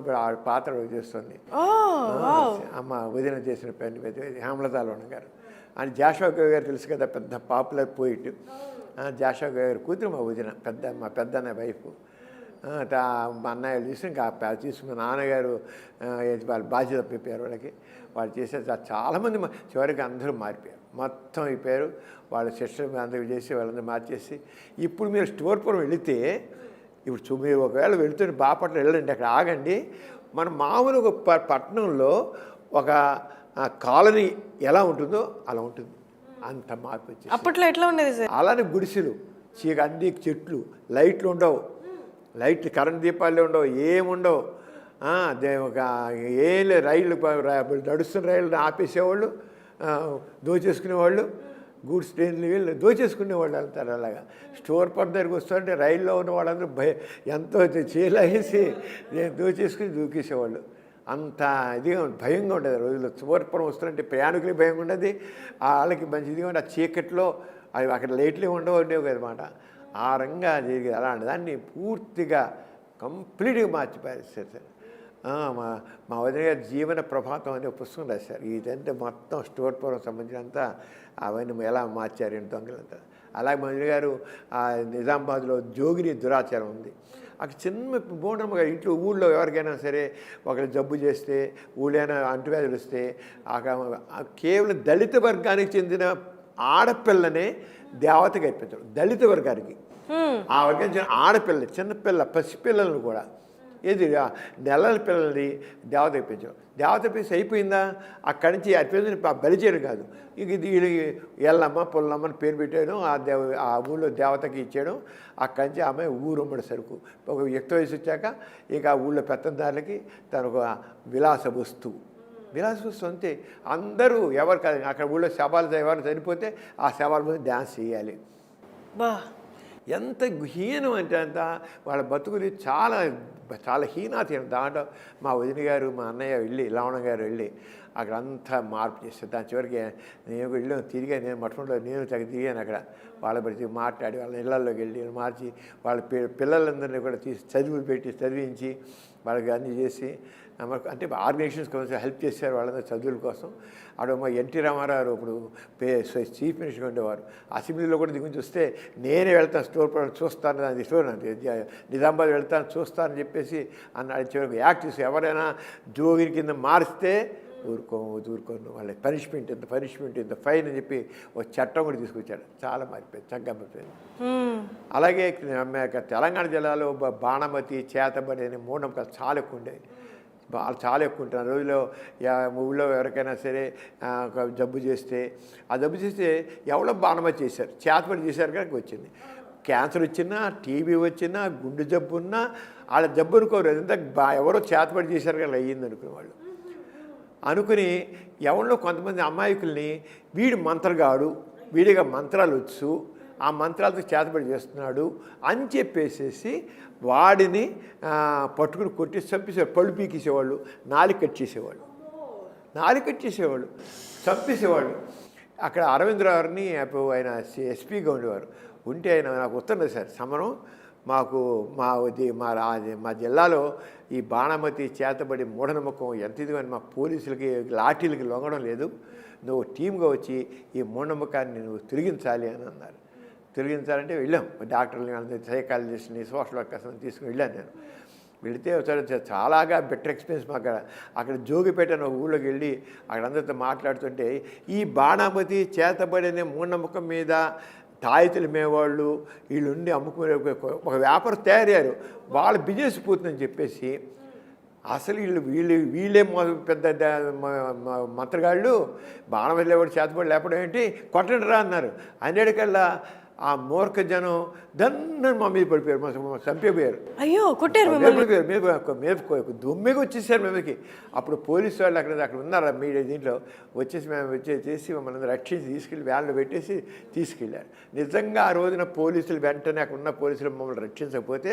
పాత్ర చేస్తుంది. అమ్మ వదిన చేసిన పని మీద హేమలతారావణం గారు అని. జాషువా కవి గారు తెలుసు కదా, పెద్ద పాపులర్ పోయిట్. జాషువా కవి గారి కూతురు మా వదిన, మా పెద్దన్న వైఫ్. మా అన్నయ్య చూసి ఇంకా తీసుకున్న నాన్నగారు వాళ్ళ బాధ్యత చెప్పారు వాళ్ళకి. వాళ్ళు చేసే చాలామంది చివరికి అందరూ మారిపోయారు, మొత్తం అయిపోయారు. వాళ్ళ సిస్టర్ అందరూ చేసి వాళ్ళందరూ మార్చేసి ఇప్పుడు మీరు స్టోర్పురం వెళితే ఇప్పుడు మీరు ఒకవేళ వెళుతున్న బాపట్ల వెళ్ళండి, అక్కడ ఆగండి. మన మామూలు ఒక పట్టణంలో ఒక కాలనీ ఎలా ఉంటుందో అలా ఉంటుంది, అంత మార్పు వచ్చేసి. అప్పట్లో ఎట్లా ఉండేది సార్? అలానే గుడిసెలు, అన్ని చెట్లు, లైట్లు ఉండవు, లైట్లు కరెంట్ దీపాలు ఉండవు, ఏముండవు. ఒక ఏం లేదు, రైళ్ళు నడుస్తున్న రైళ్ళు ఆపేసేవాళ్ళు, దోచేసుకునేవాళ్ళు, గూడ్స్ ట్రైన్లు వీళ్ళు దోచేసుకునేవాళ్ళు వెళ్తారు. అలాగా స్టోర్ పర్ దగ్గరికి వస్తుంటే రైల్లో ఉన్న వాళ్ళందరూ ఎంతో చీలాగేసి దోచేసుకుని దూకేసేవాళ్ళు. అంత ఇదిగా భయంగా ఉండేది రోజుల్లో. స్టోర్పురం వస్తుంటే ప్రయాణికులకి భయంగా ఉండేది, వాళ్ళకి మంచి ఇదిగా ఉండే. ఆ చీకట్లో అవి అక్కడ లైట్లు ఉండేవి కదన్నమాట. ఆ రంగా జరిగేది. అలాంటి దాన్ని పూర్తిగా కంప్లీట్గా మార్చిపారేస్తారు. మా వదిన గారి జీవన ప్రభాతం అనే పుస్తకం రాశారు. ఇదంతా మొత్తం స్టోర్పురం సంబంధించినంత అవన్నీ ఎలా మార్చారు దొంగలంతా. అలాగే మా వదిన గారు నిజామాబాద్లో జోగిని దురాచారం ఉంది. అక్కడ చిన్న బోండమ్మ గారు ఇంట్లో ఊళ్ళో ఎవరికైనా సరే ఒకరు జబ్బు చేస్తే, ఊళ్ళైనా అంటువ్యాధులు వస్తే కేవలం దళిత వర్గానికి చెందిన ఆడపిల్లనే దేవతగా ఇప్పించడం. దళిత వర్గానికి ఆ వర్గం ఆడపిల్ల, చిన్నపిల్ల, పసిపిల్లలను కూడా ఏది నెలల పిల్లల్ని దేవత ఇప్పించడం. దేవత ఇప్పించి అయిపోయిందా, అక్కడి నుంచి అర్పించని బలి చేయడం కాదు, ఇంక ఇది ఎల్లమ్మ పుల్లమ్మని పేరు పెట్టేయడం, ఆ ఊళ్ళో దేవతకి ఇచ్చేయడం. అక్కడి నుంచి ఆమె ఊరమ్మడి సరుకు. ఒక యుక్త వయసు వచ్చాక ఇక ఆ ఊళ్ళో పెత్తందారులకి తనకు విలాస వస్తువు అంతే. అందరూ ఎవరు కాదు, అక్కడ ఊళ్ళో శవాలు ఎవరు చనిపోతే ఆ శవాల మీద డ్యాన్స్ చేయాలి. ఎంత హీనం అంటే అంత వాళ్ళ బతుకులు చాలా చాలా హీనాతీనం. దాంట్లో మా వదిన గారు, మా అన్నయ్య వెళ్ళి, లవణ గారు వెళ్ళి అక్కడ అంతా మార్పు చేస్తారు. దాని చివరికి నేను వెళ్ళాను, తిరిగా నేను మఠంలో నేను తిరిగాను. అక్కడ వాళ్ళ ప్రతి మాట్లాడి వాళ్ళ ఇళ్లలోకి వెళ్ళి మార్చి వాళ్ళ పిల్లలందరినీ కూడా చదువులు పెట్టి చదివించి వాళ్ళకి అన్నీ చేసి అంటే ఆర్గనైజేషన్స్ కొంచెం హెల్ప్ చేశారు వాళ్ళందరూ చదువుల కోసం. అక్కడ మా ఎన్టీ రామారావు ఇప్పుడు చీఫ్ మినిస్టర్గా ఉండేవారు. అసెంబ్లీలో కూడా దిగుంచి వస్తే నేనే వెళ్తాను, స్టోర్ చూస్తాను, అది స్టోర్ నిజామాబాద్ వెళ్తాను చూస్తానని చెప్పేసి అన్నాడు. చివరికి యాక్ట్ చేసి ఎవరైనా జోగిని కింద మారిస్తే ఊరుకోను వాళ్ళ పనిష్మెంట్ ఇంత ఫైన్ అని చెప్పి ఒక చట్టం కూడా తీసుకొచ్చాడు. చాలా మారిపోయింది, చక్కగా మారిపోయింది. అలాగే తెలంగాణ జిల్లాలో బాణమతి, చేతబడి అనే మూఢనమ్మకాలు చాలా ఎక్కువ ఉండేవి. చాలా ఎక్కువ ఉంటున్నారు రోజులో. ఊళ్ళో ఎవరికైనా సరే జబ్బు చేస్తే ఎవరో బాణమతి చేశారు, చేతబడి చేశారు కనుక వచ్చింది. క్యాన్సర్ వచ్చినా, టీబీ వచ్చినా, గుండె జబ్బు ఉన్నా వాళ్ళ జబ్బు అనుకోరు, అదంతా ఎవరో చేతబడి చేశారు కదా అయ్యింది అనుకునేవాళ్ళు. అనుకుని ఎవరిలో కొంతమంది అమాయకుల్ని వీడి మంత్రగాడు, వీడిగా మంత్రాలు వచ్చు, ఆ మంత్రాలతో చేతబడి చేస్తున్నాడు అని చెప్పేసేసి వాడిని పట్టుకుని కొట్టి చంపేసేవాళ్ళు. పళ్ళు పీకేసేవాళ్ళు, నాలుక కట్ చేసేవాళ్ళు, చంపేసేవాళ్ళు. అక్కడ అరవిందరావుని ఆయన ఎస్పీగా ఉండేవారు. ఉంటే ఆయన నాకు ఉత్తరం రాశారు, సమరం మాకు మా జిల్లాలో ఈ బాణమతి, చేతబడి, మూఢనమ్మకం ఎంత ఇదిగని మా పోలీసులకి లాఠీలకి లొంగడం లేదు, నువ్వు టీమ్గా వచ్చి ఈ మూఢనమ్మకాన్ని నువ్వు తొలగించాలి అని అన్నారు. తొలగించాలంటే వెళ్ళాం, డాక్టర్ని, సైకాలజిస్ట్ని, సోషల్ వర్కర్స్ని తీసుకుని వెళ్ళాను. నేను వెళితే చాలాగా బెటర్ ఎక్స్పీరియన్స్ మాకు. అక్కడ జోగిపేట అనే ఊళ్ళోకి వెళ్ళి అక్కడ అందరితో మాట్లాడుతుంటే ఈ బాణమతి, చేతబడి అనే మూఢనమ్మకం మీద తాయితులు మేవాళ్ళు వీళ్ళుండి అమ్ముకునే ఒక వ్యాపారం తయారయ్యారు. వాళ్ళ బిజినెస్ పోతుందని చెప్పేసి అసలు వీళ్ళే పెద్ద మంత్రగాళ్ళు, బాణం వెళ్ళేవాడు చేతబడి లేపడం ఏంటి, కొట్టండి రా అన్నారు. అనేటికల్లా ఆ మూర్ఖ జనం దన్న మా మీద పడిపోయారు, చంపేపోయారు. అయ్యో, కొట్టారు మీద దుమ్మిగా వచ్చేసారు మీదకి. అప్పుడు పోలీసు వాళ్ళు అక్కడ ఉన్నారు మీడియా దీంట్లో వచ్చేసి మేము వచ్చేసి మమ్మల్ని రక్షించి తీసుకెళ్ళి వ్యాన్లో పెట్టేసి తీసుకెళ్ళారు. నిజంగా ఆ రోజున పోలీసులు వెంటనే అక్కడ ఉన్న పోలీసులు మమ్మల్ని రక్షించకపోతే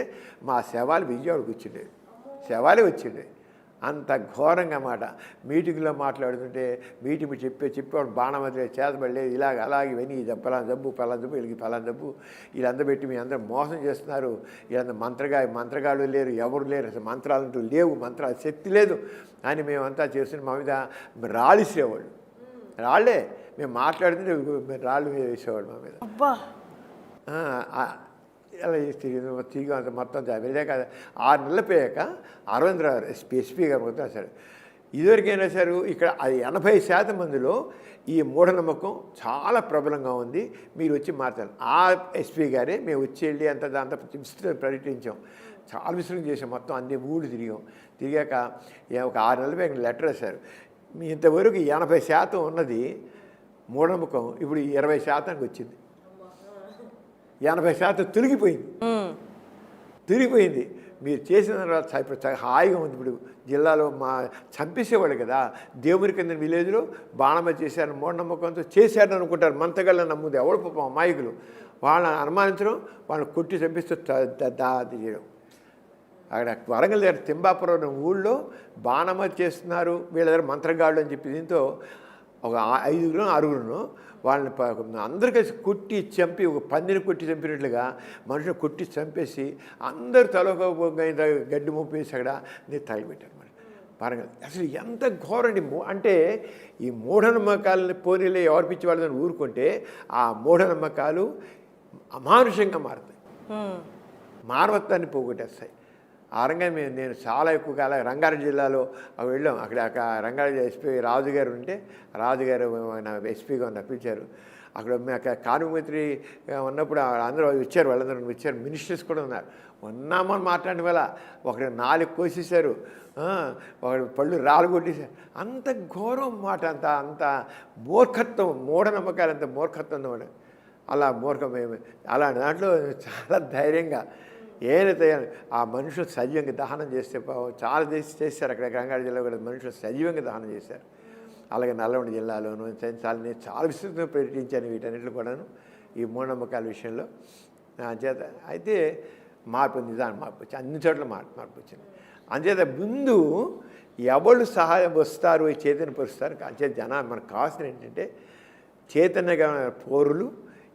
మా శవాలు విజయవాడకు వచ్చిండేవి, శవాలే వచ్చిండే. అంత ఘోరంగా మాట. మీటింగ్లో మాట్లాడుతుంటే మీటింగ్ చెప్పేవాడు బాణమతి, చేతబడలేదు, అలాగే ఇవన్నీ పలానా జబ్బు వీళ్ళకి పలానా జబ్బు, వీళ్ళందరూ పెట్టి మీ అందరూ మోసం చేస్తున్నారు, వీళ్ళందరూ మంత్రగాళ్ళు లేరు, ఎవరు లేరు, అసలు మంత్రాలంటూ లేవు, మంత్రాల శక్తి లేదు అని మేమంతా చేస్తున్న మా మీద రాళ్ళేసేవాళ్ళు. రాళ్ళే మేము మాట్లాడుతుంటే రాళ్ళు మీద వేసేవాడు మా మీద. అలా తిరిగి అంత మొత్తం వెళ్ళాక 6 నెలలు పోయాక అరవిందరావు ఎస్పీ గారు మొత్తం రాశారు. ఇదివరకేం రాశారు, ఇక్కడ 80% మందిలో ఈ మూఢనమ్మకం చాలా ప్రబలంగా ఉంది, మీరు వచ్చి మాట్లాడాలి. ఆ ఎస్పీ గారే మేము వచ్చి వెళ్ళి అంత విస్తృతంగా పర్యటించాం, చాలా విస్తృతం చేసాం, మొత్తం అన్ని ఊళ్ళు తిరిగాక ఒక 6 నెలలు పోయాక లెటర్ రాశారు. మీ ఇంతవరకు 80% ఉన్నది మూఢనమ్మకం ఇప్పుడు 20%కి వచ్చింది, 80% తిరిగిపోయింది. మీరు చేసిన తర్వాత ఇప్పుడు హాయిగా ఉంది. ఇప్పుడు జిల్లాలో చంపేసేవాళ్ళు కదా, దేవుని కింద విలేజ్లో బాణమతి చేశారు, మూఢనమ్మకంతో చేశారని అనుకుంటారు, మంతగళ్ళని నమ్ముది ఎవరు పాపం అమాయకులు. వాళ్ళని అనుమానించడం, వాళ్ళని కొట్టి చంపిస్తూ చేయడం. అక్కడ వరంగల్ దగ్గర తింబాపురం ఊళ్ళో బాణమతి చేస్తున్నారు వీళ్ళ దగ్గర మంత్రగాళ్ళు అని చెప్పి దీంతో ఒక 5 6 వాళ్ళని అందరు కలిసి కొట్టి చంపి, ఒక పందిని కొట్టి చంపినట్లుగా మనుషులు కొట్టి చంపేసి అందరూ గడ్డి మోపేసి అక్కడ నేను తగిలిపెట్టారు. మరి వరంగల్ అసలు ఎంత ఘోరండి. అంటే ఈ మూఢనమ్మకాలని పోనీలే ఎవరు పిచ్చి వాళ్ళని ఊరుకుంటే ఆ మూఢనమ్మకాలు అమానుషంగా మారుతాయి, మానవత్వాన్ని పోగొట్టేస్తాయి. ఆ రంగంగా నేను చాలా ఎక్కువ కాలం రంగారెడ్డి జిల్లాలో వెళ్ళాం. అక్కడ రంగారెడ్డి ఎస్పీ రాజుగారు ఉంటే రాజుగారు ఎస్పీగా పిలిచారు. అక్కడ కానుమతి ఉన్నప్పుడు అందరూ వచ్చారు, వాళ్ళందరూ వచ్చారు, మినిస్టర్స్ కూడా ఉన్నారు. ఉన్నామని మాట్లాడిన వల్ల ఒకటి 4 కోసేశారు, ఒకటి పళ్ళు రాళ్ళు కొట్టేశారు. అంత ఘోరం మాట, అంత మూర్ఖత్వం, మూఢనమ్మకాలు అంత మూర్ఖత్వం అన్నమాట. అలా మూర్ఖమేమి అలాంటి దాంట్లో చాలా ధైర్యంగా ఏదైతే ఆ మనుషులు సజీవంగా దహనం చేస్తే చాలా చేశారు. అక్కడ రంగారెడ్డి జిల్లా కూడా మనుషులు సజీవంగా దహనం చేశారు. అలాగే నల్గొండ జిల్లాలోను నేను చాలా విస్తృతంగా పర్యటించాను వీటన్నిటిలో కూడాను ఈ మూఢనమ్మకాల విషయంలో. చేత అయితే నిదానం మార్పు వచ్చింది, అన్ని చోట్ల మార్పు వచ్చింది. అంచేత ముందు ఎవరు సహాయం వస్తారు, చైతన్యపరుస్తారు. అంచేత మనకు కావాల్సిన ఏంటంటే చైతన్యగా పౌరులు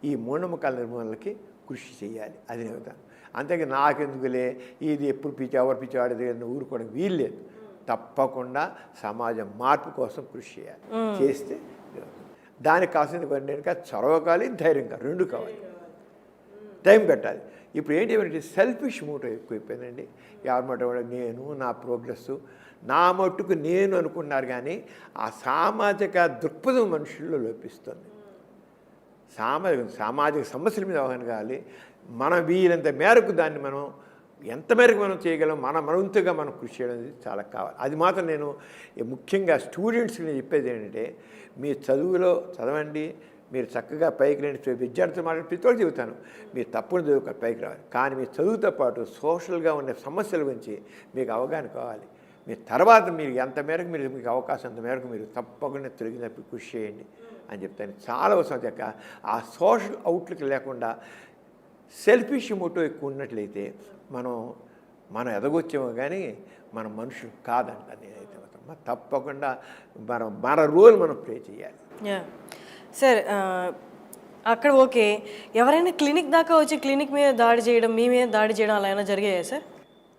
ఈ మూఢనమ్మకాల నిర్మూలనకి కృషి చేయాలి. అది చెబుతాను. అంతేగా నాకెందుకులే ఇది ఎప్పుడు ఎవరు పిచ్చివాడేది ఊరుకోవడం వీల్లేదు. తప్పకుండా సమాజం మార్పు కోసం కృషి చేయాలి. చేస్తే దానికి కావాల్సింది కనుక చొరవ కావాలి, ధైర్యం కావాలి, 2 కావాలి, టైం పెట్టాలి. ఇప్పుడు ఏంటి సెల్ఫిష్ మూట ఎక్కువైపోయిందండి. ఎవరి మాట నేను, నా ప్రోగ్రెస్, నా మట్టుకు నేను అనుకున్నారు కానీ ఆ సామాజిక దృక్పథం మనుషుల్లో లోపిస్తుంది. సామాజిక సమస్యల మీద అవగాహన కావాలి. మనం వీరంత మేరకు దాన్ని మనం ఎంత మేరకు మనం చేయగలం, మన వంతుగా మనం కృషి చేయడం చాలా కావాలి. అది మాత్రం నేను ముఖ్యంగా స్టూడెంట్స్కి నేను చెప్పేది ఏంటంటే, మీ చదువులో చదవండి, మీరు చక్కగా పైకి రండి. విద్యార్థులు మాట్లాడి ప్రతి ఒక్కరు చెబుతాను, మీరు తప్పును చదువుక పైకి రావాలి. కానీ మీ చదువుతో పాటు సోషల్గా ఉండే సమస్యల గురించి మీకు అవగాహన కావాలి. మీ తర్వాత మీరు ఎంత మేరకు మీకు అవకాశం అంత మేరకు మీరు తప్పకుండా తొలగినప్పుడు కృషి చేయండి అని చెప్తాను. చాలా అవసరం చెక్క ఆ సోషల్ అవుట్లుక్ లేకుండా సెల్ఫిష్ మోటో ఎక్కువ ఉన్నట్లయితే మనం ఎదగొచ్చామో కానీ మన మనుషులు కాదంట. నేనైతే తప్పకుండా మన రోల్ మనం ప్లే చేయాలి. సార్ అక్కడ ఓకే, ఎవరైనా క్లినిక్ దాకా వచ్చి క్లినిక్ మీద దాడి చేయడం, మీ మీద దాడి చేయడం అలా అయినా జరిగాయా సార్?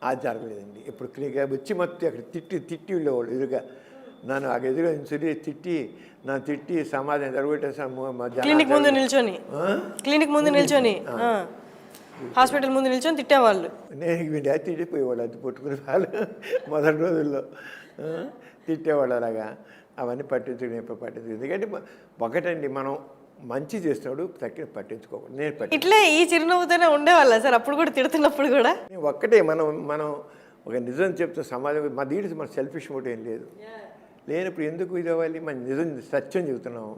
అది జరగలేదండి. ఇప్పుడు క్లినిక్ వచ్చి మొత్తం అక్కడ తిట్టి వెళ్ళేవాళ్ళు ఎదురుగా నన్ను అక్కడ ఎదురుగా నన్ను తిట్టి సమాధానం జరగబెట్టేసాను. క్లినిక్ ముందు నిల్చొని హాస్పిటల్ ముందు నిల్చొని తిట్టేవాళ్ళు. నేను తిట్టిపోయేవాళ్ళు, అది పట్టుకునే వాళ్ళు మొదటి రోజుల్లో తిట్టేవాళ్ళు. అలాగా అవన్నీ పట్టించుకుని ఎందుకంటే ఒకటండి, మనం మంచి చేస్తున్నాడు తక్కిన పట్టించుకోకూడదు. నేను ఇట్లే ఈ చిరునవ్వుతోనే ఉండేవాళ్ళ సార్ అప్పుడు కూడా, తిడుతున్నప్పుడు కూడా? ఒక్కటే మనం ఒక నిజం చెప్తే సమాజం మా దీనికి మన సెల్ఫిష్ మోటివ్ ఏం లేదు. లేనప్పుడు ఎందుకు ఇది అవ్వాలి? మన నిజం సత్యం చెబుతున్నాము.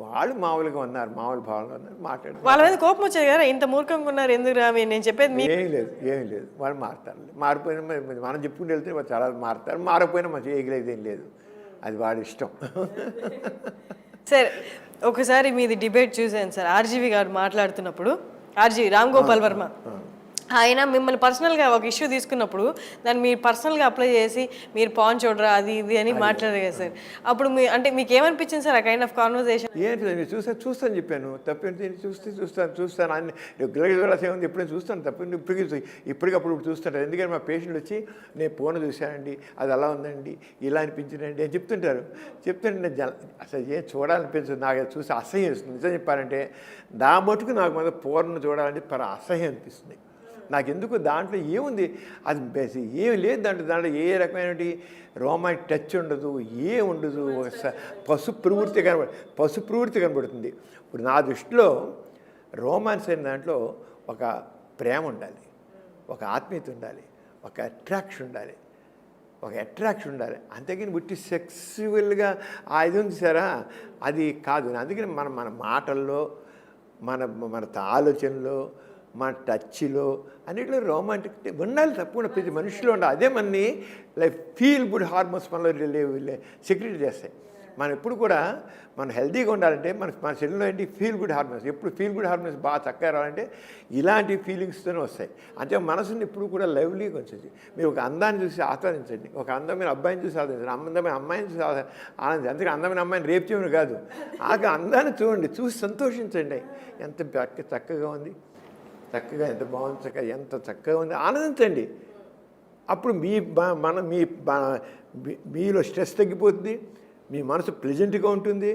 వాళ్ళు మామూలుగా ఉన్నారు, మామూలు భావనలు ఉన్నారు, మాట్లాడు. వాళ్ళ మీద కోపం వచ్చేది కదా, ఇంత మూర్ఖంగా ఉన్నారు ఎందుకు రామి నేను చెప్పేది. ఏం లేదు వాళ్ళు మారుతారు. మారిపోయినా మనం చెప్పుకుంటూ వెళ్తే వాళ్ళు చాలా మారుతారు. మారకపోయినా మనం చేయగలేదు ఏం లేదు, అది వాడి ఇష్టం. సార్ ఒకసారి మీది డిబేట్ చూశాను సార్, ఆర్జీవి గారు మాట్లాడుతున్నప్పుడు, ఆర్జీవి రామ్ గోపాల్ వర్మ ఆయన మిమ్మల్ని పర్సనల్గా ఒక ఇష్యూ తీసుకున్నప్పుడు దాన్ని మీరు పర్సనల్గా అప్లై చేసి మీరు పాన్ చూడరా అది ఇది అని మాట్లాడారు కదా సార్. అప్పుడు అంటే మీకు ఏమనిపించింది సార్ ఆ కైండ్ ఆఫ్ కాన్వర్సేషన్? ఏంటి నేను చూస్తాను చెప్పాను, తప్పేంటి చూస్తాను అన్ని రెగ్యులర్గా ఏముంది, ఎప్పుడైనా చూస్తాను తప్పేంటి, ఇప్పటికప్పుడు చూస్తుంటారు. ఎందుకంటే మా పేషెంట్లు వచ్చి నేను ఫోన్ చూశానండి, అది అలా ఉందండి, ఇలా అనిపించిందండి అని చెప్తుంటే అసలు ఏం చూడాలనిపించదు. నాకు చూసి అసహ్యం వేస్తుంది. నిజం చెప్పాలంటే నా మటుకు నాకు మన పూర్ణ చూడాలంటే అసహ్యం అనిపిస్తుంది. నాకెందుకు దాంట్లో ఏముంది, అది ఏమి లేదు దాంట్లో ఏ రకమైనటువంటి రోమాంటిక్ టచ్ ఉండదు, ఉండదు. పశు ప్రవృత్తి కనబడుతుంది. ఇప్పుడు నా దృష్టిలో రోమాన్స్ అయిన దాంట్లో ఒక ప్రేమ ఉండాలి, ఒక ఆత్మీయత ఉండాలి, ఒక అట్రాక్షన్ ఉండాలి. అంతేగాని బుట్టి సెక్సువల్గా ఇది ఉంది సారా, అది కాదు. అందుకని మన మాటల్లో మన ఆలోచనలో మన టచ్లో అన్నింటిలో రొమాంటిక్ ఉండాలి. తప్పకుండా ప్రతి మనిషిలో ఉండాలి. అదే మనని ఫీల్ గుడ్ హార్మోన్స్ మనలో సెక్రెట్ చేస్తాయి. మనం ఎప్పుడు కూడా మనం హెల్తీగా ఉండాలంటే మన శరీరంలో ఏంటి ఫీల్ గుడ్ హార్మోన్స్. ఎప్పుడు ఫీల్ గుడ్ హార్మోన్స్ బాగా చక్కగా రావాలంటే ఇలాంటి ఫీలింగ్స్తోనే వస్తాయి. అంటే మనసుని ఎప్పుడు కూడా లవ్లీగా ఉంచండి. మీరు ఒక అందాన్ని చూసి ఆస్వాదించండి, ఒక అందమైన అబ్బాయిని చూసి ఆస్వాదించండి, అందమైన అమ్మాయిని చూసి ఆనందించండి. అందుకే అందమైన అమ్మాయిని రేపు చేయడం కాదు, ఆ అందాన్ని చూసి సంతోషించండి. ఎంత చక్కగా ఉంది, చక్కగా ఎంత బాగుంది, ఎంత చక్కగా ఉంది, ఆనందించండి. అప్పుడు మీలో స్ట్రెస్ తగ్గిపోతుంది, మీ మనసు ప్లెజెంట్గా ఉంటుంది,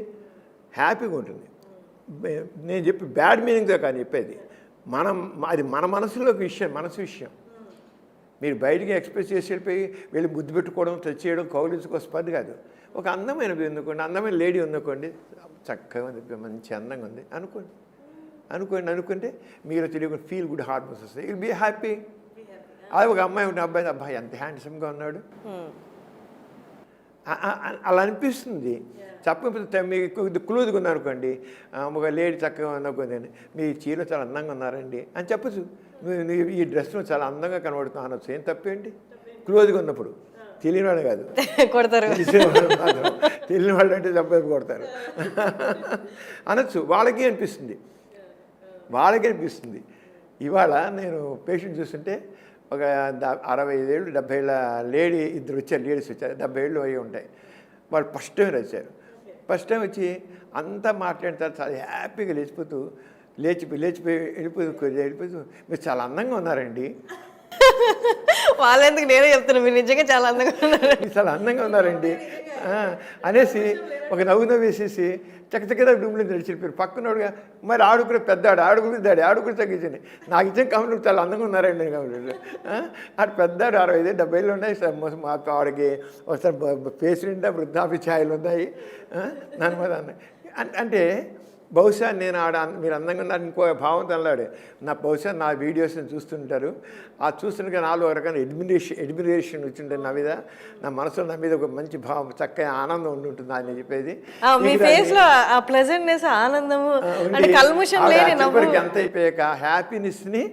హ్యాపీగా ఉంటుంది. నేను చెప్పి బ్యాడ్ మీనింగ్తో కానీ చెప్పేది అది మన మనసు విషయం. మీరు బయటికి ఎక్స్ప్రెస్ చేసి వెళ్ళి ముద్దు పెట్టుకోవడం, టచ్ చేయడం, కౌలించుకోవడం కాదు. ఒక అందమైన ఎందుకోండి, అందమైన లేడీ ఉందనుకోండి, చక్కగా ఉంది, మంచి అందంగా ఉంది అనుకుంటే మీరు తెలియకుండా ఫీల్ గుడ్ హార్మోన్స్ వస్తాయి. You be happy. అది ఒక అమ్మాయి ఉంటే అబ్బాయి ఎంత హ్యాండ్సమ్గా ఉన్నాడు అలా అనిపిస్తుంది. చెప్పకపోతే మీకు క్లూజ్గా ఉందనుకోండి, ఒక లేడీ చక్కగా ఉందనుకోండి, మీ చీరలో చాలా అందంగా ఉన్నారండి అని చెప్పచ్చు. ఈ డ్రెస్లో చాలా అందంగా కనబడుతున్నా అనొచ్చు. ఏం తప్పేంటి? క్లోజ్గా ఉన్నప్పుడు. తెలియని వాళ్ళు కాదు, కొడతారు. తెలియని వాళ్ళు అంటే చెప్పేసి కొడతారు అనొచ్చు. వాళ్ళకి అనిపిస్తుంది. ఇవాళ నేను పేషెంట్ చూస్తుంటే ఒక 65 ఏళ్ళు 70 ఏళ్ళ ఇద్దరు వచ్చారు, లేడీస్ వచ్చారు, 70 ఏళ్ళు అయ్యి ఉంటాయి. వాళ్ళు ఫస్ట్ టైం వచ్చి అంతా మాట్లాడతారు, చాలా హ్యాపీగా లేచిపోయి వెళ్ళిపోతూ మీరు చాలా అందంగా ఉన్నారండి, వాళ్ళెందుకు, నేనే చెప్తున్నాను, మీరు నిజంగా చాలా అందంగా ఉన్నారు. మీరు చాలా అందంగా ఉన్నారండి అనేసి ఒక నవ్వు నవ్వేసేసి చక్కచక్కగా రూమ్లో నడిచిపోయారు. పక్కనోడుగా మరి ఆడుకునే పెద్దాడు ఆడుకుని తగ్గించండి. నాకు ఇచ్చిన కమెంట్లు చాలా అందంగా ఉన్నారండి కమెంట్లు. ఆడు పెద్దాడు 65-70 ఉన్నాయి. మా ఆవిడకి ఒకసారి ఫేస్ నిండా వృద్ధాప్య ఛాయలు ఉన్నాయి. దాని మీద అంటే బహుశా నేను మీరు అందంగా ఉన్నారు ఇంకో భావంతో అన్నాడు. బహుశా నా వీడియోస్ని చూస్తుంటారు. ఆ చూస్తుండగా నాలో ఒక రకమైన ఎడ్మిరేషన్ వచ్చింటుంది నా మీద. నా మనసులో నా మీద ఒక మంచి భావం, చక్కగా ఆనందం ఉండి ఉంటుంది ఆయన చెప్పేది. మీ ఫేస్ లో ఆ ప్లెజెంట్నెస్, ఆనందము, అంటే కల్ముషం లేని నవ్వు ఎంత అయిపోయాక హ్యాపీనెస్ని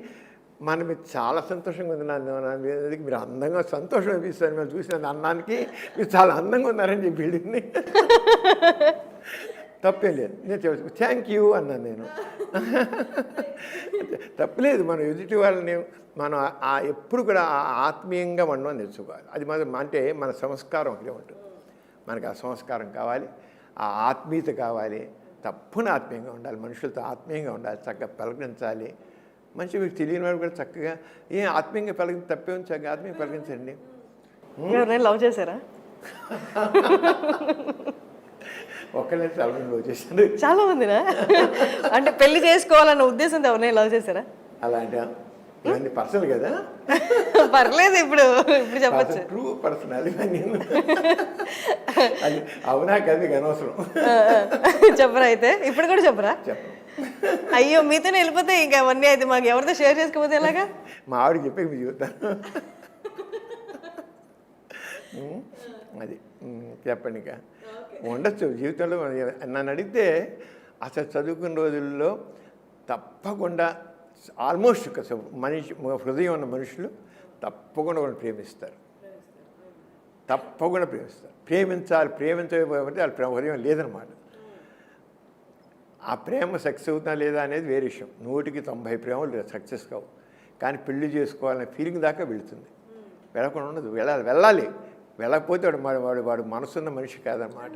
మన మీద చాలా సంతోషంగా ఉంది. మీరు అందంగా సంతోషం అనిపిస్తారు. మేము చూసిన అన్నానికి మీరు చాలా అందంగా ఉన్నారని చెప్పి వెళ్ళింది. తప్పేం లేదు. నేను చెప్పు థ్యాంక్ యూ అన్నాను నేను. తప్పలేదు. మనం ఎదుటి వాళ్ళని మనం ఎప్పుడు కూడా ఆత్మీయంగా ఉండడం నేర్చుకోవాలి. అది అంటే మన సంస్కారం ఒకటే ఉంటుంది. మనకు ఆ సంస్కారం కావాలి, ఆ ఆత్మీయత కావాలి. తప్పున ఆత్మీయంగా ఉండాలి, మనుషులతో ఆత్మీయంగా ఉండాలి, చక్కగా పలకరించాలి. మంచి మీకు తెలియని వాడు కూడా చక్కగా ఆత్మీయంగా తప్పే ఉంది, చక్కగా ఆత్మీయంగా పలకరించండి. ఎవరైనా లవ్ చేశారా? ఒక్కనే చాలా మంది లవ్ చేశారు. చాలా మందినా? అంటే పెళ్లి చేసుకోవాలన్న ఉద్దేశంతో ఎవరైనా లవ్ చేశారా? అలాంటి ఇవన్నీ పర్సనల్ కదా. పర్లేదు, ఇప్పుడు చెప్పచ్చు. ట్రూ పర్సనల్ ఇవన్నీ. అది అవునా కదా మీకు అనవసరం. చెప్పరా అయితే? ఇప్పుడు కూడా చెప్పరా? చెప్పను. అయ్యో, మీతోనే వెళ్ళిపోతే ఇంకా అవన్నీ అయితే మాకు ఎవరితో షేర్ చేసుకోకపోతే ఎలాగా? మా ఆవిడకి చెప్పే మీకు చెబుతాను. అది చెప్పండి. ఇంకా ఉండొచ్చు జీవితంలో. నన్ను అడిగితే అసలు చదువుకున్న రోజుల్లో తప్పకుండా ఆల్మోస్ట్ మనిషి హృదయం ఉన్న మనుషులు తప్పకుండా వాళ్ళని ప్రేమిస్తారు. తప్పకుండా ప్రేమించకపోతే వాళ్ళ హృదయం లేదనమాట. ఆ ప్రేమ సక్సెస్ అవుతుందా లేదా అనేది వేరే విషయం. 100% ప్రేమలు సక్సెస్ కావు. కానీ పెళ్లి చేసుకోవాలనే ఫీలింగ్ దాకా వెళుతుంది. వెళ్ళకుండా ఉండదు. వెళ్ళాలి. వెళ్ళకపోతే వాడు మనసున్న మనిషి కాదనమాట.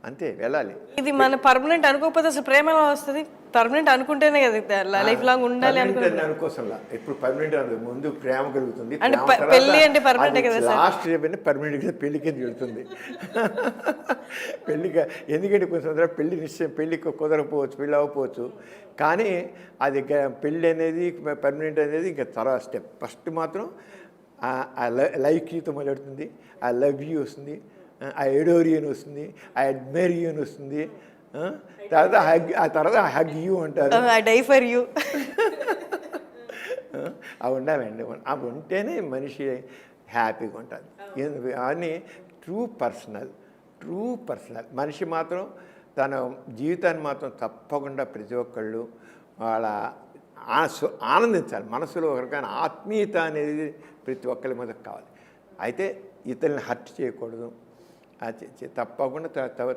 అంతే, వెళ్ళాలి. ఇది మన పర్మనెంట్ అనుకోకపోతే అసలు ప్రేమ ఎలా వస్తుంది? పర్మనెంట్ అనుకుంటేనే కదా లైఫ్ లాంగ్ ఉండాలి అనుకోసంలా. ఇప్పుడు పర్మనెంట్ అనదు, ముందు ప్రేమ కలుగుతుంది. పెళ్లి అంటే పర్మనెంట్ కదా సార్. లాస్ట్ చెప్పిన పర్మనెంట్ కింద పెళ్లికి జరుగుతుంది. పెళ్లిగా ఎందుకంటే కొంచెం పెళ్లి నిశ్చయం, పెళ్లి కుదరకపోవచ్చు, పెళ్ళి అవ్వకపోవచ్చు. కానీ అది పెళ్ళి అనేది పర్మనెంట్ అనేది ఇంకా తర్వాత స్టెప్. ఫస్ట్ మాత్రం ఆ లైక్ యూతో మొదలెడుతుంది, ఆ లవ్ యూ వస్తుంది, ఆ ఎడోరియన్ వస్తుంది, ఆ అడ్మైరియన్ వస్తుంది, తర్వాత హగ్ యూ అంటారు, డై ఫర్ యూ. అవి ఉండాలండి. అవి ఉంటేనే మనిషి హ్యాపీగా ఉంటుంది. అని ట్రూ పర్సనల్. మనిషి మాత్రం తన జీవితాన్ని మాత్రం తప్పకుండా ప్రతి ఒక్కళ్ళు వాళ్ళ ఆనందించాలి. మనసులో ఒక రకమైన ఆత్మీయత అనేది ప్రతి ఒక్కరి మీద కావాలి. అయితే ఇతరులను హర్ట్ చేయకూడదు. తప్పకుండా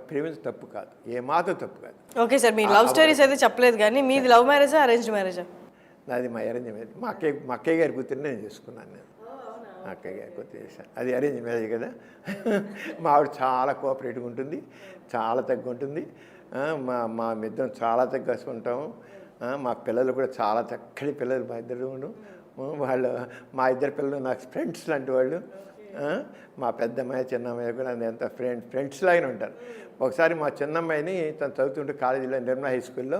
ప్రేమించడం తప్పు కాదు, ఏమాత్రం తప్పు కాదు. ఓకే సార్, మీ లవ్ స్టోరీస్ అయితే చెప్పలేదు, కానీ మీది లవ్ మ్యారేజా అరేంజ్డ్ మ్యారేజా? నాది మా అరేంజ్ మ్యారేజ్. మా అక్కయ్య గారి కూతురు నేను చేసుకున్నాను. నేను మా అక్కయ్య గారి కూతురు చేశాను. అది అరేంజ్ మ్యారేజ్ కదా. మా ఆవిడ చాలా కోఆపరేటివ్గా ఉంటుంది, చాలా తగ్గుంటుంది. మా ఇద్దరం చాలా తగ్గసుకుంటాము. మా పిల్లలు కూడా చాలా చక్కటి పిల్లలు. మా ఇద్దరు మా ఇద్దరు పిల్లలు నాకు ఫ్రెండ్స్ లాంటి వాళ్ళు. మా పెద్దమ్మాయి చిన్నమ్మాయి కూడా ఎంత ఫ్రెండ్స్ లాగానే ఉంటారు. ఒకసారి మా చిన్నమ్మాయిని తను చదువుతుంటే కాలేజీలో నిర్మలా హై స్కూల్లో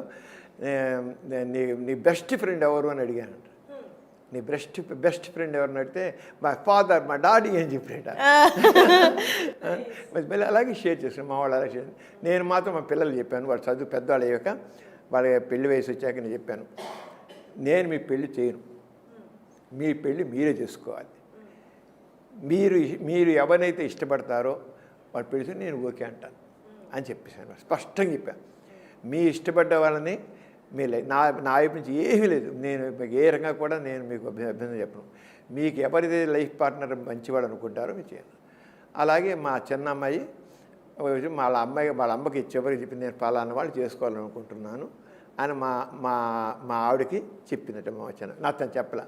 నీ బెస్ట్ ఫ్రెండ్ ఎవరు అని అడిగానంట. నీ బెస్ట్ ఫ్రెండ్ ఎవరిని అడిగితే మా ఫాదర్, మా డాడీ అని చెప్పాట. మళ్ళీ అలాగే షేర్ చేశాను. మా వాళ్ళు అలాగే షేర్. నేను మాత్రం మా పిల్లలు చెప్పాను, వాళ్ళు చదువు పెద్దవాళ్ళు అయ్యాక, వాళ్ళ పెళ్లి వయసు వచ్చాక నేను చెప్పాను, నేను మీ పెళ్ళి చేయను, మీ పెళ్ళి మీరే చేసుకోవాలి. మీరు ఎవరినైతే ఇష్టపడతారో వాళ్ళు పెడితే నేను ఓకే అంటాను అని చెప్పేసాను. స్పష్టంగా చెప్పాను. మీ ఇష్టపడ్డ వాళ్ళని నా వైపు నుంచి ఏమీ లేదు. నేను ఏ రకంగా కూడా నేను మీకు అభ్యంతరం చెప్పను. మీకు ఎవరైతే లైఫ్ పార్ట్నర్ మంచివాడు అనుకుంటారో మీరు చేయండి. అలాగే మా చిన్న అమ్మాయి వాళ్ళ అమ్మకి చివరికి చెప్పింది, నేను పలానా వాళ్ళు చేసుకోవాలనుకుంటున్నాను అని మా ఆవిడకి చెప్పిందట. మా చిన్న నాకు తను చెప్పలే.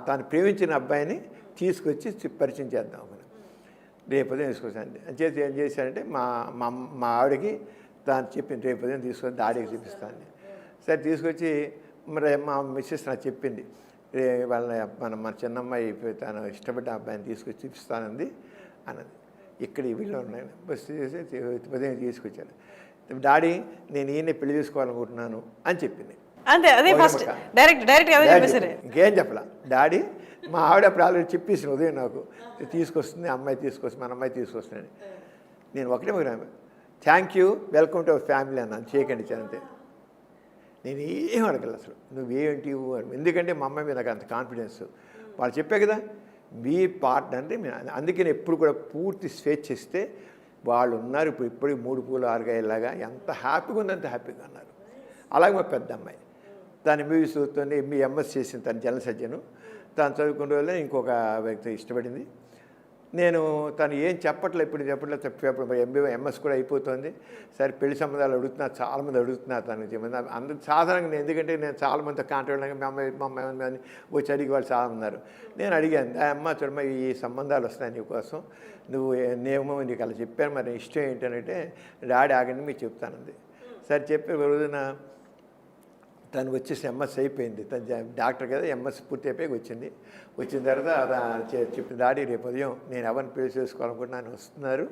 తను ప్రేమించిన అబ్బాయిని తీసుకొచ్చి పరిచయం చేద్దాం మనం, రేపు ఉదయం తీసుకొచ్చాను. చేసి ఏం చేశానంటే మా ఆవిడకి దాన్ని చెప్పింది, రేపు ఉదయం తీసుకొని డాడీకి చూపిస్తాను. సరే తీసుకొచ్చి మరి మా మిస్సెస్ నాకు చెప్పింది, వాళ్ళ మన చిన్నమ్మాయి తను ఇష్టపడ్డ అబ్బాయిని తీసుకొచ్చి చూపిస్తానంది అన్నది. ఇక్కడ వీళ్ళు ఉన్నాయి బస్సు చేసి ఉదయం తీసుకొచ్చారు. డాడీ నేను ఈయన పెళ్లి చేసుకోవాలనుకుంటున్నాను అని చెప్పింది. అంతే, అదే ఫస్ట్ డైరెక్ట్ అదే చెప్పేసారు. ఇంకేం చెప్పలా. డాడీ మా ఆవిడ అప్పుడు ఆల్రెడీ చెప్పేసింది ఉదయం నాకు తీసుకొస్తుంది, అమ్మాయి తీసుకొస్తుంది, మన అమ్మాయి తీసుకొస్తుందని. నేను ఒకటే thank you, welcome to our family అన్నాను. చేయకండి అంతే. నేను ఏం అడగల అసలు, నువ్వేంటి ఎందుకంటే మా అమ్మాయి మీద నాకు అంత కాన్ఫిడెన్స్. వాళ్ళు చెప్పే కదా మీ పార్ట్నర్ అంటే అందుకని ఎప్పుడు కూడా పూర్తి స్వేచ్ఛ ఇస్తే వాళ్ళు ఉన్నారు. ఇప్పుడు 3 పూలు 6 కాయలాగా ఎంత హ్యాపీగా ఉందంత హ్యాపీగా ఉన్నారు. అలాగే మా పెద్ద అమ్మాయి తను ఎంబీబీఎస్ చదువుతుంది, ఎంఎస్ చేసింది, తను జనరల్ సర్జను. తను చదువుకునే రోజుల్లో ఇంకొక వ్యక్తి ఇష్టపడింది. నేను తను ఏం చెప్పట్లేదు, ఇప్పుడు చెప్పట్లేదు. ఎంఎస్ కూడా అయిపోతుంది. సరే పెళ్లి సంబంధాలు అడుగుతున్నారు, చాలామంది అడుగుతున్నారు తను. అందరూ సాధారణంగా ఎందుకంటే నేను చాలామంది కాంటాక్ట్ మా అమ్మాయి వచ్చి అడిగి వాళ్ళు చాలా ఉన్నారు. నేను అడిగాను, అమ్మ చూడమ్మా ఈ సంబంధాలు వస్తున్నాయి నీకోసం, నువ్వు నేమో నీకు అలా చెప్పాను, మరి ఇష్టం ఏంటంటే డాడీ ఆగండి మీకు చెప్తానంది. సరే చెప్పే రోజున తను వచ్చేసి ఎంఎస్ అయిపోయింది. తను డాక్టర్ కదా, ఎంఎస్ పూర్తి అయిపోయి వచ్చింది. వచ్చిన తర్వాత చెప్పిన డాడీ రేపు ఉదయం నేను ఎవరిని పెళ్లి చేసుకోవాలనుకుంటున్నాను, వస్తున్నారు,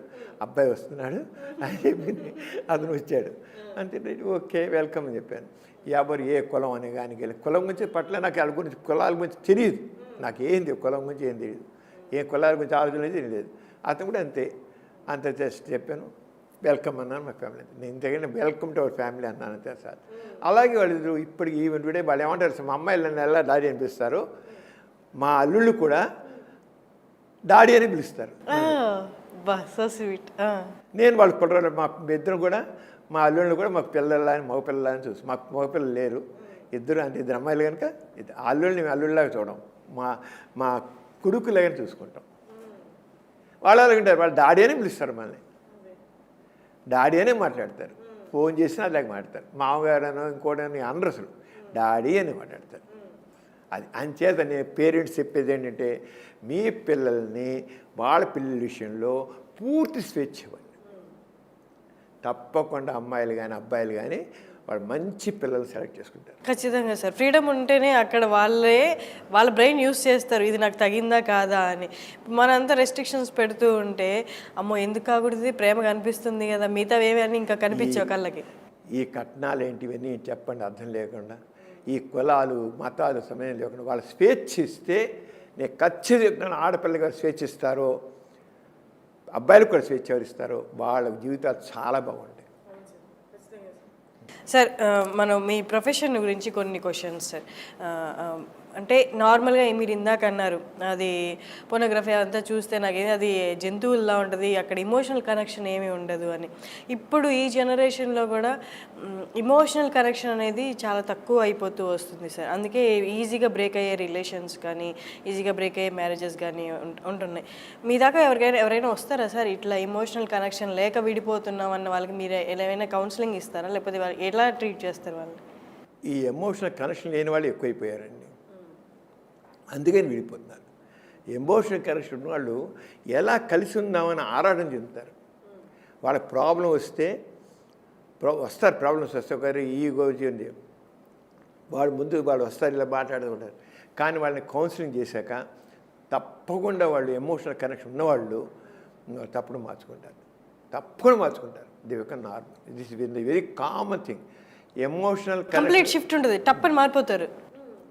అబ్బాయి వస్తున్నాడు అని చెప్పింది. అతను వచ్చాడు. అంటే ఓకే వెల్కమ్ అని చెప్పాను. ఎవరు ఏ కులం అని కానీ కులం గురించి పట్ల నాకు వాళ్ళ గురించి కులాల గురించి తెలియదు. నాకు ఏంది కులం గురించి ఏం తెలియదు, ఏ కులాల గురించి ఆలోచన తెలియదు. అతను కూడా అంతే జస్ట్ చెప్పాను, వెల్కమ్ అన్నాను మా ఫ్యామిలీ. నేను ఇంతకన్నా వెల్కమ్ టు అవర్ ఫ్యామిలీ అన్నాను అంతే సార్. అలాగే వాళ్ళు ఇప్పటికి ఈవెంట్ కూడా వాళ్ళు ఏమంటారు, మా అమ్మాయిలను ఎలా డాడీ అనిపిస్తారు, మా అల్లుళ్ళు కూడా డాడీ అని పిలుస్తారు. నేను వాళ్ళ కుర్రాళ్ళు మా ఇద్దరు కూడా మా అల్లుళ్ళు కూడా మాకు పిల్లలని మగపిల్లలని చూసి, మాకు మగపిల్లలు లేరు, ఇద్దరు అమ్మాయిలు కనుక అల్లుళ్ళని అల్లుళ్ళలాగా చూడడం, మా కొడుకులాగానే చూసుకుంటాం. వాళ్ళు అలాగంటారు, వాళ్ళు డాడీ అని పిలుస్తారు, మనల్ని డాడీ అనే మాట్లాడతారు. ఫోన్ చేసినా అలాగే మాట్లాడతారు. మామగారనో ఇంకోటని అనరు, అసలు డాడీ అని మాట్లాడతారు. అది అంచేత నేను పేరెంట్స్ చెప్పేది ఏంటంటే మీ పిల్లల్ని వాళ్ళ పిల్లల విషయంలో పూర్తి స్వేచ్ఛ ఇవ్వండి. తప్పకుండా అమ్మాయిలు కానీ అబ్బాయిలు కానీ వాళ్ళు మంచి పిల్లలు సెలెక్ట్ చేసుకుంటారు. ఖచ్చితంగా సార్. ఫ్రీడమ్ ఉంటేనే అక్కడ వాళ్ళ బ్రెయిన్ యూస్ చేస్తారు, ఇది నాకు తగిందా కాదా అని. మనంతా రెస్ట్రిక్షన్స్ పెడుతూ ఉంటే అమ్మో ఎందుకు కాకూడదు, ప్రేమగా అనిపిస్తుంది కదా, మిగతా ఏమని ఇంకా కనిపించవు కళ్ళకి. ఈ కట్నాలు ఏంటివన్నీ చెప్పండి అర్థం లేకుండా, ఈ కులాలు మతాలు సమయం లేకుండా వాళ్ళు స్వేచ్ఛ ఇస్తే నేను ఖచ్చితంగా ఆడపిల్లగా స్వేచ్ఛ ఇస్తారో అబ్బాయిలకు కూడా స్వేచ్ఛ ఎవరిస్తారో వాళ్ళ జీవితాలు చాలా బాగుంటాయి. సార్ మనం మీ ప్రొఫెషన్ గురించి కొన్ని క్వశ్చన్స్ సార్. అంటే నార్మల్గా మీరు ఇందాక అన్నారు అది పోనోగ్రఫీ అంతా చూస్తే నాకేది అది జంతువుల్లా ఉంటుంది, అక్కడ ఇమోషనల్ కనెక్షన్ ఏమీ ఉండదు అని. ఇప్పుడు ఈ జనరేషన్లో కూడా ఇమోషనల్ కనెక్షన్ అనేది చాలా తక్కువ అయిపోతూ వస్తుంది సార్. అందుకే ఈజీగా బ్రేక్ అయ్యే రిలేషన్స్ కానీ ఈజీగా బ్రేక్ అయ్యే మ్యారేజెస్ కానీ ఉంటున్నాయి. మీ దాకా ఎవరైనా వస్తారా సార్ ఇట్లా ఇమోషనల్ కనెక్షన్ లేక విడిపోతున్నాం అన్న వాళ్ళకి మీరు ఏమైనా కౌన్సిలింగ్ ఇస్తారా, లేకపోతే వాళ్ళు ఎలా ట్రీట్ చేస్తారు వాళ్ళు? ఈ ఎమోషనల్ కనెక్షన్ లేని వాళ్ళు ఎక్కువైపోయారండి, అందుకని విడిపోతున్నారు. ఎమోషనల్ కనెక్షన్ ఉన్న వాళ్ళు ఎలా కలిసి ఉందామని ఆరాటం చెందుతారు. వాళ్ళ ప్రాబ్లం వస్తే వస్తారు, ప్రాబ్లమ్స్ వస్తే ఒకరి ఈగో చేయండి వాళ్ళు వస్తారు, ఇలా మాట్లాడుతుంటారు. కానీ వాళ్ళని కౌన్సిలింగ్ చేశాక తప్పకుండా వాళ్ళు ఎమోషనల్ కనెక్షన్ ఉన్నవాళ్ళు తప్పకుండా మార్చుకుంటారు. They become normal. This is very common thing. Emotional complete shift ఉంటుంది, తప్పని మారిపోతారు,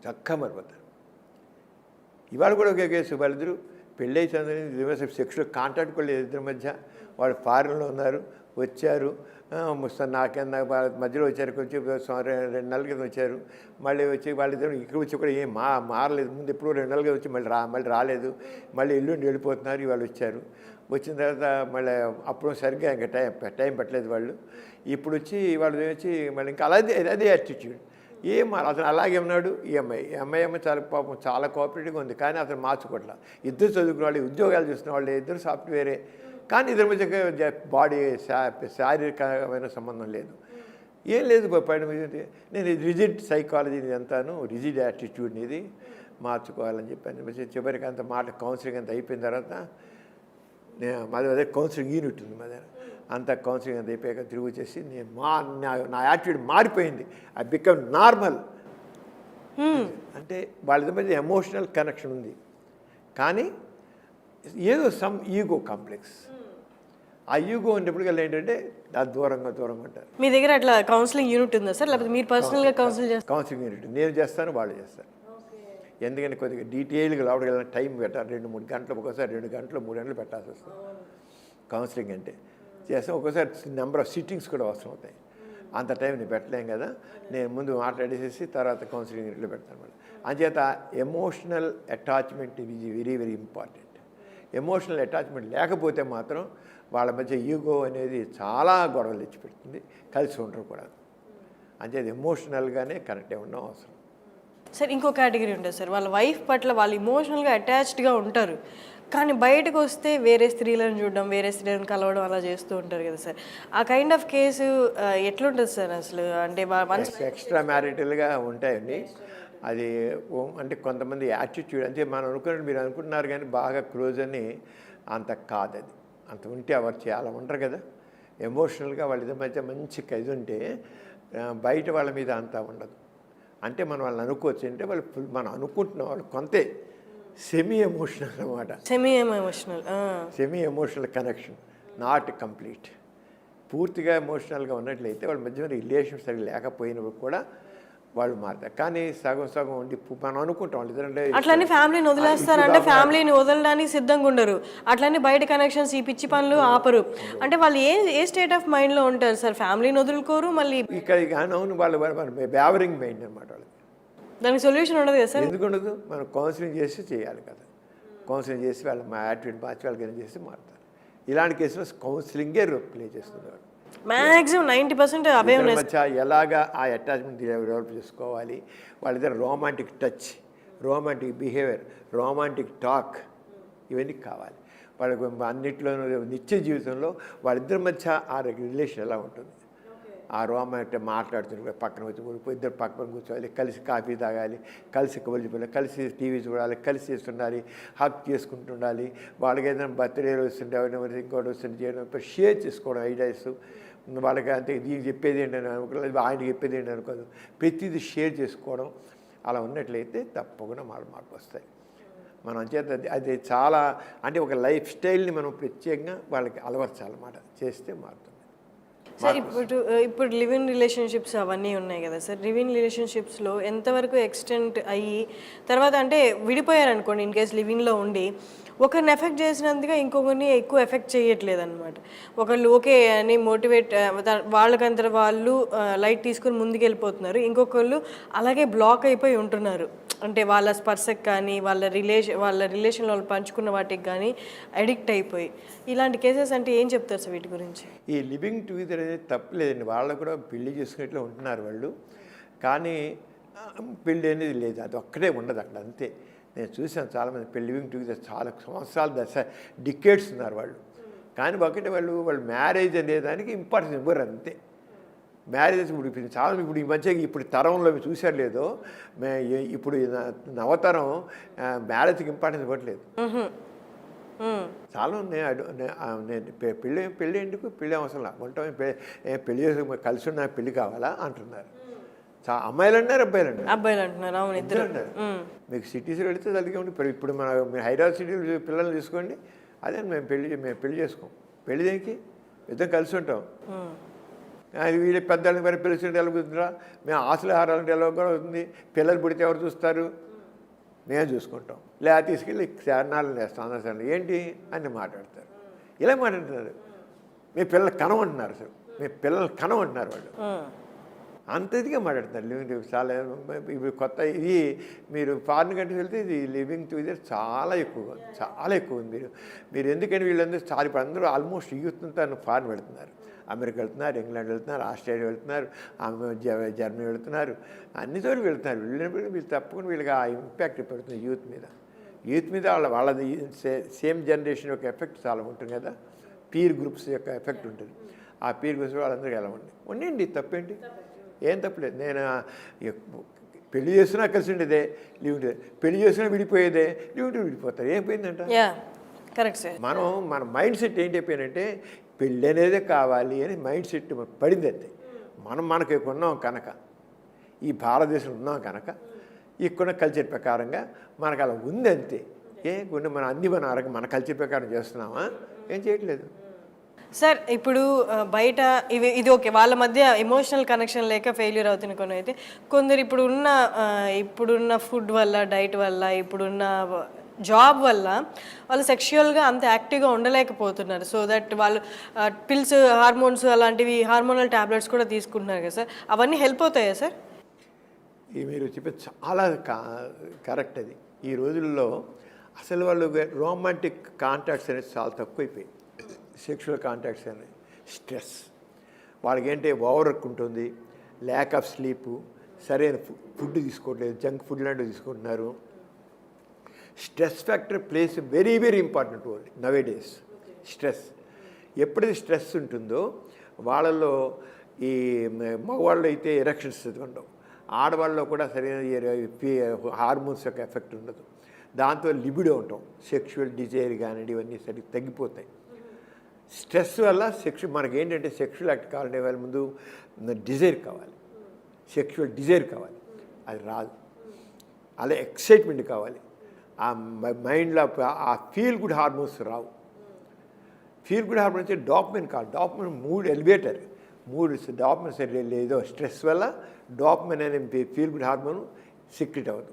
చక్కగా మారిపోతారు. ఇవాళ కూడా ఒక కేసు, వాళ్ళిద్దరు పెళ్ళి అయితే సెక్షువల్ కాంటాక్ట్ కూడా లేదు ఇద్దరి మధ్య. వాళ్ళు ఫారెన్లో ఉన్నారు, వచ్చారు, నాకేందా వాళ్ళ మధ్యలో వచ్చారు, కొంచెం 2 నెలల క్రితం వచ్చారు, మళ్ళీ వచ్చి వాళ్ళిద్దరు ఇక్కడ వచ్చి కూడా ఏం మారలేదు. ముందు ఎప్పుడు 2 నెలలుగా వచ్చి మళ్ళీ రాలేదు, మళ్ళీ ఎల్లుండి వెళ్ళిపోతున్నారు. ఇవాళ వచ్చారు, వచ్చిన తర్వాత మళ్ళీ అప్పుడు సరిగ్గా ఇంకా టైం పెట్టలేదు వాళ్ళు. ఇప్పుడు వచ్చి వాళ్ళు వచ్చి మళ్ళీ ఇంకా అదే యాటిట్యూడ్ అతను అలాగే ఉన్నాడు. ఈ అమ్మాయి చాలా పాపం చాలా కోఆపరేటివ్గా ఉంది, కానీ అతను మార్చుకోవట్లా. ఇద్దరు చదువుకున్న వాళ్ళు, ఉద్యోగాలు చూస్తున్న వాళ్ళు, ఇద్దరు సాఫ్ట్వేరే, కానీ ఇద్దరి మధ్య బాడీ శారీరకమైన సంబంధం లేదు, ఏం లేదు. పైన నేను రిజిడ్ సైకాలజీ అంతాను, రిజిడ్ యాటిట్యూడ్ని ఇది మార్చుకోవాలని చెప్పాను. చివరికి అంత మాట కౌన్సిలింగ్ అంత అయిపోయిన తర్వాత మాది అదే కౌన్సిలింగ్ యూనిట్ ఉంది మా దగ్గర. అంత కౌన్సిలింగ్ అంత అయిపోయాక తిరిగి వచ్చేసి నా యాటిట్యూడ్ మారిపోయింది. I become normal. అంటే వాళ్ళ మధ్య ఎమోషనల్ కనెక్షన్ ఉంది, కానీ ఏదో సమ్ ఈగో కాంప్లెక్స్. ఆ ఈగో ఉండేప్పటికల్లా ఏంటంటే అది దూరంగా ఉంటారు. మీ దగ్గర అట్లా కౌన్సిలింగ్ యూనిట్ ఉందా సార్, లేకపోతే మీరు పర్సనల్గా కౌన్సిల్ చేస్తారు? కౌన్సిలింగ్ యూనిట్ నేను చేస్తాను, వాళ్ళు చేస్తారు. ఎందుకంటే కొద్దిగా డీటెయిల్గా లోపలికి టైం పెట్టాలి, 2-3 గంటలు, ఒక్కోసారి 2 గంటలు 3 గంటలు పెట్టాల్సి వస్తుంది. కౌన్సిలింగ్ అంటే చేస్తాం. ఒక్కోసారి నెంబర్ ఆఫ్ సిట్టింగ్స్ కూడా అవసరం అవుతాయి. అంత టైం నేను పెట్టలేం కదా, నేను ముందు మాట్లాడేసేసి తర్వాత కౌన్సిలింగ్ యూనిట్లో పెడతాను మళ్ళీ. అంచేత emotional attachment is very very important. Emotional attachment లేకపోతే మాత్రం వాళ్ళ మధ్య ఈగో అనేది చాలా గొడవలు తెచ్చిపెడుతుంది, కలిసి ఉండరు కూడా. అంచేది ఎమోషనల్గానే కనెక్ట్ ఉండడం అవసరం. సార్ ఇంకో కేటగిరీ ఉంటుంది సార్, వాళ్ళ వైఫ్ పట్ల వాళ్ళు ఇమోషనల్గా అటాచ్డ్గా ఉంటారు, కానీ బయటకు వస్తే వేరే స్త్రీలను చూడడం, వేరే స్త్రీలను కలవడం అలా చేస్తూ ఉంటారు కదా సార్. ఆ కైండ్ ఆఫ్ కేసు ఎట్లుంటుంది సార్ అసలు? అంటే ఎక్స్ట్రా మ్యారిటల్గా ఉంటాయండి. అది అంటే కొంతమంది యాటిట్యూడ్, అంటే మనం అనుకున్నట్టు మీరు అనుకుంటున్నారు కానీ బాగా క్లోజ్ అని అంత కాదు. అది అంత ఉంటే ఎవరు చాలా ఉంటారు కదా, ఎమోషనల్గా వాళ్ళ ఇద్దరి మధ్య మంచి ఇది ఉంటే బయట వాళ్ళ మీద అంతా ఉండదు. అంటే మనం వాళ్ళని అనుకోవచ్చు, అంటే వాళ్ళు మనం అనుకుంటున్నాం వాళ్ళు కొంతే సెమీ ఎమోషనల్ అనమాట. Semi emotional connection, not complete. పూర్తిగా ఎమోషనల్గా ఉన్నట్లయితే వాళ్ళ మధ్య రిలేషన్ సరిగ్గా లేకపోయినప్పుడు కూడా వాళ్ళు మారుతారు. కానీ సగం ఉండి మనం అనుకుంటాం వాళ్ళు ఇద్దరంటే అట్లనే ఫ్యామిలీని వదిలేస్తారు, అంటే ఫ్యామిలీని వదలడానికి సిద్ధంగా ఉండరు, అట్లనే బయట కనెక్షన్స్ ఈ పిచ్చి పనులు ఆపరు. అంటే వాళ్ళు ఏ స్టేట్ ఆఫ్ మైండ్లో ఉంటారు సార్? ఫ్యామిలీని వదులుకోరు, మళ్ళీ ఇక్కడ అవును వాళ్ళు బ్యావరింగ్ మైండ్ అనమాట వాళ్ళకి. దానికి సొల్యూషన్ ఉండదు కదా సార్? ఎందుకు ఉండదు? మనం కౌన్సిలింగ్ చేసి చేయాలి కదా. కౌన్సిలింగ్ చేసి వాళ్ళ మా యాటిట్యూడ్ మార్చి వాళ్ళకి చేసి మారుతారు. ఇలాంటి కేసులో కౌన్సిలింగే రోల్ ప్లే చేస్తుంది. వాళ్ళు మ్యాక్సిమం 90% అవే ఉన్నాయి. మధ్య ఎలాగా ఆ అటాచ్మెంట్ డెవలప్ చేసుకోవాలి, వాళ్ళిద్దరు romantic touch, romantic behaviour, romantic talk, ఇవన్నీ కావాలి వాళ్ళకి. అన్నింటిలోనూ నిత్య జీవితంలో వాళ్ళిద్దరి మధ్య ఆ రిలేషన్ ఎలా ఉంటుంది, ఆ రొమాంటిక్ మాట్లాడుతుంటే పక్కన వచ్చి ఇద్దరు పక్కన కూర్చోవాలి, కలిసి కాఫీ తాగాలి, కలిసి కబుర్లు, కలిసి టీవీ చూడాలి, కలిసి చేస్తుండాలి, హక్ చేసుకుంటుండాలి. వాళ్ళకి ఏదైనా బర్త్డేలు వస్తుంటే ఎవరైనా ఇంకోటి వస్తుంటే చేయడం, షేర్ చేసుకోవడం ఐడియాస్. వాళ్ళకి అంతే దీనికి చెప్పేది ఏంటని అనుకోలేదు, ఆయనకి చెప్పేది ఏంటని అనుకోదు, ప్రతిదీ షేర్ చేసుకోవడం. అలా ఉన్నట్లయితే తప్పకుండా మార్పు వస్తాయి. మనం చేత అది చాలా అంటే ఒక లైఫ్ స్టైల్ని మనం ప్రత్యేకంగా వాళ్ళకి అలవర్చాలన్నమాట, చేస్తే మారుతుంది. సార్ ఇప్పుడు లివ్ ఇన్ రిలేషన్షిప్స్ అవన్నీ ఉన్నాయి కదా సార్, లివ్ ఇన్ రిలేషన్షిప్స్లో ఎంతవరకు ఎక్స్టెంట్ అయ్యి తర్వాత అంటే విడిపోయారనుకోండి, ఇన్ కేస్ లివింగ్లో ఉండి ఒకరిని ఎఫెక్ట్ చేసినందుగా ఇంకొకరిని ఎక్కువ ఎఫెక్ట్ చేయట్లేదు అనమాట. ఒకళ్ళు ఓకే అని మోటివేట్ వాళ్ళకంతా వాళ్ళు లైట్ తీసుకుని ముందుకెళ్ళిపోతున్నారు, ఇంకొకళ్ళు అలాగే బ్లాక్ అయిపోయి ఉంటున్నారు. అంటే వాళ్ళ స్పర్శకు కానీ వాళ్ళ రిలేషన్లో వాళ్ళు పంచుకున్న వాటికి కానీ అడిక్ట్ అయిపోయి. ఇలాంటి కేసెస్ అంటే ఏం చెప్తారు సార్ వీటి గురించి? ఈ లివింగ్ టుగెదర్ అనేది తప్పలేదండి, వాళ్ళు కూడా పెళ్లి చేసుకునేట్లు ఉంటున్నారు వాళ్ళు, కానీ పెళ్ళి అనేది లేదు, అది ఒక్కటే ఉండదు అక్కడ, అంతే. నేను చూసాను చాలామంది పెళ్లి లివింగ్ టుగెదర్ చాలా సంవత్సరాలు డికేట్స్ ఉన్నారు వాళ్ళు, కానీ ఒకటి వాళ్ళు మ్యారేజ్ అనేదానికి ఇంపార్టెన్స్ ఇవ్వరు, అంతే. మ్యారేజెస్ ఇప్పుడు చాలా ఇప్పుడు ఈ మధ్య ఇప్పుడు తరంలో చూసారు లేదో, ఇప్పుడు నవతరం మ్యారేజ్కి ఇంపార్టెన్స్ ఇవ్వట్లేదు. చాలా నేను పెళ్ళి ఎందుకు, పెళ్ళి అవసరం వంట పెళ్ళి కలిసి ఉన్న పెళ్ళి కావాలా అంటున్నారు. అమ్మాయిలు అన్నారు, అబ్బాయిలు అంటున్నారు. అవును, ఇద్దరు అన్నారు. మీకు సిటీస్లో వెళితే తల్లిగా ఉండి ఇప్పుడు మీరు హైదరాబాద్ సిటీలో పిల్లల్ని తీసుకోండి, అదే మేము పెళ్లి చేసుకోం. పెళ్లి దేనికి? ఇద్దరం కలిసి ఉంటాం. అది వీళ్ళ పెద్దలకి మరి పిలిచింటే ఎలా కుదురుతుందా? మేము ఆశలు హారాలంటే ఎలా కూడా అవుతుంది? పిల్లలు పుడితే ఎవరు చూస్తారు? మేము చూసుకుంటాం. లేదా తీసుకెళ్ళి శారణాలను వేస్తాం అందరూ. ఏంటి అని మాట్లాడతారు, ఇలా మాట్లాడుతున్నారు. మీ పిల్లలు కనమంటున్నారు సార్, మీ పిల్లలు కనమంటున్నారు వాళ్ళు, అంత ఇదిగా మాట్లాడుతున్నారు. లివింగ్ చాలా ఇప్పుడు కొత్త ఇది మీరు ఫారిన్ కంట్రీస్ వెళ్తే ఇది లివింగ్ టుగెదర్ చాలా ఎక్కువ ఉంది. మీరు ఎందుకని వీళ్ళందరూ చాలా ఇప్పుడు అందరూ ఆల్మోస్ట్ యూత్ అంతా ఫారిన్ వెళ్తున్నారు, అమెరికా వెళ్తున్నారు, ఇంగ్లాండ్ వెళ్తున్నారు, ఆస్ట్రేలియా వెళ్తున్నారు, జర్మనీ వెళ్తున్నారు, అన్ని చోట్ల వెళ్తున్నారు. వెళ్ళినప్పుడు వీళ్ళు తప్పకుండా వీళ్ళకి ఆ ఇంపాక్ట్ పడుతుంది యూత్ మీద వాళ్ళది సేమ్ జనరేషన్ యొక్క ఎఫెక్ట్ చాలా ఉంటుంది కదా, పీర్ గ్రూప్స్ యొక్క ఎఫెక్ట్ ఉంటుంది. ఆ పీర్ గ్రూప్స్ వాళ్ళందరికీ ఎలా ఉండండి, తప్పేంటి? ఏం తప్పలేదు. నేను పెళ్లి చేస్తున్నా కలిసి ఉండేదే లివింగ్, పెళ్లి చేస్తున్నా విడిపోయేదే లివింగ్ విడిపోతారు. ఏం పోయిందంట? Correct sir. మన మైండ్ సెట్ ఏంటి అయిపోయిందంటే పెళ్ళి అనేదే కావాలి అని మైండ్ సెట్ పడింది. అంతే. మనకి ఉన్నాం కనుక, ఈ భారతదేశంలో ఉన్నాం కనుక ఇక్కడున్న కల్చర్ ప్రకారంగా మనకు అలా ఉంది అంతే. కొన్ని మన అన్ని మన మన కల్చర్ ప్రకారం చేస్తున్నామా? ఏం చేయట్లేదు. సార్ ఇప్పుడు బయట ఇది ఓకే, వాళ్ళ మధ్య ఎమోషనల్ కనెక్షన్ లేక ఫెయిల్యూర్ అవుతున్న కొన్ని అయితే, కొందరు ఇప్పుడున్న ఫుడ్ వల్ల, డైట్ వల్ల, ఇప్పుడున్న జాబ్ వల్ల వాళ్ళు సెక్షువల్గా అంత యాక్టివ్గా ఉండలేకపోతున్నారు. సో దట్ వాళ్ళు పిల్స్, హార్మోన్స్ అలాంటివి, హార్మోనల్ ట్యాబ్లెట్స్ కూడా తీసుకుంటున్నారు కదా సార్, అవన్నీ హెల్ప్ అవుతాయా సార్? ఇది మీరు చెప్పే చాలా కరెక్ట్. అది ఈ రోజుల్లో అసలు వాళ్ళు రొమాంటిక్ కాంటాక్ట్స్ అనేది చాలా తక్కువైపోయాయి. సెక్షువల్ కాంటాక్ట్స్ అనేది స్ట్రెస్ వాళ్ళకి ఏంటి, ఓవర్ వర్క్ ఉంటుంది, ల్యాక్ ఆఫ్ స్లీపు, సరైన ఫుడ్ తీసుకోవట్లేదు, జంక్ ఫుడ్ లాంటివి తీసుకుంటున్నారు. Stress factor plays very very important role nowadays. Stress ఎప్పుడైతే స్ట్రెస్ ఉంటుందో వాళ్ళల్లో, ఈ మగవాళ్ళు అయితే ఎరెక్షన్స్ ఉండవు, ఆడవాళ్ళలో కూడా సరైన హార్మోన్స్ యొక్క ఎఫెక్ట్ ఉండదు. దాంతో లిబిడో ఉంటాం, సెక్షువల్ డిజైర్ కానివ్వండి, ఇవన్నీ సరిగ్గా తగ్గిపోతాయి. స్ట్రెస్ వల్ల మనకి ఏంటంటే సెక్షువల్ యాక్ట్ కావాలంటే వాళ్ళ ముందు డిజైర్ కావాలి, సెక్షువల్ డిజైర్ కావాలి, అది రాదు. అలా ఎక్సైట్మెంట్ కావాలి, ఆ మైండ్లో ఆ ఫీల్ గుడ్ హార్మోన్స్ రావు. ఫీల్ గుడ్ హార్మోన్స్ అంటే డాపమైన్ కాదు, డాపమైన్ మూడ్ ఎలివేటర్. డాపమైన్ సరే లేదో స్ట్రెస్ వల్ల డాపమైన్ అనే ఫీల్ గుడ్ హార్మోన్ సీక్రెట్ అవ్వదు.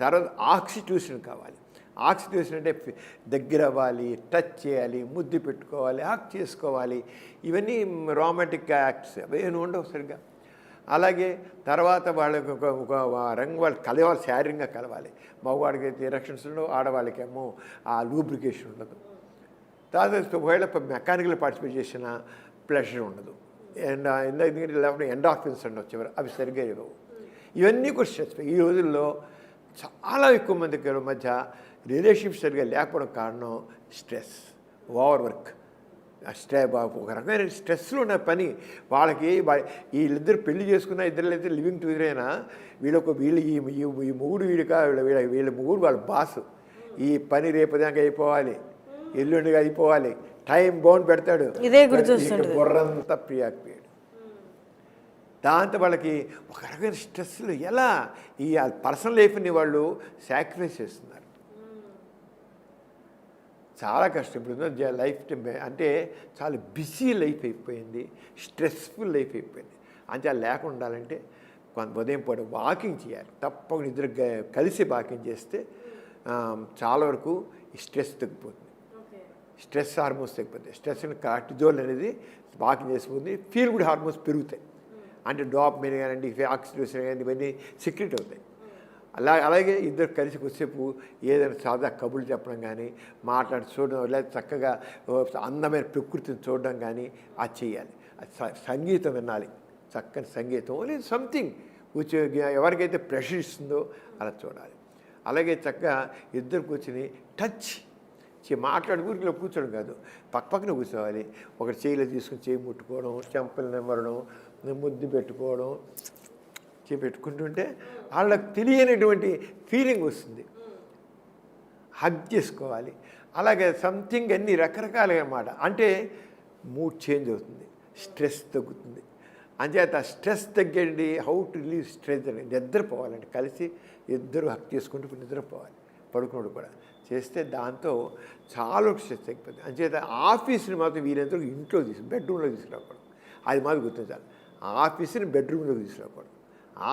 తర్వాత ఆక్సిటోసిన్ కావాలి. ఆక్సిటోసిన్ అంటే దగ్గర అవ్వాలి, టచ్ చేయాలి, ముద్దు పెట్టుకోవాలి, యాక్ట్ చేసుకోవాలి, ఇవన్నీ రొమాంటిక్ యాక్ట్స్ అవేమి ఉండవు సరిగ్గా. అలాగే తర్వాత వాళ్ళకి ఒక రంగు వాళ్ళు కలవాలి, శారీరంగా కలవాలి. మగవాడికి అయితే ఎరెక్షన్స్ ఉండవు, ఆడవాళ్ళకేమో ఆ లూబ్రికేషన్ ఉండదు. తర్వాత ఒకవేళ మెకానికల్ పార్టిసిపేట్ చేసిన ప్లెషర్ ఉండదు. ఎందుకంటే లేకపోతే ఎండార్ఫిన్స్ ఉండొచ్చు, అవి సరిగ్గా ఇవ్వవు. ఇవన్నీ కూడా స్ట్రెస్. ఈ రోజుల్లో చాలా ఎక్కువ మందికి మధ్య రిలేషన్షిప్ సరిగ్గా లేకపోవడం కారణం స్ట్రెస్, ఓవర్ వర్క్. ఒక రకమైన స్ట్రెస్లో ఉన్న పని వాళ్ళకి. వీళ్ళిద్దరు పెళ్లి చేసుకున్న ఇద్దరు లివింగ్ టుగెదర్ అయినా వీళ్ళు ఈ మూడు వీళ్ళ మూడు వాళ్ళ బాసు. ఈ పని రేపదాకా అయిపోవాలి, ఎల్లుండిగా అయిపోవాలి, టైం బౌండ్ పెడతాడు, ఇదే గుర్తొస్తుంది, బుర్రంతా ప్రియాక్రియేట్. దాంతో వాళ్ళకి ఒక రకమైన స్ట్రెస్లు ఎలా ఈ పర్సనల్ లైఫ్ని వాళ్ళు సాక్రిఫైస్ చేస్తున్నారు. చాలా కష్టం. ఇప్పుడు లైఫ్ అంటే చాలా బిజీ లైఫ్ అయిపోయింది, స్ట్రెస్ఫుల్ లైఫ్ అయిపోయింది. అంటే అది లేకుండా ఉండాలంటే కొంత ఉదయం పూట వాకింగ్ చేయాలి, తప్పకుండా ఇద్దరు కలిసి వాకింగ్ చేస్తే చాలా వరకు ఈ స్ట్రెస్ తగ్గిపోతుంది, స్ట్రెస్ హార్మోన్స్ తగ్గిపోతాయి. స్ట్రెస్ కార్టిజోల్ అనేది వాకింగ్ చేసిపోతుంది, ఫీల్ గుడ్ హార్మోన్స్ పెరుగుతాయి. అంటే డాపమైన్ కానివ్వండి, ఆక్సిటోసిన్ కానీ ఇవన్నీ సీక్రెట్ అవుతాయి. అలాగే ఇద్దరు కలిసి కొద్దిసేపు ఏదైనా సాదా కబుర్లు చెప్పడం కానీ, మాట్లాడి చూడడం, లేదా చక్కగా అందమైన ప్రకృతిని చూడడం కానీ అది చేయాలి. సంగీతం వినాలి, చక్కని సంగీతం, లేదు సంథింగ్ which ఎవరికైతే ప్రెషర్ ఇస్తుందో అలా చూడాలి. అలాగే చక్కగా ఇద్దరు కూర్చొని టచ్ మాట్లాడి ఊరిలో కూర్చోడం కాదు, పక్కన కూర్చోవాలి. ఒకటి చేయిలో తీసుకుని చేయి ముట్టుకోవడం, చెంపలు నెమ్మరడం, ముద్దు పెట్టుకోవడం, పెట్టుకుంటుంటే వాళ్ళకి తెలియనటువంటి ఫీలింగ్ వస్తుంది. హగ్ చేసుకోవాలి. అలాగే సంథింగ్ అన్ని రకరకాలుగా అన్నమాట. అంటే మూడ్ చేంజ్ అవుతుంది, స్ట్రెస్ తగ్గుతుంది. అంచేత స్ట్రెస్ తగ్గండి. హౌ టు రిలీవ్ స్ట్రెస్ అని నిద్రపోవాలండి. కలిసి ఇద్దరు హక్ చేసుకుంటూ నిద్రపోవాలి. పడుకున్నాడు కూడా చేస్తే దాంతో చాలా స్ట్రెస్ తగ్గిపోతుంది. అంచేత ఆఫీస్ని మాత్రం వీరంతా ఇంట్లో బెడ్రూమ్లో తీసుకురాకూడదు. అది మాత్రం గుర్తించాలి. ఆఫీస్ని బెడ్రూమ్లో తీసుకురాకూడదు.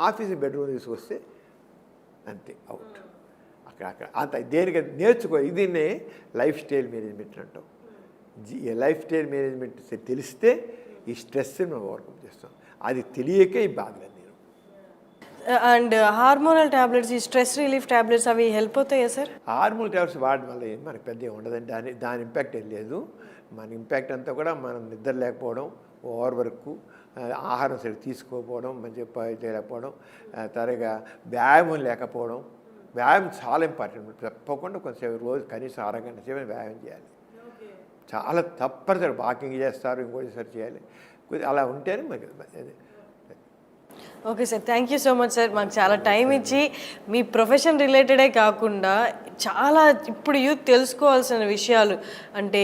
ఆఫీస్ బెడ్రూమ్ తీసుకొస్తే అంతే, అవుట్. అక్కడ అంత దేనికి నేర్చుకో. దీన్నే లైఫ్ స్టైల్ మేనేజ్మెంట్ అంటాం. లైఫ్ స్టైల్ మేనేజ్మెంట్ తెలిస్తే ఈ స్ట్రెస్ని మనం ఓవర్కమ్ చేస్తాం. అది తెలియకే ఈ బాధలు నేను. అండ్ హార్మోనల్ ట్యాబ్లెట్స్, ఈ స్ట్రెస్ రిలీఫ్ ట్యాబ్లెట్స్ అవి హెల్ప్ అవుతాయా సార్? హార్మోనల్ ట్యాబ్లెట్స్ వాడడం వల్ల మనకి పెద్దగా ఉండదండి. దాని ఇంపాక్ట్ ఏం లేదు. మన ఇంపాక్ట్ అంతా కూడా మనం నిద్ర లేకపోవడం, ఓవర్ వర్క్, ఆహారం సరిగ్గా తీసుకోకపోవడం, మంచిగా చేయలేకపోవడం, త్వరగా వ్యాయామం లేకపోవడం. వ్యాయామం చాలా ఇంపార్టెంట్. తప్పకుండా కొంచెం రోజు కనీసం అరగంట సేపు వ్యాయామం చేయాలి. చాలా తప్పనిసరి వాకింగ్ చేస్తారు, ఇంకోసారి చేయాలి. అలా ఉంటేనే మనకి okay sir, thank you so much sir. మాకు చాలా టైం ఇచ్చి మీ ప్రొఫెషన్ రిలేటెడే కాకుండా చాలా ఇప్పుడు యూత్ తెలుసుకోవాల్సిన విషయాలు అంటే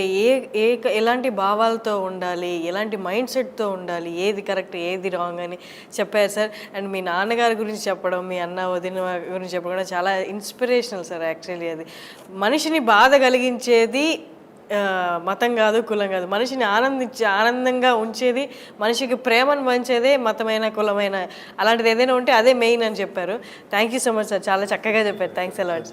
ఎలాంటి భావాలతో ఉండాలి, ఎలాంటి మైండ్ సెట్తో ఉండాలి, ఏది కరెక్ట్ ఏది రాంగ్ అని చెప్పారు సార్. అండ్ మీ నాన్నగారి గురించి చెప్పడం, మీ అన్న వదిన గురించి చెప్పడం కూడా చాలా ఇన్స్పిరేషనల్ సార్. యాక్చువల్లీ అది మనిషిని బాధ కలిగించేది మతం కాదు, కులం కాదు. మనిషిని ఆనందంగా ఉంచేది, మనిషికి ప్రేమను పంచేదే మతమైన, కులమైన అలాంటిది ఏదైనా ఉంటే అదే మెయిన్ అని చెప్పారు. Thank you so much sir, చాలా చక్కగా చెప్పారు. Thanks a lot.